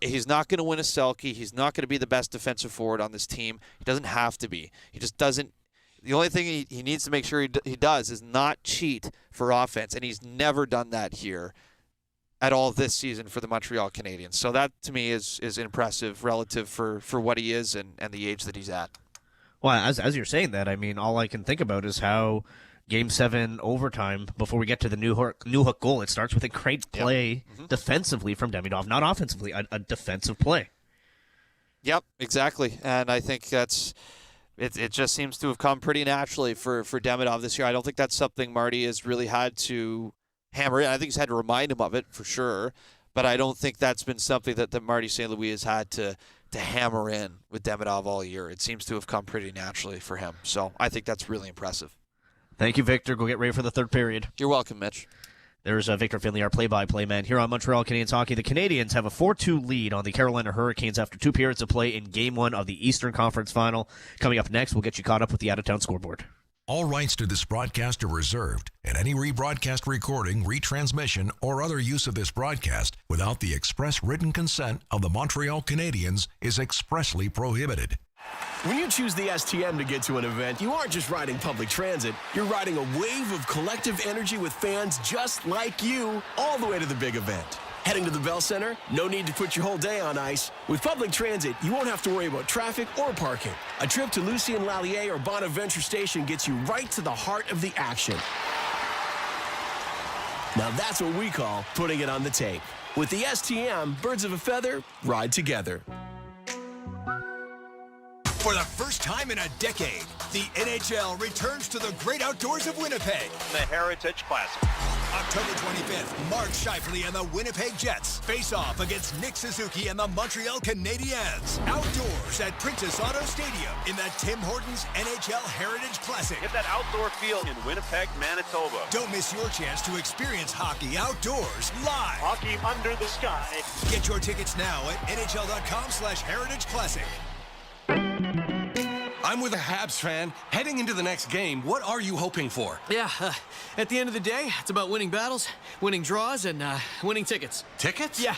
Speaker 9: he's not going to win a Selke. He's not going to be the best defensive forward on this team. He doesn't have to be. He just doesn't. The only thing he needs to make sure he does is not cheat for offense, and he's never done that here at all this season for the Montreal Canadiens. So that, to me, is impressive relative for what he is and the age that he's at.
Speaker 4: Well, as you're saying that, I mean, all I can think about is how Game 7 overtime, before we get to the Newhook goal, it starts with a great play defensively from Demidov, not offensively, a defensive play.
Speaker 9: Yep, exactly. And I think it just seems to have come pretty naturally for Demidov this year. I don't think that's something Marty has really had to hammer in. I think he's had to remind him of it for sure, but I don't think that's been something that Marty St. Louis has had to hammer in with Demidov all year. It seems to have come pretty naturally for him. So I think that's really impressive.
Speaker 4: Thank you, Victor. Go get ready for the third period.
Speaker 9: You're welcome, Mitch.
Speaker 4: There's Victor Finley, our play-by-play man here on Montreal Canadiens Hockey. The Canadiens have a 4-2 lead on the Carolina Hurricanes after 2 periods of play in Game 1 of the Eastern Conference Final. Coming up next, we'll get you caught up with the out-of-town scoreboard.
Speaker 5: All rights to this broadcast are reserved, and any rebroadcast recording, retransmission, or other use of this broadcast without the express written consent of the Montreal Canadiens is expressly prohibited.
Speaker 16: When you choose the STM to get to an event, you aren't just riding public transit. You're riding a wave of collective energy with fans just like you all the way to the big event. Heading to the Bell Center? No need to put your whole day on ice. With public transit, you won't have to worry about traffic or parking. A trip to Lucien Lallier or Bonaventure Station gets you right to the heart of the action. Now that's what we call putting it on the tape. With the STM, birds of a feather ride together.
Speaker 18: For the first time in a decade, the NHL returns to the great outdoors of Winnipeg.
Speaker 23: The Heritage Classic.
Speaker 18: October 25th, Mark Scheifele and the Winnipeg Jets face off against Nick Suzuki and the Montreal Canadiens. Outdoors at Princess Auto Stadium in the Tim Hortons NHL Heritage Classic.
Speaker 3: Get that outdoor feel in Winnipeg, Manitoba.
Speaker 18: Don't miss your chance to experience hockey outdoors live.
Speaker 3: Hockey under the sky.
Speaker 18: Get your tickets now at NHL.com/Heritage Classic.
Speaker 8: I'm with a Habs fan. Heading into the next game, what are you hoping for?
Speaker 11: Yeah, at the end of the day, it's about winning battles, winning draws, and winning tickets.
Speaker 8: Tickets?
Speaker 11: Yeah,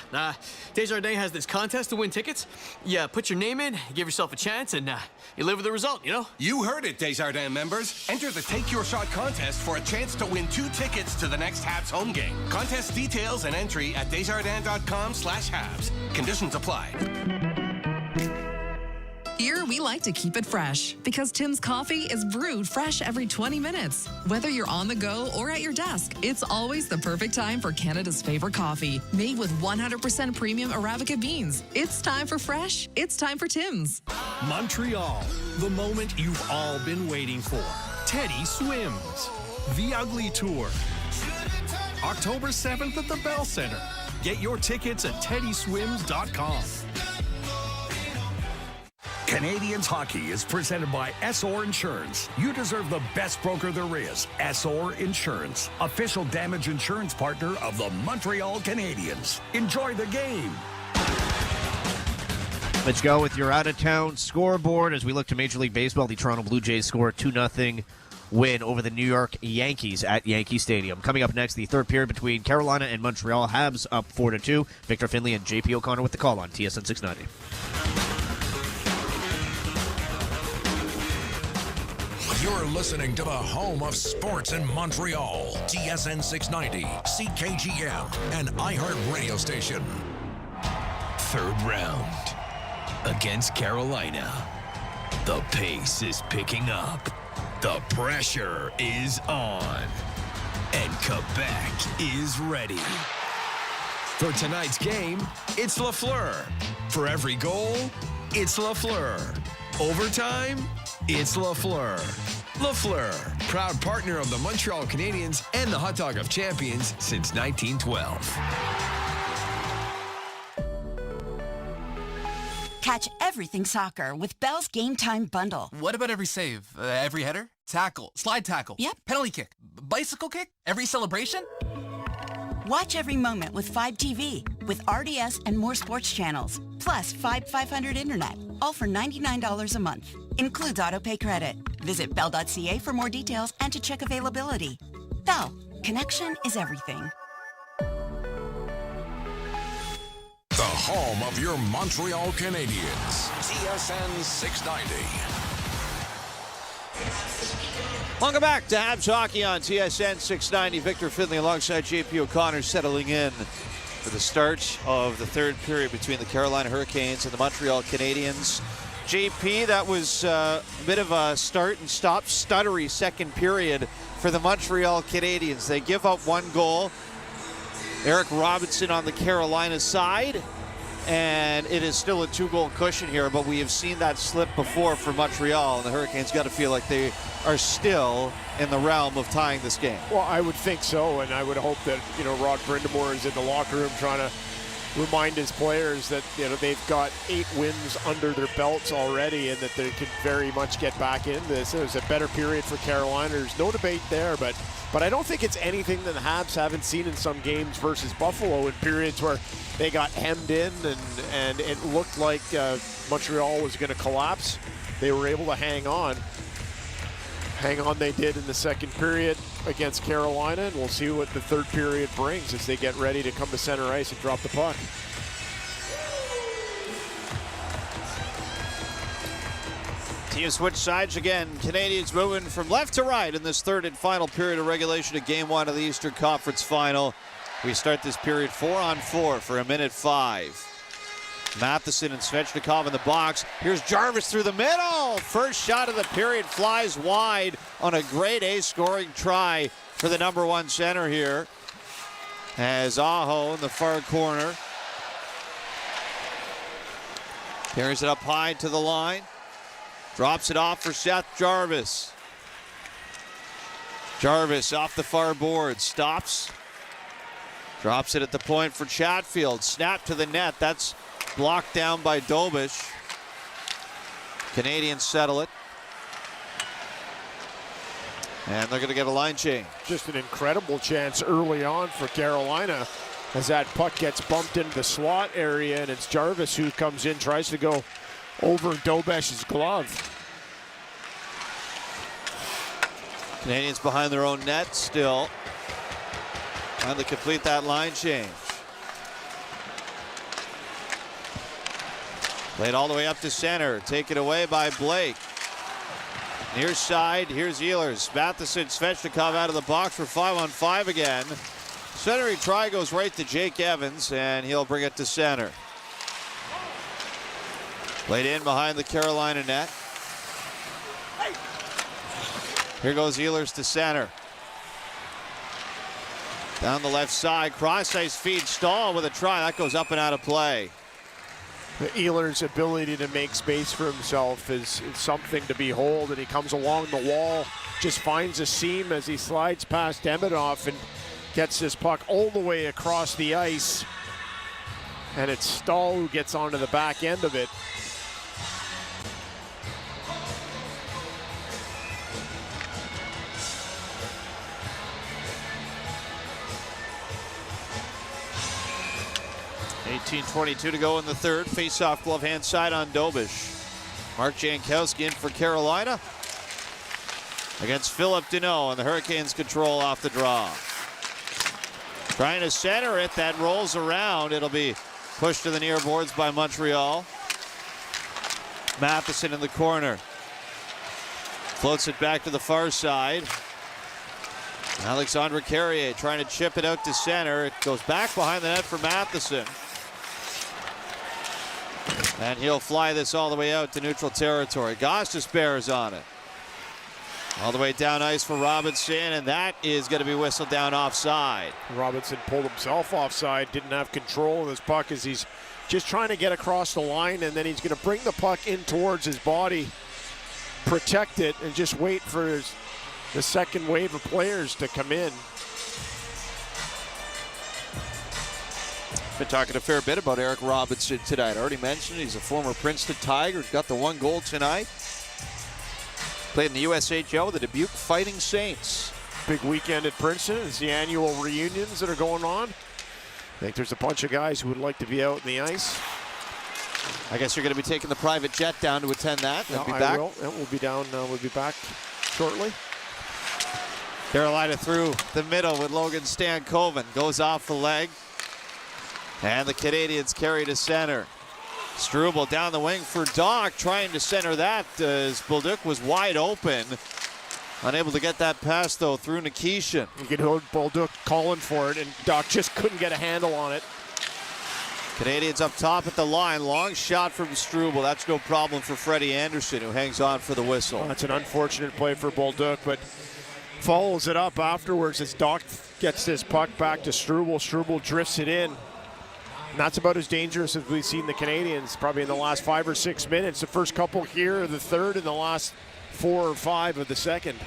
Speaker 11: Desjardins has this contest to win tickets. You put your name in, give yourself a chance, and you live with the result, you know?
Speaker 8: You heard it, Desjardins members. Enter the Take Your Shot contest for a chance to win 2 tickets to the next Habs home game. Contest details and entry at Desjardins.com/Habs. Conditions apply.
Speaker 15: Here, we like to keep it fresh because Tim's coffee is brewed fresh every 20 minutes. Whether you're on the go or at your desk, it's always the perfect time for Canada's favorite coffee. Made with 100% premium Arabica beans. It's time for fresh. It's time for Tim's.
Speaker 7: Montreal, the moment you've all been waiting for. Teddy Swims. The Ugly Tour. October 7th at the Bell Center. Get your tickets at teddyswims.com. Canadiens hockey is presented by SR Insurance. You deserve the best broker there is. SR Insurance, official damage insurance partner of the Montreal Canadiens. Enjoy the game.
Speaker 4: Let's go with your out-of-town scoreboard as we look to Major League Baseball. The Toronto Blue Jays score a 2-0 win over the New York Yankees at Yankee Stadium. Coming up next, the third period between Carolina and Montreal. Habs up 4-2. Victor Finley and JP O'Connor with the call on TSN 690.
Speaker 5: You're listening to the home of sports in Montreal. TSN 690, CKGM, and iHeart Radio Station.
Speaker 17: Third round against Carolina. The pace is picking up. The pressure is on. And Quebec is ready. For tonight's game, it's Lafleur. For every goal, it's Lafleur. Overtime, it's Lafleur. Lafleur, proud partner of the Montreal Canadiens and the Hot Dog of Champions since 1912.
Speaker 1: Catch everything soccer with Bell's Game Time Bundle.
Speaker 22: What about every save? Every header? Tackle? Slide tackle?
Speaker 1: Yep.
Speaker 22: Penalty kick? Bicycle kick? Every celebration?
Speaker 1: Watch every moment with 5TV with RDS and more sports channels. Plus 500 internet. All for $99 a month. Includes autopay credit. Visit bell.ca for more details and to check availability. Bell. Connection is everything.
Speaker 5: The home of your Montreal Canadiens. TSN 690.
Speaker 9: Welcome back to Habs Hockey on TSN 690. Victor Finley alongside JP O'Connor settling in for the start of the third period between the Carolina Hurricanes and the Montreal Canadiens. JP, that was a bit of a start and stop stuttery second period for the Montreal Canadiens. They give up one goal. Eric Robinson on the Carolina side. And it is still a 2-goal cushion here, but we have seen that slip before for Montreal, and the Hurricanes got to feel like they are still in the realm of tying this game.
Speaker 10: Well, I would think so, and I would hope that, Rod Brind'Amour is in the locker room trying to remind his players that, they've got 8 wins under their belts already and that they could very much get back in this. It was a better period for Carolina. There's no debate there, but I don't think it's anything that the Habs haven't seen in some games versus Buffalo in periods where they got hemmed in and it looked like Montreal was going to collapse. They were able to hang on. Hang on they did in the second period against Carolina, and we'll see what the third period brings as they get ready to come to center ice and drop the puck.
Speaker 9: Team switch sides again. Canadiens moving from left to right in this third and final period of regulation of Game 1 of the Eastern Conference Final. We start this period 4-on-4 for 1:05. Matheson and Svechnikov in the box. Here's Jarvis through the middle. First shot of the period flies wide on a grade A scoring try for the number 1 center here. As Aho in the far corner carries it up high to the line. Drops it off for Seth Jarvis. Jarvis off the far board. Stops. Drops it at the point for Chatfield. Snap to the net. That's blocked down by Dobish. Canadiens settle it. And they're going to get a line change.
Speaker 10: Just an incredible chance early on for Carolina as that puck gets bumped into the slot area, and it's Jarvis who comes in, tries to go over Dobesh's glove.
Speaker 9: Canadiens behind their own net still. Trying to complete that line change. Played all the way up to center. Taken away by Blake. Near side, here's Ehlers. Matheson, Svechnikov out of the box for 5-on-5 again. Centering try goes right to Jake Evans, and he'll bring it to center. Played in behind the Carolina net. Here goes Ehlers to center. Down the left side, cross-ice feed, Stahl with a try. That goes up and out of play.
Speaker 10: Ehlers' ability to make space for himself is something to behold, and he comes along the wall, just finds a seam as he slides past Demidov and gets this puck all the way across the ice. And it's Stahl who gets onto the back end of it.
Speaker 9: .22 to go in the third. Face-off glove hand side on Dobish. Mark Jankowski in for Carolina against Philip Deneau, and the Hurricanes control off the draw. Trying to center it, that rolls around. It'll be pushed to the near boards by Montreal. Matheson in the corner. Floats it back to the far side. Alexandre Carrier trying to chip it out to center. It goes back behind the net for Matheson. And he'll fly this all the way out to neutral territory. Gostis bears on it. All the way down ice for Robinson, and that is going to be whistled down offside.
Speaker 10: Robinson pulled himself offside, didn't have control of his puck as he's just trying to get across the line, and then he's going to bring the puck in towards his body, protect it, and just wait for the second wave of players to come in.
Speaker 9: Been talking a fair bit about Eric Robinson tonight. I already mentioned he's a former Princeton Tiger. Got the 1 goal tonight. Played in the USHL with the Dubuque Fighting Saints.
Speaker 10: Big weekend at Princeton. It's the annual reunions that are going on. I think there's a bunch of guys who would like to be out in the ice.
Speaker 9: I guess you're going to be taking the private jet down to attend that.
Speaker 10: No,
Speaker 9: be
Speaker 10: I
Speaker 9: back.
Speaker 10: will. Yeah, we'll be down. We'll be back shortly.
Speaker 9: Carolina through the middle with Logan Stankoven. Goes off the leg. And the Canadiens carry to center. Struble down the wing for Doc, trying to center that as Bolduc was wide open. Unable to get that pass, though, through Nikishin.
Speaker 10: You can hold Bolduc calling for it, and Doc just couldn't get a handle on it.
Speaker 9: Canadiens up top at the line. Long shot from Struble. That's no problem for Freddie Anderson, who hangs on for the whistle.
Speaker 10: Well, that's an unfortunate play for Bolduc, but follows it up afterwards as Doc gets this puck back to Struble. Struble drifts it in. And that's about as dangerous as we've seen the Canadiens probably in the last 5 or 6 minutes. The first couple here of the third and the last 4 or 5 of the second.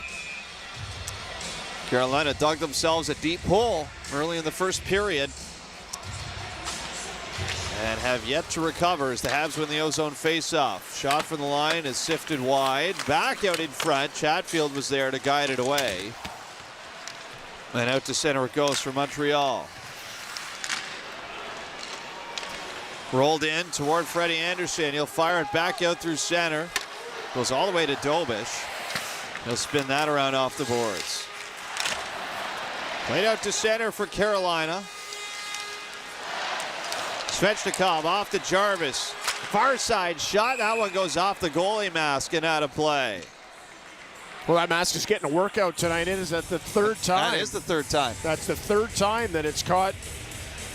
Speaker 9: Carolina dug themselves a deep hole early in the first period and have yet to recover as the Habs win the ozone faceoff. Shot from the line is sifted wide. Back out in front. Chatfield was there to guide it away. And out to center it goes for Montreal. Rolled in toward Freddie Anderson. He'll fire it back out through center. Goes all the way to Dobish. He'll spin that around off the boards. Played out to center for Carolina. Svechnikov off to Jarvis. Far side shot. That one goes off the goalie mask and out of play.
Speaker 10: Well, that mask is getting a workout tonight. Is that the third time?
Speaker 9: That is the third time.
Speaker 10: That's the third time that it's caught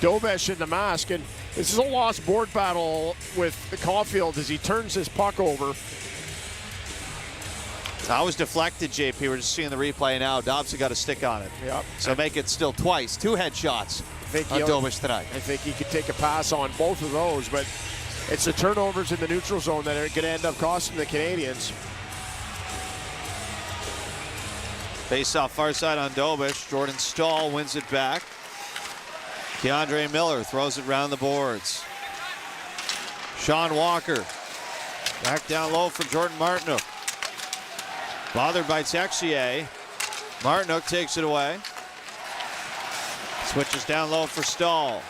Speaker 10: Dobish in the mask. And this is a lost board battle with Caulfield as he turns his puck over.
Speaker 9: That was deflected, JP. We're just seeing the replay now. Dobson got a stick on it.
Speaker 10: Yep.
Speaker 9: So make it still twice. 2 headshots on Dobish tonight.
Speaker 10: I think he could take a pass on both of those, but it's the turnovers in the neutral zone that are going to end up costing the Canadiens.
Speaker 9: Face off far side on Dobish. Jordan Stahl wins it back. Keandre Miller throws it round the boards. Sean Walker back down low for Jordan Martinook. Bothered by Texier. Martinook takes it away. Switches down low for Stahl.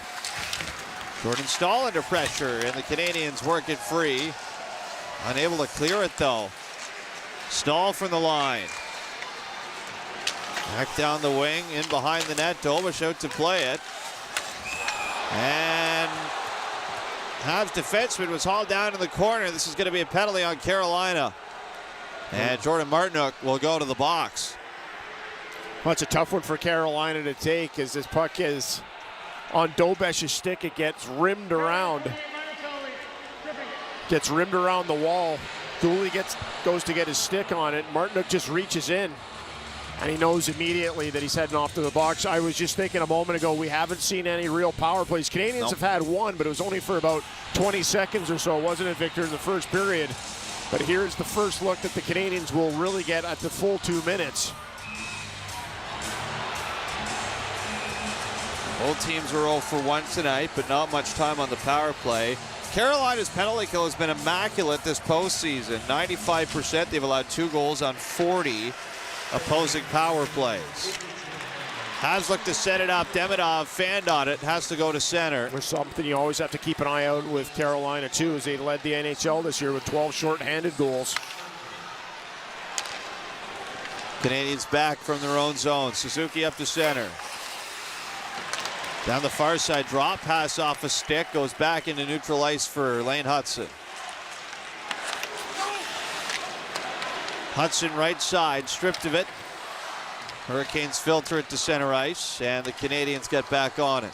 Speaker 9: Jordan Stahl under pressure, and the Canadiens work it free. Unable to clear it though. Stahl from the line. Back down the wing, in behind the net. Dobish out to play it. And Habs defenseman was hauled down in the corner. This is going to be a penalty on Carolina. And Jordan Martinook will go to the box.
Speaker 10: Well, it's a tough one for Carolina to take as this puck is on Dobesh's stick. It gets rimmed around. Gets rimmed around the wall. Dooley goes to get his stick on it. Martinook just reaches in. And he knows immediately that he's heading off to the box. I was just thinking a moment ago, we haven't seen any real power plays. Canadiens have had one, but it was only for about 20 seconds or so, wasn't it, Victor, in the first period? But here's the first look that the Canadiens will really get at the full 2 minutes.
Speaker 9: Both teams were 0 for 1 tonight, but not much time on the power play. Carolina's penalty kill has been immaculate this postseason. 95%. They've allowed 2 goals on 40 opposing power plays. Habs look to set it up. Demidov fanned on it. Has to go to center.
Speaker 10: There's something you always have to keep an eye out with Carolina, too, as they led the NHL this year with 12 shorthanded goals.
Speaker 9: Canadiens back from their own zone. Suzuki up to center. Down the far side, drop pass off a stick. Goes back into neutral ice for Lane Hudson. Hudson right side, stripped of it. Hurricanes filter it to center ice, and the Canadiens get back on it.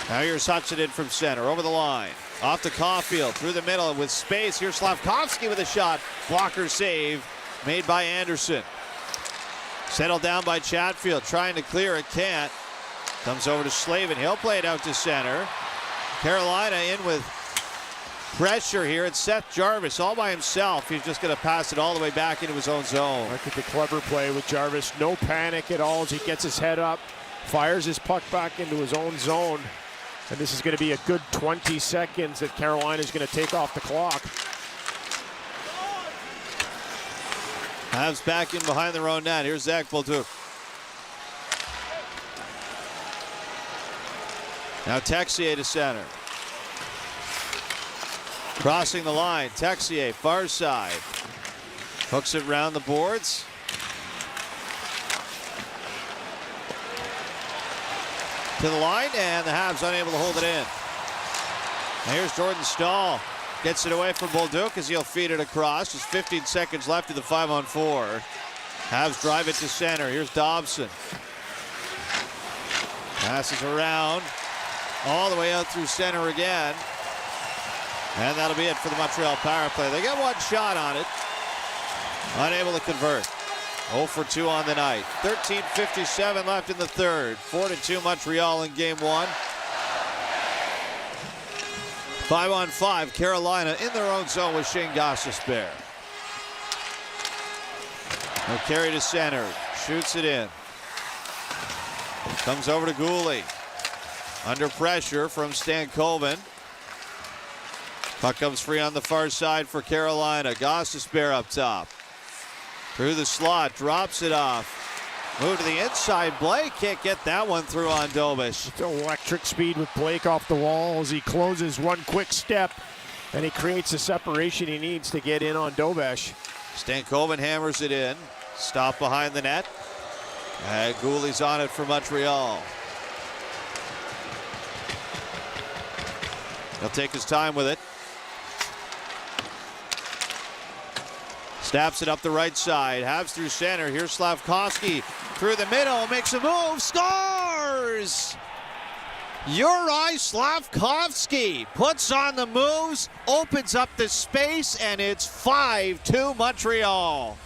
Speaker 9: Now here's Hudson in from center, over the line. Off to Caulfield, through the middle with space. Here's Slavkovsky with a shot. Blocker save made by Anderson. Settled down by Chatfield, trying to clear it, can't. Comes over to Slavin, he'll play it out to center. Carolina in with pressure here. It's Seth Jarvis all by himself. He's just going to pass it all the way back into his own zone.
Speaker 10: Look at the clever play with Jarvis. No panic at all as he gets his head up, fires his puck back into his own zone. And this is going to be a good 20 seconds that Carolina's going to take off the clock.
Speaker 9: Habs back in behind their own net. Here's Zach Bolduc. Now Texier to center. Crossing the line, Texier, far side. Hooks it round the boards. To the line, and the Habs unable to hold it in. And here's Jordan Stahl. Gets it away from Bolduc as he'll feed it across. Just 15 seconds left in the 5-on-4. Habs drive it to center. Here's Dobson. Passes around. All the way out through center again. And that'll be it for the Montreal power play. They get one shot on it. Unable to convert. 0 for 2 on the night. 13:57 left in the third. 4-2 Montreal in game 1. 5-on-5, Carolina in their own zone with Shane Gostisbehere. No carry to center. Shoots it in. Comes over to Gooley. Under pressure from Stankoven. Puck comes free on the far side for Carolina. Gostisbehere up top. Through the slot, drops it off. Move to the inside. Blake can't get that one through on Dobish.
Speaker 10: Electric speed with Blake off the wall as he closes one quick step, and he creates the separation he needs to get in on Dobish.
Speaker 9: Stankoven hammers it in. Stop behind the net. And Gooley's on it for Montreal. He'll take his time with it. Snaps it up the right side. Habs through center. Here's Slavkovsky through the middle. Makes a move. Scores! Juraj Slavkovsky puts on the moves. Opens up the space. And it's 5-2 Montreal.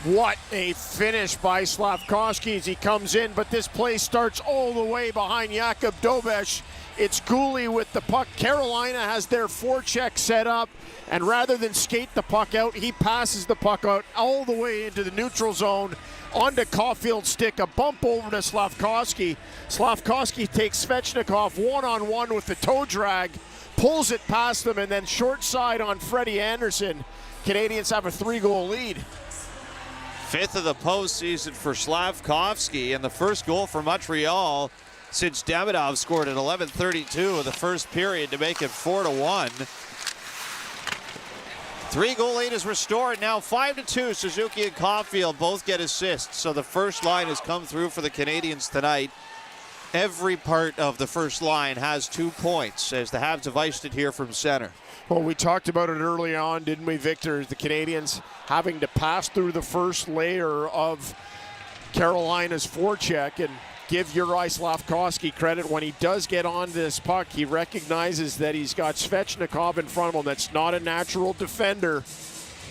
Speaker 10: What a finish by Slavkovsky as he comes in. But this play starts all the way behind Jakub Dobish. It's Gooley with the puck. Carolina has their forecheck set up, and rather than skate the puck out, he passes the puck out all the way into the neutral zone, onto Caulfield's stick, a bump over to Slafkovsky. Slafkovsky takes Svechnikov one-on-one with the toe drag, pulls it past them, and then short side on Freddie Anderson. Canadiens have a 3-goal lead.
Speaker 9: Fifth of the postseason for Slafkovsky, and the first goal for Montreal since Davidov scored at 11:32 of the first period to make it 4-1. 3-goal lead is restored, now 5-2. Suzuki and Caulfield both get assists, so the first line has come through for the Canadiens tonight. Every part of the first line has 2 points as the Habs have iced it here from center.
Speaker 10: Well, we talked about it early on, didn't we, Victor? The Canadiens having to pass through the first layer of Carolina's forecheck, and give Juraj Slafkovsky credit. When he does get on this puck, he recognizes that he's got Svechnikov in front of him. That's not a natural defender.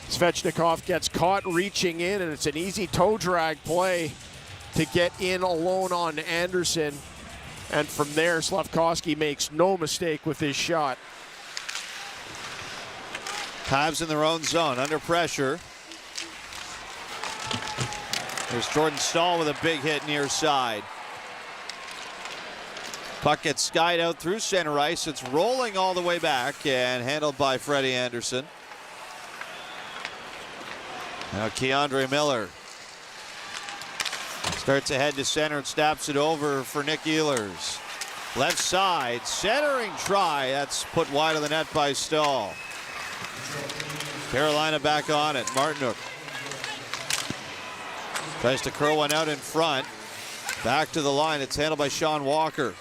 Speaker 10: Svechnikov gets caught reaching in, and it's an easy toe drag play to get in alone on Anderson. And from there, Slafkovsky makes no mistake with his shot.
Speaker 9: Habs in their own zone, under pressure. There's Jordan Staal with a big hit near side. Puck gets skied out through center ice. It's rolling all the way back and handled by Freddie Anderson. Now Keandre Miller starts ahead to center and snaps it over for Nick Ehlers. Left side, centering try. That's put wide of the net by Staal. Carolina back on it. Martinook tries to curl one out in front. Back to the line. It's handled by Sean Walker.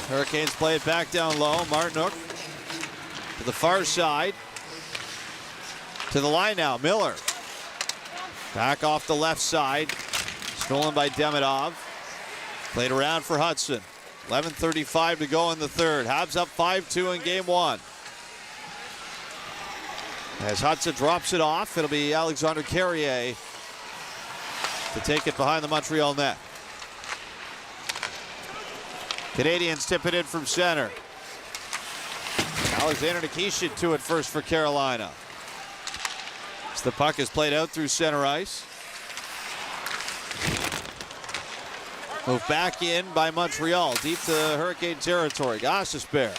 Speaker 9: Hurricanes play it back down low. Martinook to the far side. To the line now. Miller. Back off the left side. Stolen by Demidov. Played around for Hudson. 11:35 to go in the third. Habs up 5-2 in game one. As Hudson drops it off, it'll be Alexander Carrier to take it behind the Montreal net. Canadiens tip it in from center. Alexander Nikishin to it first for Carolina. As the puck is played out through center ice. Moved back in by Montreal, deep to Hurricane territory. Gostisbehere.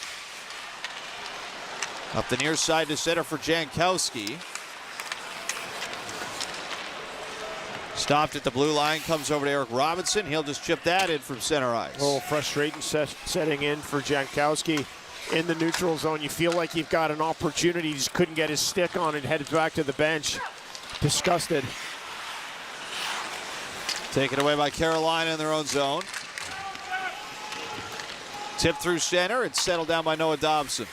Speaker 9: Up the near side to center for Jankowski. Stopped at the blue line, comes over to Eric Robinson. He'll just chip that in from center ice.
Speaker 10: A little frustrating setting in for Jankowski in the neutral zone. You feel like you've got an opportunity. He just couldn't get his stick on it, headed back to the bench. Disgusted.
Speaker 9: Taken away by Carolina in their own zone. Tip through center. It's settled down by Noah Dobson.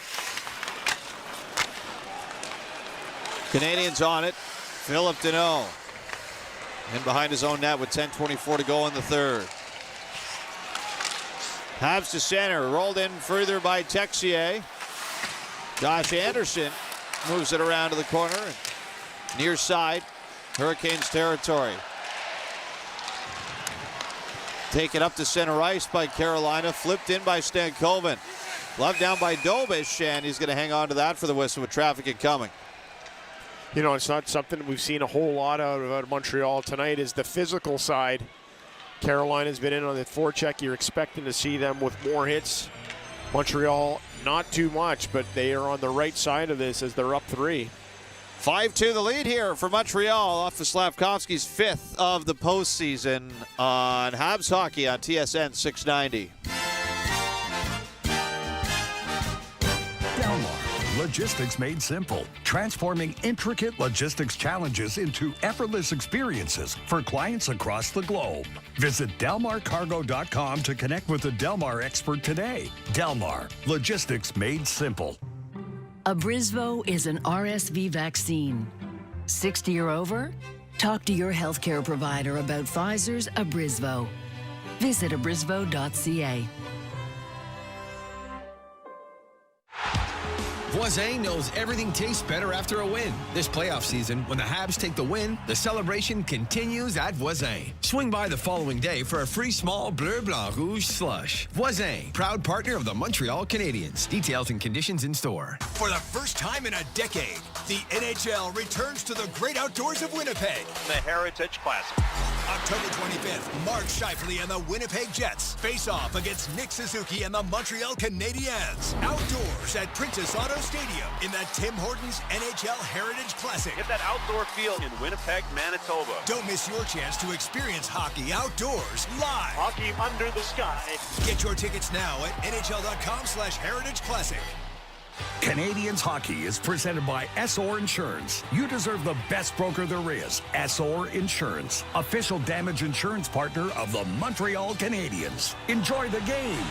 Speaker 9: Canadiens on it. Philip Deneau. In behind his own net with 10:24 to go in the third. Habs to center. Rolled in further by Texier. Josh Anderson moves it around to the corner. Near side. Hurricanes territory. Taken up to center ice by Carolina. Flipped in by Stankoven. Love down by Dobish, and he's going to hang on to that for the whistle with traffic incoming.
Speaker 10: You know, it's not something we've seen a whole lot out of Montreal tonight, is the physical side. Carolina's been in on the forecheck. You're expecting to see them with more hits. Montreal, not too much, but they are on the right side of this as they're up 3.
Speaker 9: 5-2 the lead here for Montreal off of Slafkovsky's 5th of the postseason on Habs Hockey on TSN 690.
Speaker 7: Logistics made simple, transforming intricate logistics challenges into effortless experiences for clients across the globe. Visit DelmarCargo.com to connect with a Delmar expert today. Delmar, logistics made simple.
Speaker 13: Abrisvo is an RSV vaccine. 60 or over? Talk to your healthcare provider about Pfizer's Abrisvo. Visit abrisvo.ca.
Speaker 2: Voisin knows everything tastes better after a win. This playoff season, when the Habs take the win, the celebration continues at Voisin. Swing by the following day for a free small Bleu Blanc Rouge slush. Voisin, proud partner of the Montreal Canadiens. Details and conditions in store.
Speaker 18: For the first time in a decade, the NHL returns to the great outdoors of Winnipeg.
Speaker 3: The Heritage Classic.
Speaker 18: October 25th, Mark Scheifele and the Winnipeg Jets face off against Nick Suzuki and the Montreal Canadiens. Outdoors at Princess Auto Stadium in the Tim Hortons NHL Heritage Classic.
Speaker 3: Get that outdoor feel in Winnipeg, Manitoba.
Speaker 18: Don't miss your chance to experience hockey outdoors live.
Speaker 3: Hockey under the sky.
Speaker 18: Get your tickets now at NHL.com/Heritage Classic.
Speaker 7: Canadiens hockey is presented by SR Insurance. You deserve the best broker there is. SR Insurance, official damage insurance partner of the Montreal Canadiens. Enjoy the game.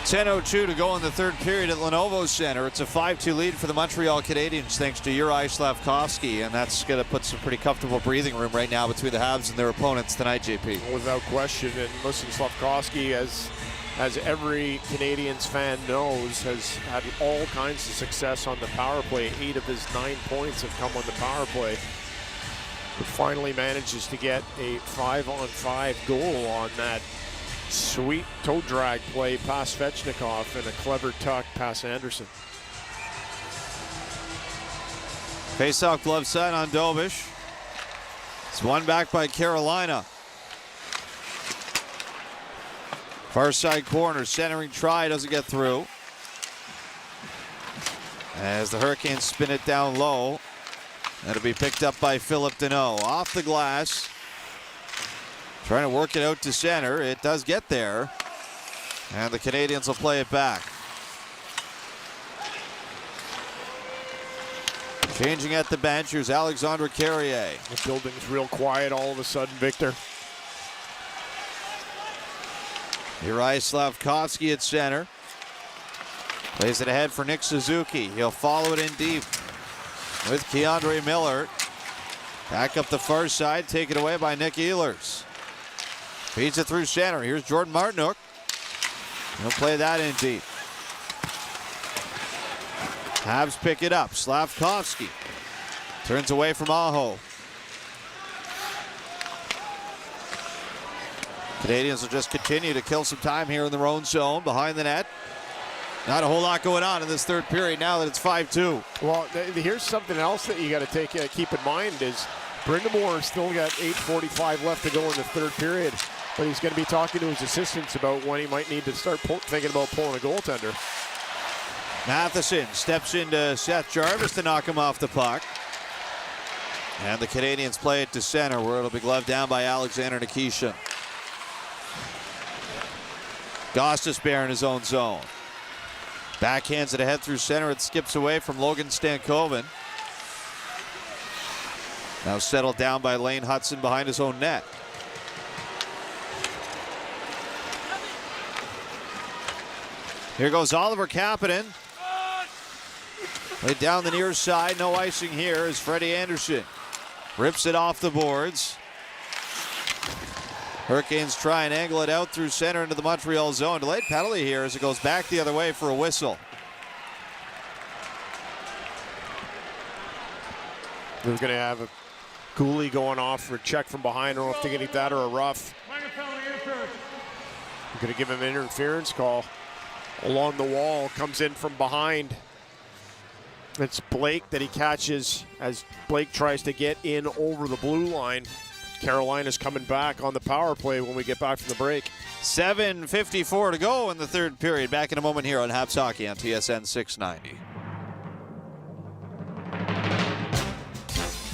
Speaker 9: 10:02 to go in the third period at Lenovo Center. It's a 5-2 lead for the Montreal Canadiens thanks to Juraj Slavkovsky, and that's going to put some pretty comfortable breathing room right now between the Habs and their opponents tonight, JP.
Speaker 10: Without question, and listen, Slavkovsky, as every Canadiens fan knows, has had all kinds of success on the power play. 8 of his 9 points have come on the power play. But finally manages to get a 5-on-5 goal on that sweet toe drag play past Svechnikov and a clever tuck past Anderson.
Speaker 9: Face-off glove side on Dobish. It's won back by Carolina. Far side corner, centering try, doesn't get through. As the Hurricanes spin it down low. That'll be picked up by Philip Deneau. Off the glass. Trying to work it out to center. It does get there. And the Canadiens will play it back. Changing at the bench, here's Alexandre Carrier.
Speaker 10: The building's real quiet all of a sudden, Victor.
Speaker 9: Juraj Slavkovsky at center. Plays it ahead for Nick Suzuki. He'll follow it in deep with Keandre Miller. Back up the far side, taken away by Nick Ehlers. Feeds it through center. Here's Jordan Martinook. He'll play that in deep. Habs pick it up. Slavkovsky turns away from Aho. Canadiens will just continue to kill some time here in their own zone behind the net. Not a whole lot going on in this third period now that it's 5-2.
Speaker 10: Well, here's something else that you got to keep in mind is Brind'Amour still got 8:45 left to go in the third period, but he's going to be talking to his assistants about when he might need to start thinking about pulling a goaltender.
Speaker 9: Matheson steps into Seth Jarvis to knock him off the puck. And the Canadiens play it to center where it'll be gloved down by Alexander Nikishin. Gostisbehere in his own zone. Backhands it ahead through center. It skips away from Logan Stankoven. Now settled down by Lane Hudson behind his own net. Here goes Oliver Kapanen. Right down the near side. No icing here as Freddie Anderson rips it off the boards. Hurricanes try and angle it out through center into the Montreal zone. Delayed penalty here as it goes back the other way for a whistle.
Speaker 10: We're going to have a goalie going off for a check from behind. I don't know if they're going to get that or a rough. We're going to give him an interference call. Along the wall, comes in from behind. It's Blake that he catches as Blake tries to get in over the blue line. Carolina's coming back on the power play when we get back from the break.
Speaker 9: 7:54 to go in the third period. Back in a moment here on Habs Hockey on TSN 690.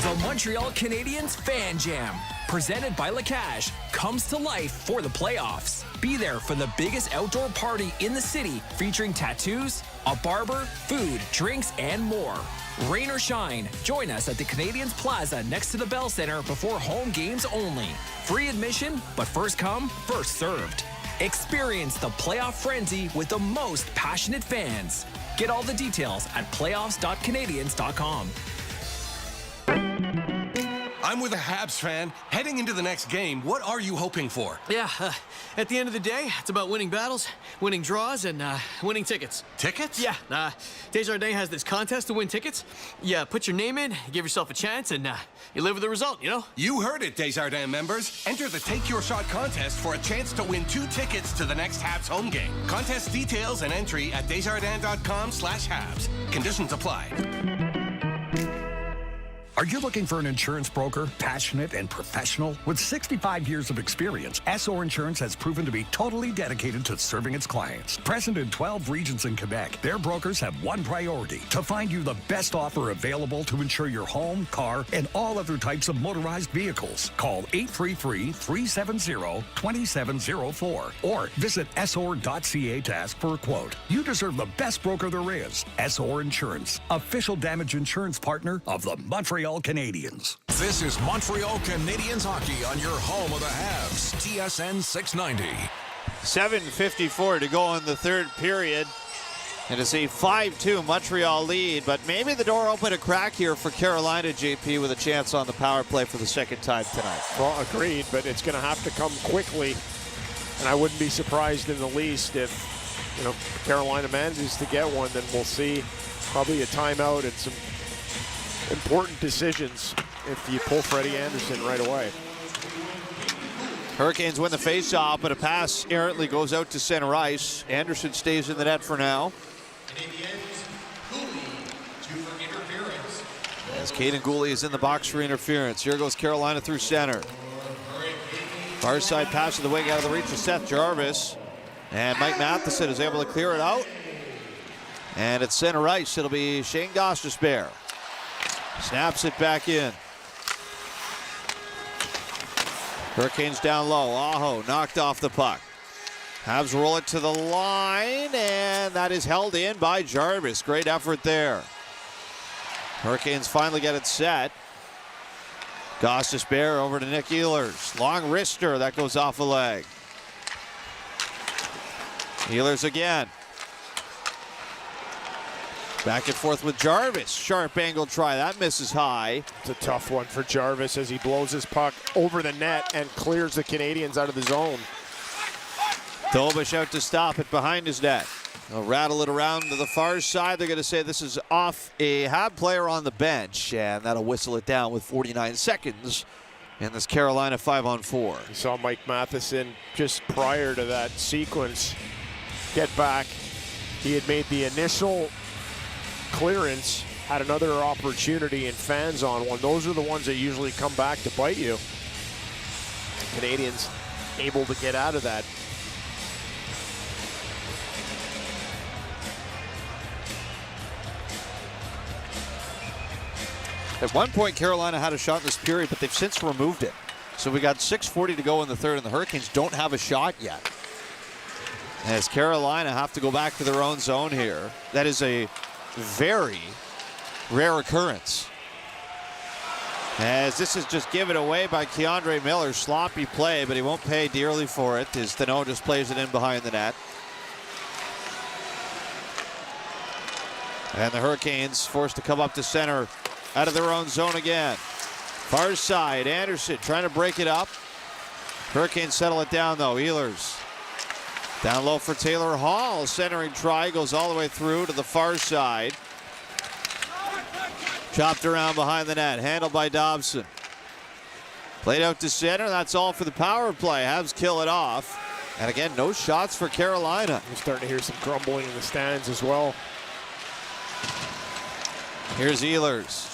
Speaker 12: The Montreal Canadiens Fan Jam, presented by LaCage, comes to life for the playoffs. Be there for the biggest outdoor party in the city, featuring tattoos, a barber, food, drinks, and more. Rain or shine, join us at the Canadiens Plaza next to the Bell Center before home games only. Free admission, but first come, first served. Experience the playoff frenzy with the most passionate fans. Get all the details at playoffs.canadiens.com.
Speaker 8: I'm with a Habs fan. Heading into the next game, what are you hoping for?
Speaker 11: Yeah, at the end of the day, it's about winning battles, winning draws, and winning tickets.
Speaker 8: Tickets?
Speaker 11: Yeah, Desjardins has this contest to win tickets. You put your name in, give yourself a chance, and you live with the result, you know?
Speaker 8: You heard it, Desjardins members. Enter the Take Your Shot contest for a chance to win 2 tickets to the next Habs home game. Contest details and entry at desjardins.com/Habs. Conditions apply.
Speaker 7: Are you looking for an insurance broker, passionate and professional? With 65 years of experience, SO Insurance has proven to be totally dedicated to serving its clients. Present in 12 regions in Quebec, their brokers have one priority: to find you the best offer available to insure your home, car, and all other types of motorized vehicles. Call 833-370-2704 or visit sor.ca to ask for a quote. You deserve the best broker there is. SO Insurance, official damage insurance partner of the Montreal Canadiens.
Speaker 5: This is Montreal Canadiens hockey on your home of the Habs, TSN 690.
Speaker 9: 7:54 to go in the third period. And it's a 5-2 Montreal lead, but maybe the door opened a crack here for Carolina, JP, with a chance on the power play for the second time tonight.
Speaker 10: Well, agreed, but it's going to have to come quickly. And I wouldn't be surprised in the least if, Carolina manages to get one. Then we'll see probably a timeout and some important decisions if you pull Freddie Anderson right away.
Speaker 9: Hurricanes win the face-off, but a pass errantly goes out to center ice. Anderson stays in the net for now. As Caden Gooley is in the box for interference. Here goes Carolina through center. Far side pass to the wing out of the reach of Seth Jarvis. And Mike Matheson is able to clear it out. And at center ice, it'll be Shane Gostisbehere. Snaps it back in. Hurricanes down low. Aho knocked off the puck. Habs roll it to the line, and that is held in by Jarvis. Great effort there. Hurricanes finally get it set. Gostisbehere over to Nick Ehlers. Long wrister, that goes off a leg. Ehlers again. Back and forth with Jarvis. Sharp angle try. That misses high.
Speaker 10: It's a tough one for Jarvis as he blows his puck over the net and clears the Canadiens out of the zone.
Speaker 9: Dolbish out to stop it behind his net. They'll rattle it around to the far side. They're going to say this is off a Hab player on the bench, and that'll whistle it down with 49 seconds in this Carolina 5-on-4.
Speaker 10: You saw Mike Matheson just prior to that sequence get back. He had made the initial clearance, had another opportunity, and fans on one. Those are the ones that usually come back to bite you. Canadiens able to get out of that.
Speaker 9: At one point, Carolina had a shot in this period, but they've since removed it. So we got 6:40 to go in the third, and the Hurricanes don't have a shot yet. As Carolina have to go back to their own zone here. That is a very rare occurrence. As this is just given away by Keandre Miller. Sloppy play, but he won't pay dearly for it as Thaneau just plays it in behind the net. And the Hurricanes forced to come up to center out of their own zone again. Far side, Anderson trying to break it up. Hurricanes settle it down though. Ehlers down low for Taylor Hall. Centering try goes all the way through to the far side. Chopped around behind the net. Handled by Dobson. Played out to center. That's all for the power play. Habs kill it off. And again, no shots for Carolina.
Speaker 10: You're starting to hear some grumbling in the stands as well.
Speaker 9: Here's Ehlers.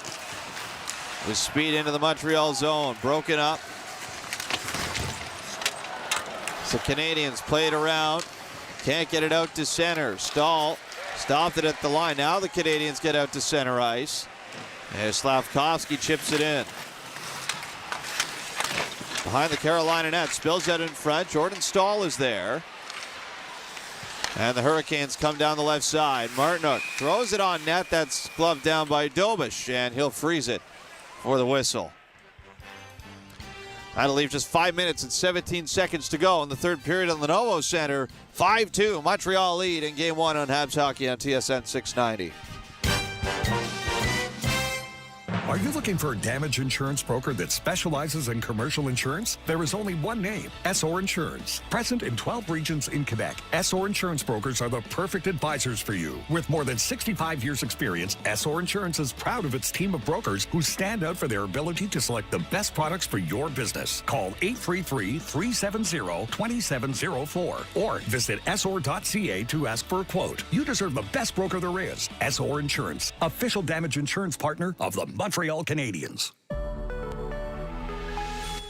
Speaker 9: With speed into the Montreal zone. Broken up. The Canadiens play it around. Can't get it out to center. Stahl stopped it at the line. Now the Canadiens get out to center ice. And Slavkovsky chips it in. Behind the Carolina net. Spills out in front. Jordan Stahl is there. And the Hurricanes come down the left side. Martinook throws it on net. That's gloved down by Dobish. And he'll freeze it for the whistle. That'll leave just 5 minutes and 17 seconds to go in the third period on the Lenovo Center. 5-2 Montreal lead in Game 1 on Habs Hockey on TSN 690.
Speaker 7: Are you looking for a damage insurance broker that specializes in commercial insurance? There is only one name, SR Insurance. Present in 12 regions in Quebec, SR Insurance brokers are the perfect advisors for you. With more than 65 years experience, SR Insurance is proud of its team of brokers who stand out for their ability to select the best products for your business. Call 833-370-2704 or visit sr.ca to ask for a quote. You deserve the best broker there is. SR Insurance, official damage insurance partner of the Montreal Canadiens.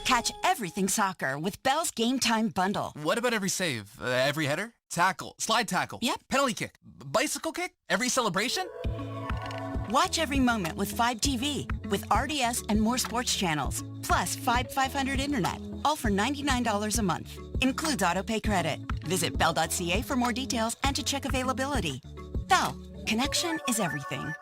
Speaker 1: Catch everything soccer with Bell's Game Time Bundle.
Speaker 22: What about every save? Every header? Tackle? Slide tackle?
Speaker 1: Yep.
Speaker 22: Penalty kick? Bicycle kick? Every celebration?
Speaker 1: Watch every moment with 5TV with RDS and more sports channels. Plus 500 internet, all for $99 a month. Includes autopay credit. Visit bell.ca for more details and to check availability. Bell, connection is everything.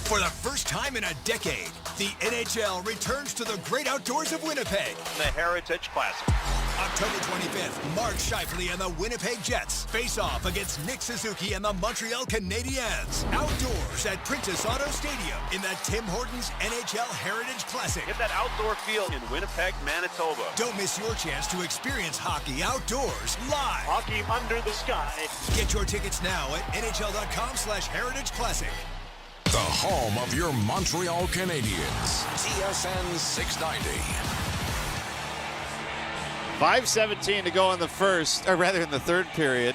Speaker 18: For the first time in a decade, the NHL returns to the great outdoors of Winnipeg.
Speaker 3: The Heritage Classic.
Speaker 18: October 25th, Mark Scheifele and the Winnipeg Jets face off against Nick Suzuki and the Montreal Canadiens. Outdoors at Princess Auto Stadium in the Tim Hortons NHL Heritage Classic.
Speaker 3: Get that outdoor feel in Winnipeg, Manitoba.
Speaker 18: Don't miss your chance to experience hockey outdoors live.
Speaker 3: Hockey under the sky.
Speaker 18: Get your tickets now at nhl.com/Heritage Classic.
Speaker 5: The home of your Montreal Canadiens. TSN 690.
Speaker 9: 5:17 to go in the first, or rather in the third period.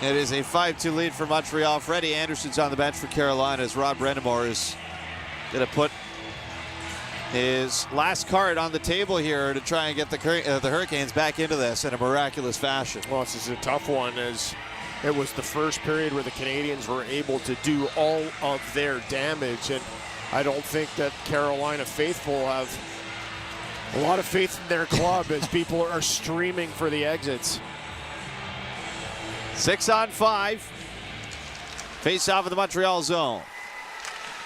Speaker 9: It is a 5-2 lead for Montreal. Freddie Anderson's on the bench for Carolina as Rod Brind'Amour is going to put his last card on the table here to try and get the Hurricanes back into this in a miraculous fashion.
Speaker 10: Well, this is a tough one as it was the first period where the Canadiens were able to do all of their damage, and I don't think that Carolina faithful have a lot of faith in their club as people are streaming for the exits.
Speaker 9: 6-on-5. Face off of the Montreal zone.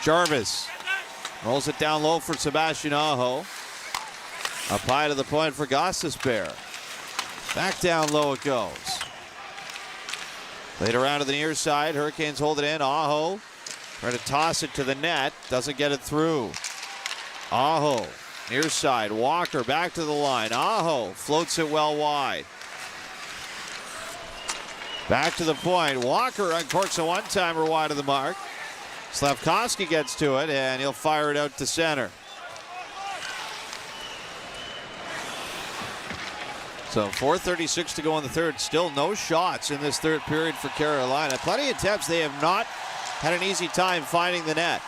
Speaker 9: Jarvis rolls it down low for Sebastian Aho. Up high to the point for Gostisbehere. Back down low it goes. Played around to the near side. Hurricanes hold it in. Aho trying to toss it to the net. Doesn't get it through. Aho near side. Walker back to the line. Aho floats it well wide. Back to the point. Walker uncorks a one-timer wide of the mark. Slavkovsky gets to it, and he'll fire it out to center. So 4:36 to go in the third. Still no shots in this third period for Carolina. Plenty of attempts. They have not had an easy time finding the net.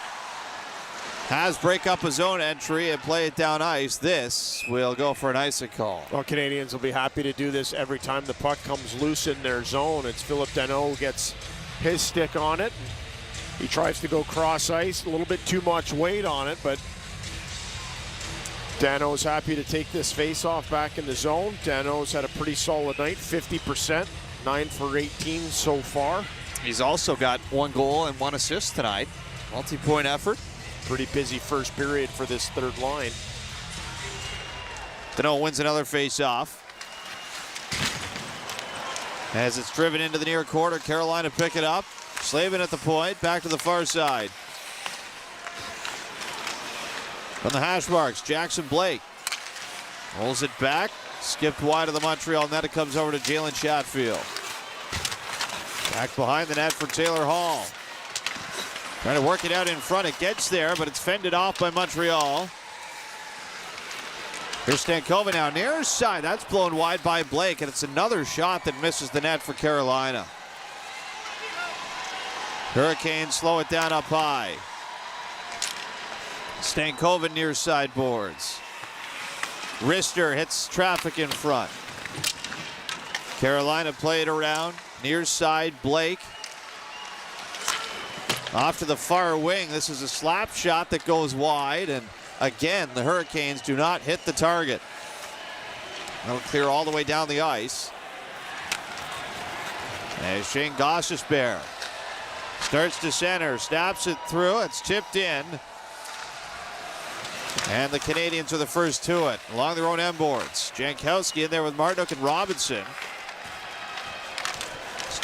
Speaker 9: Has break up a zone entry and play it down ice. This will go for an icing call.
Speaker 10: Well, Canadians will be happy to do this every time the puck comes loose in their zone. It's Philip Danault who gets his stick on it. He tries to go cross ice, a little bit too much weight on it, but Danault's happy to take this face-off back in the zone. Danault's had a pretty solid night, 50%, 9 for 18 so far.
Speaker 9: He's also got 1 goal and 1 assist tonight. Multi-point effort.
Speaker 10: Pretty busy first period for this third line.
Speaker 9: Danault wins another face-off. As it's driven into the near quarter, Carolina pick it up. Slavin at the point, back to the far side. From the hash marks, Jackson Blake rolls it back, skipped wide of the Montreal net. It comes over to Jalen Chatfield. Back behind the net for Taylor Hall. Trying to work it out in front. It gets there, but it's fended off by Montreal. Here's Stankoven now near his side. That's blown wide by Blake, and it's another shot that misses the net for Carolina. Hurricanes slow it down up high. Stankoven near side boards. Rister hits traffic in front. Carolina played around. Near side, Blake. Off to the far wing. This is a slap shot that goes wide, and again, the Hurricanes do not hit the target. That'll clear all the way down the ice. As Shane Gostisbehere starts to center, snaps it through. It's tipped in. And the Canadiens are the first to it, along their own end boards. Jankowski in there with Marduk and Robinson.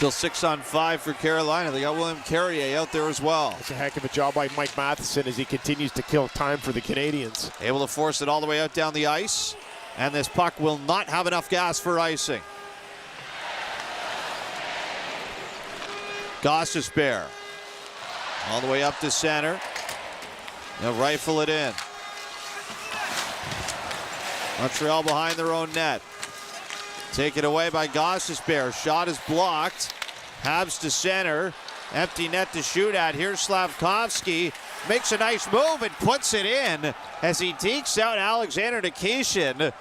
Speaker 9: Still 6 on 5 for Carolina. They got William Carrier out there as well.
Speaker 10: It's a heck of a job by Mike Matheson as he continues to kill time for the Canadiens.
Speaker 9: Able to force it all the way out down the ice. And this puck will not have enough gas for icing. Gostisbehere. All the way up to center. They'll rifle it in. Montreal behind their own net. Taken away by Gostisbehere. Shot is blocked. Habs to center. Empty net to shoot at. Here's Slavkovsky. Makes a nice move and puts it in as he dekes out Alexander Nikishin.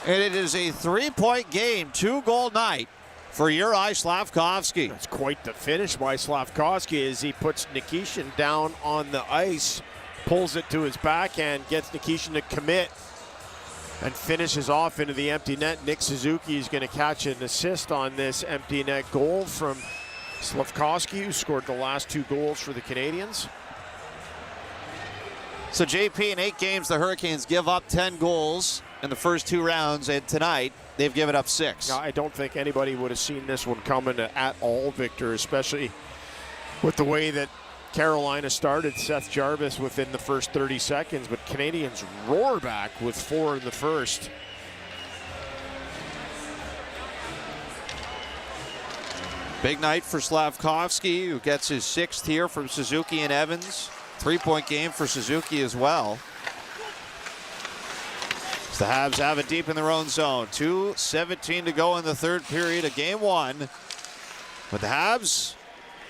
Speaker 9: And it is a 3-point game, 2-goal night for Juraj Slavkovsky.
Speaker 10: That's quite the finish by Slavkovsky as he puts Nikishin down on the ice, pulls it to his backhand, gets Nikishin to commit, and finishes off into the empty net. Nick Suzuki is going to catch an assist on this empty net goal from Slavkovsky, who scored the last 2 goals for the Canadiens.
Speaker 9: So JP, in 8 games, the Hurricanes give up 10 goals in the first 2 rounds, and tonight they've given up 6.
Speaker 10: Now, I don't think anybody would have seen this one coming at all, Victor, especially with the way that Carolina started. Seth Jarvis within the first 30 seconds, but Canadians roar back with 4 in the first.
Speaker 9: Big night for Slavkovsky, who gets his 6th here from Suzuki and Evans. 3-point game for Suzuki as well. So the Habs have it deep in their own zone. 2:17 to go in the third period of game 1. But the Habs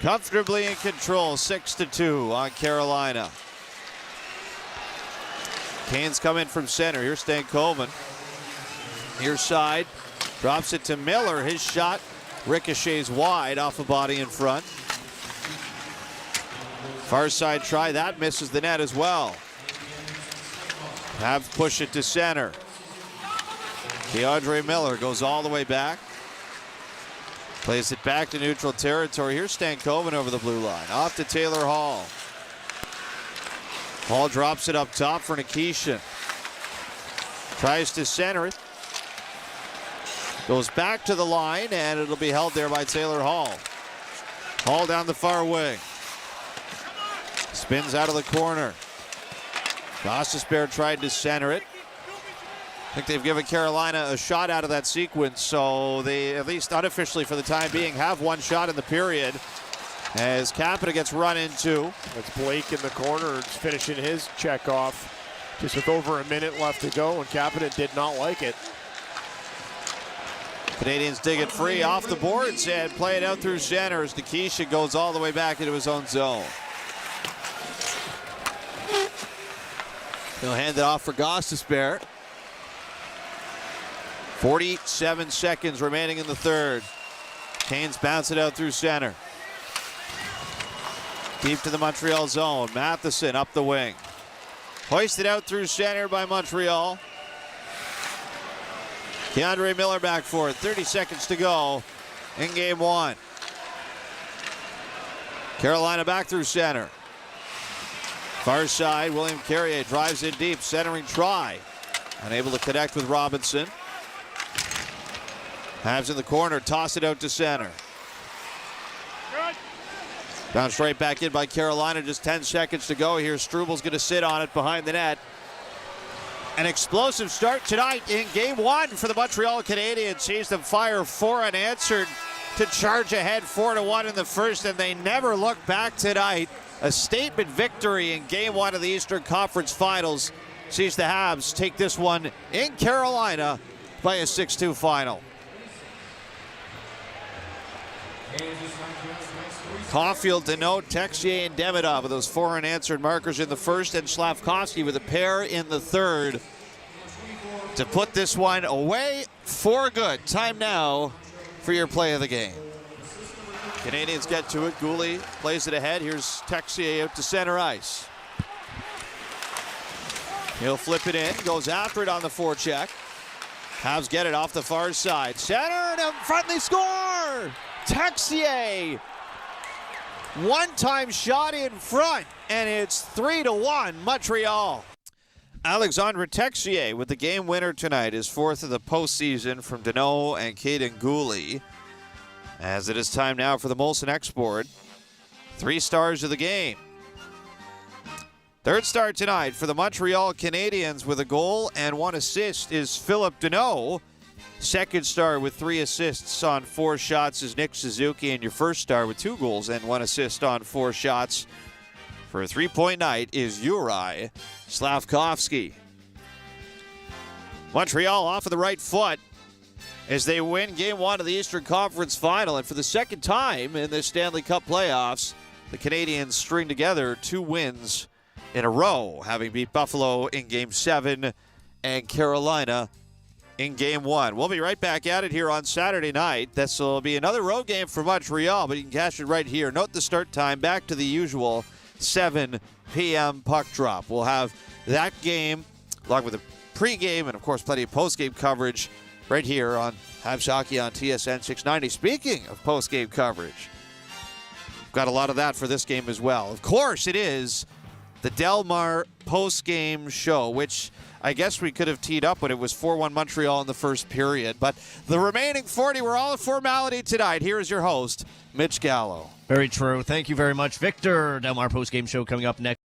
Speaker 9: comfortably in control, 6-2 on Carolina. Canes come in from center. Here's Stankoven. Near side, drops it to Miller. His shot ricochets wide off a body in front. Far side try, that misses the net as well. Habs push it to center. DeAndre Miller goes all the way back. Plays it back to neutral territory. Here's Stankoven over the blue line. Off to Taylor Hall. Hall drops it up top for Nikishin. Tries to center it. Goes back to the line, and it'll be held there by Taylor Hall. Hall down the far wing. Spins out of the corner. Gostisbehere tried to center it. I think they've given Carolina a shot out of that sequence, so they, at least unofficially for the time being, have 1 shot in the period. As Capita gets run into.
Speaker 10: It's Blake in the corner finishing his check off just with over a minute left to go, and Capita did not like it.
Speaker 9: Canadians dig it free off the boards and play it out through center as Nikishin goes all the way back into his own zone. He'll hand it off for Gostisbehere. 47 seconds remaining in the third. Canes bounce it out through center. Deep to the Montreal zone. Matheson up the wing. Hoisted out through center by Montreal. DeAndre Miller back for it. 30 seconds to go in game 1. Carolina back through center. Far side, William Carrier drives in deep, centering try. Unable to connect with Robinson. Habs in the corner, toss it out to center. Bounced right back in by Carolina, just 10 seconds to go here. Strubal's going to sit on it behind the net. An explosive start tonight in game 1 for the Montreal Canadiens. Sees them fire 4 unanswered to charge ahead 4-1 in the first, and they never look back tonight. A statement victory in game 1 of the Eastern Conference Finals sees the Habs take this one in Carolina by a 6-2 final. Caulfield, Deneau, Texier, and Demidov with those 4 unanswered markers in the first, and Slavkovsky with a pair in the third to put this one away for good. Time now for your play of the game. Canadians get to it. Gouli plays it ahead. Here's Texier out to center ice. He'll flip it in. Goes after it on the forecheck. Habs get it off the far side. Center and a friendly score! Texier! One-time shot in front, and it's 3-1 Montreal. Alexandre Texier with the game winner tonight, his 4th of the postseason from Deneau and Caden Gouli. As it is time now for the Molson X board. 3 stars of the game. Third star tonight for the Montreal Canadiens with a goal and 1 assist is Philip Deneau. Second star with 3 assists on 4 shots is Nick Suzuki. And your first star with 2 goals and 1 assist on 4 shots for a 3-point night is Yuri Slavkovsky. Montreal off of the right foot as they win Game 1 of the Eastern Conference Final. And for the second time in the Stanley Cup playoffs, the Canadiens string together 2 wins in a row, having beat Buffalo in Game 7 and Carolina in Game 1. We'll be right back at it here on Saturday night. This will be another road game for Montreal, but you can cash it right here. Note the start time, back to the usual 7 p.m. puck drop. We'll have that game along with a pregame and, of course, plenty of postgame coverage right here on Habs Hockey on TSN 690. Speaking of postgame coverage, got a lot of that for this game as well. Of course, it is the Delmar postgame show, which I guess we could have teed up when it was 4-1 Montreal in the first period. But the remaining 40 were all a formality tonight. Here is your host, Mitch Gallo.
Speaker 4: Very true. Thank you very much, Victor. Delmar postgame show coming up next.